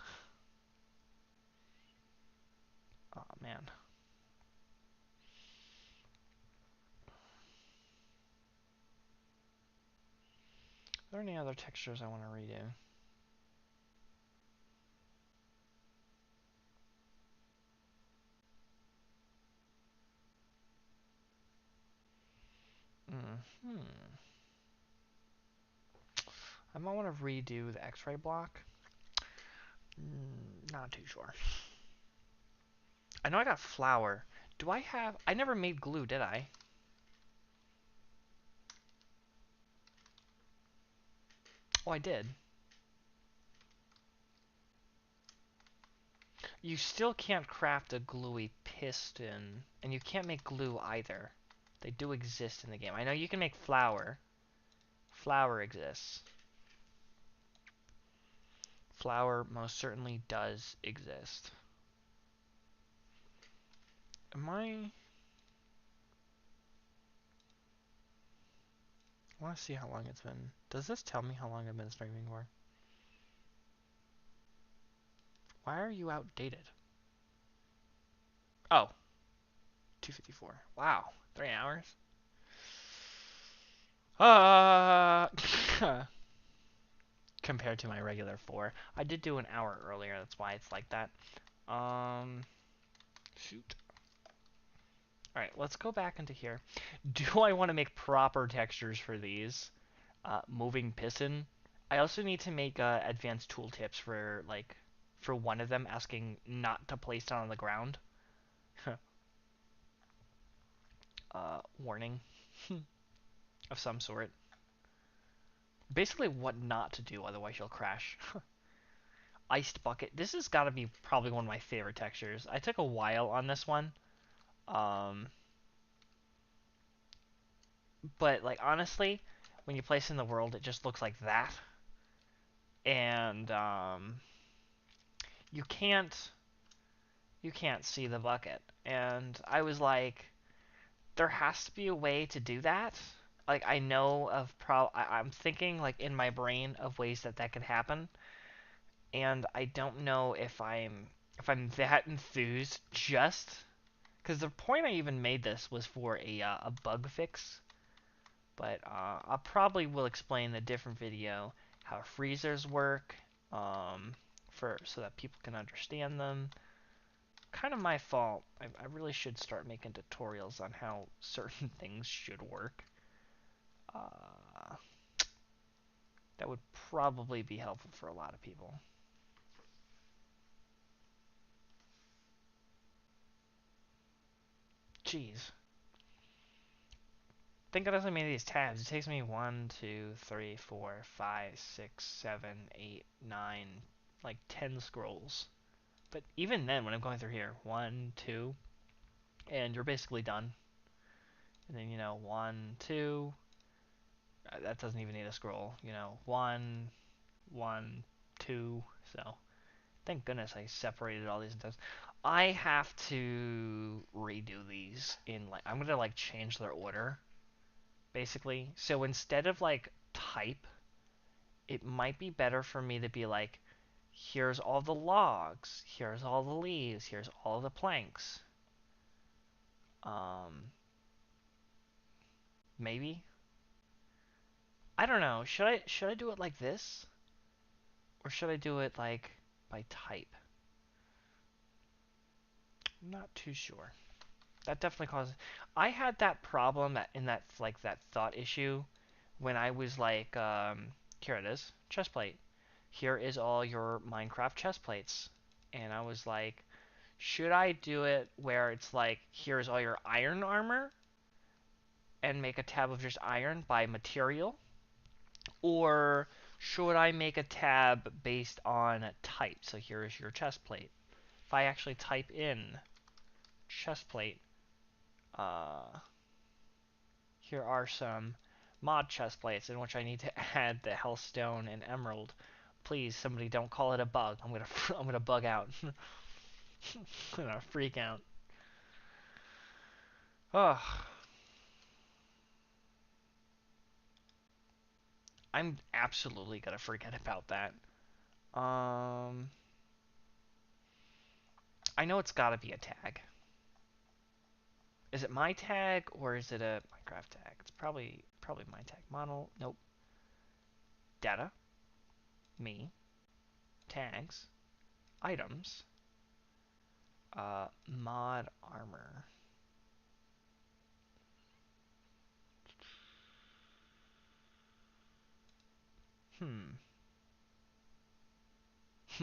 Oh man. Are there any other textures I want to redo? I might want to redo the X-ray block. Not too sure. I know I got flour. Do I have... I never made glue, did I? Oh, I did. You still can't craft a gluey piston, and you can't make glue either. They do exist in the game. I know you can make flour. Flour exists. Flour most certainly does exist. Am I... I want to see how long it's been. Does this tell me how long I've been streaming for? Why are you outdated? Oh, 2:54. Wow, 3 hours? Compared to my regular 4. I did do an hour earlier, that's why it's like that. Shoot. Alright, let's go back into here. Do I want to make proper textures for these? Moving piston. I also need to make advanced tooltips for, like, for one of them asking not to place it on the ground. Warning of some sort. Basically what not to do, otherwise you'll crash. Iced bucket. This has got to be probably one of my favorite textures. I took a while on this one. But, like, honestly, when you place it in the world, it just looks like that. And, you can't see the bucket. And I was like, there has to be a way to do that. Like, I know of I'm thinking, like, in my brain of ways that that could happen. And I don't know if I'm that enthused just because the point I even made this was for a bug fix. But I probably will explain in a different video how freezers work, so that people can understand them. Kind of my fault. I really should start making tutorials on how certain things should work. That would probably be helpful for a lot of people. Jeez. Think of as I made these tabs. It takes me 1, 2, 3, 4, 5, 6, 7, 8, 9, like 10 scrolls. But even then, when I'm going through here, 1, 2, and you're basically done. And then, 1, 2, that doesn't even need a scroll. 1, 1, 2, so thank goodness I separated all these tabs. I have to redo these in, like, I'm gonna, like, change their order, basically. So instead of, like, type, it might be better for me to be like, here's all the logs, here's all the leaves, here's all the planks. Maybe? I don't know. Should I do it like this? Or should I do it like by type? I'm not too sure. That definitely causes... I had that problem in that, like, that thought issue when I was like, here it is, chest plate. Here is all your Minecraft chest plates. And I was like, should I do it where it's like, here's all your iron armor? And make a tab of just iron by material? Or should I make a tab based on type? So here's your chest plate. If I actually type in chest plate, here are some mod chest plates in which I need to add the hellstone and emerald. Please, somebody don't call it a bug. I'm gonna bug out. I'm gonna freak out. Ugh. I'm absolutely gonna forget about that. I know it's gotta be a tag. Is it my tag or is it a Minecraft tag? It's probably my tag. Model, nope. Data, me, tags, items, mod armor. Hmm.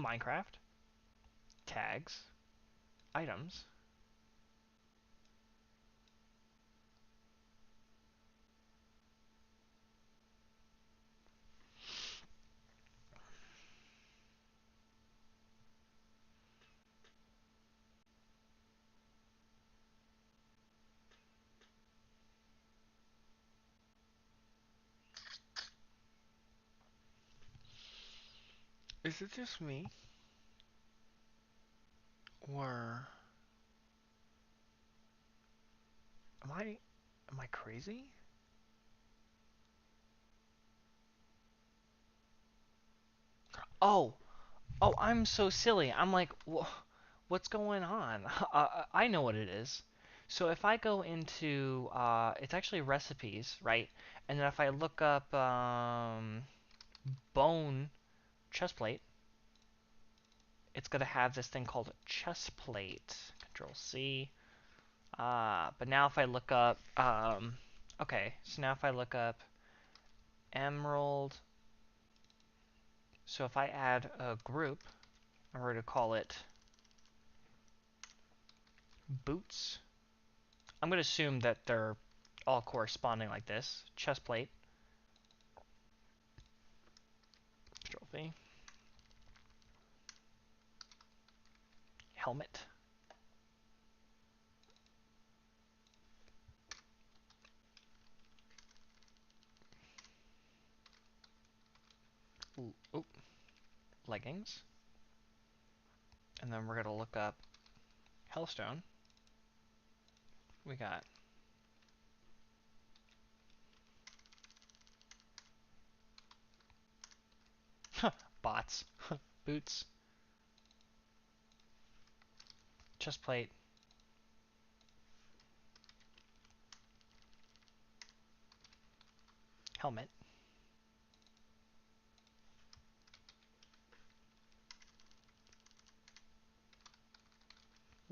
Minecraft. Tags. Items. Is it just me? Or am I crazy? Oh, oh, I'm so silly. I'm like, what's going on? I know what it is. So if I go into, it's actually recipes, right? And then if I look up bone chest plate, it's gonna have this thing called chest plate. Control C. But now if I look up, okay, so now if I look up emerald, so if I add a group, I'm going to call it boots. I'm going to assume that they're all corresponding like this. Chest plate. Control V. Helmet. Ooh, leggings. And then we're going to look up hellstone. We got bots. Boots. Chest plate. Helmet.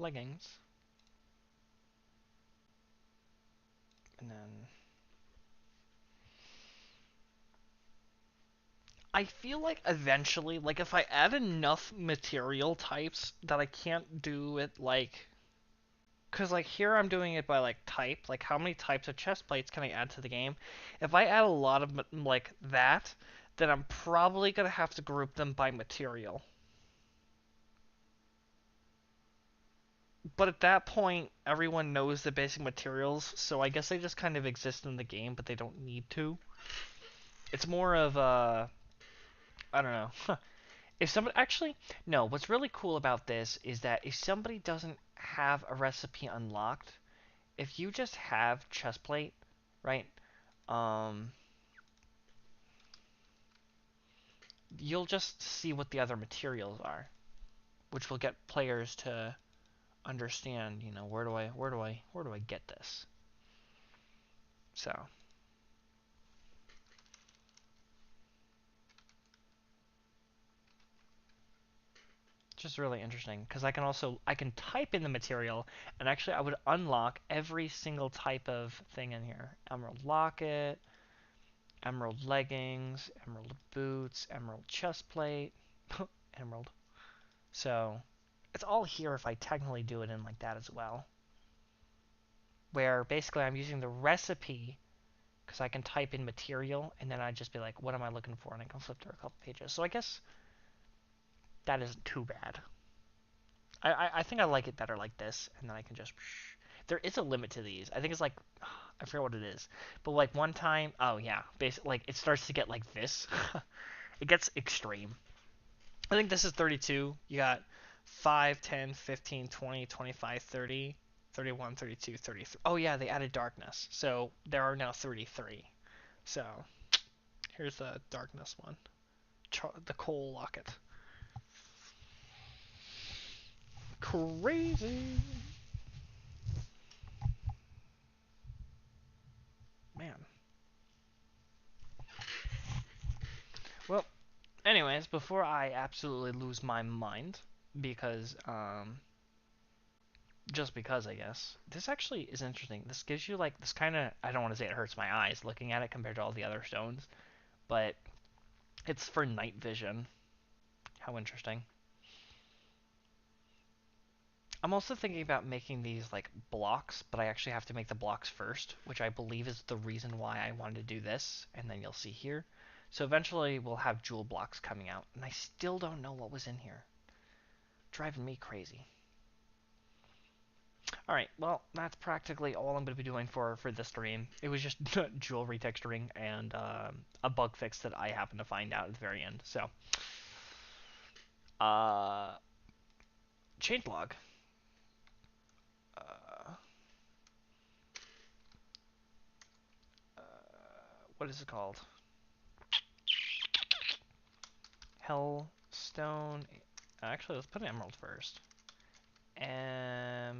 Leggings. And then I feel like eventually, like if I add enough material types that I can't do it like, cause like here I'm doing it by like type, like how many types of chest plates can I add to the game? If I add a lot of like that, then I'm probably gonna have to group them by material. But at that point, everyone knows the basic materials, so I guess they just kind of exist in the game, but they don't need to. It's more of I don't know. If somebody actually, no, what's really cool about this is that if somebody doesn't have a recipe unlocked, if you just have chestplate, right? Um, you'll just see what the other materials are, which will get players to understand, you know, where do I get this? So, just really interesting because I can type in the material and actually I would unlock every single type of thing in here. Emerald locket, emerald leggings, emerald boots, emerald chest plate, emerald. So it's all here if I technically do it in like that as well. Where basically I'm using the recipe because I can type in material and then I'd just be like, what am I looking for? And I can flip through a couple pages. So I guess that isn't too bad. I think I like it better like this, and then I can just. There is a limit to these. I think it's like I forget what it is, but like one time, oh yeah, basically like it starts to get like this. It gets extreme. I think this is 32. You got 5, 10, 15, 20, 25, 30, 31, 32, 33. Oh yeah, they added darkness, so there are now 33. So here's the darkness one, the coal locket. Crazy, man. Well, anyways, before I absolutely lose my mind, because, just because, I guess, this actually is interesting. This gives you, like, this kind of, I don't want to say it hurts my eyes looking at it compared to all the other stones, but It's for night vision. How interesting. I'm also thinking about making these like blocks, but I actually have to make the blocks first, which I believe is the reason why I wanted to do this, and then you'll see here. So eventually we'll have jewel blocks coming out, and I still don't know what was in here. Driving me crazy. Alright, well, that's practically all I'm going to be doing for this stream. It was just jewel retexturing and a bug fix that I happened to find out at the very end. So, uh, changelog. Uh, what is it called? Hellstone. Actually, let's put emerald first. Emerald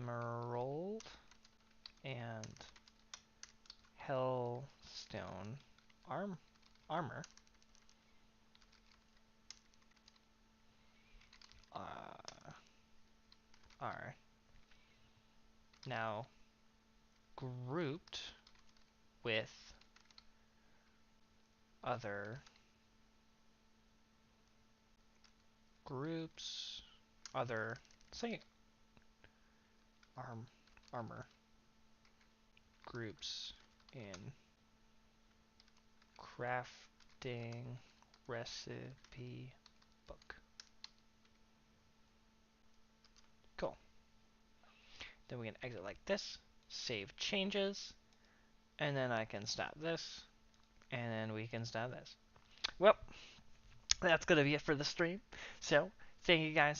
and hellstone armor. Are now grouped with other groups, other, say, armor groups in crafting recipe book. Cool. Then we can exit like this, save changes, and then I can stop this, and then we can stop this. Well, that's going to be it for the stream. So, thank you guys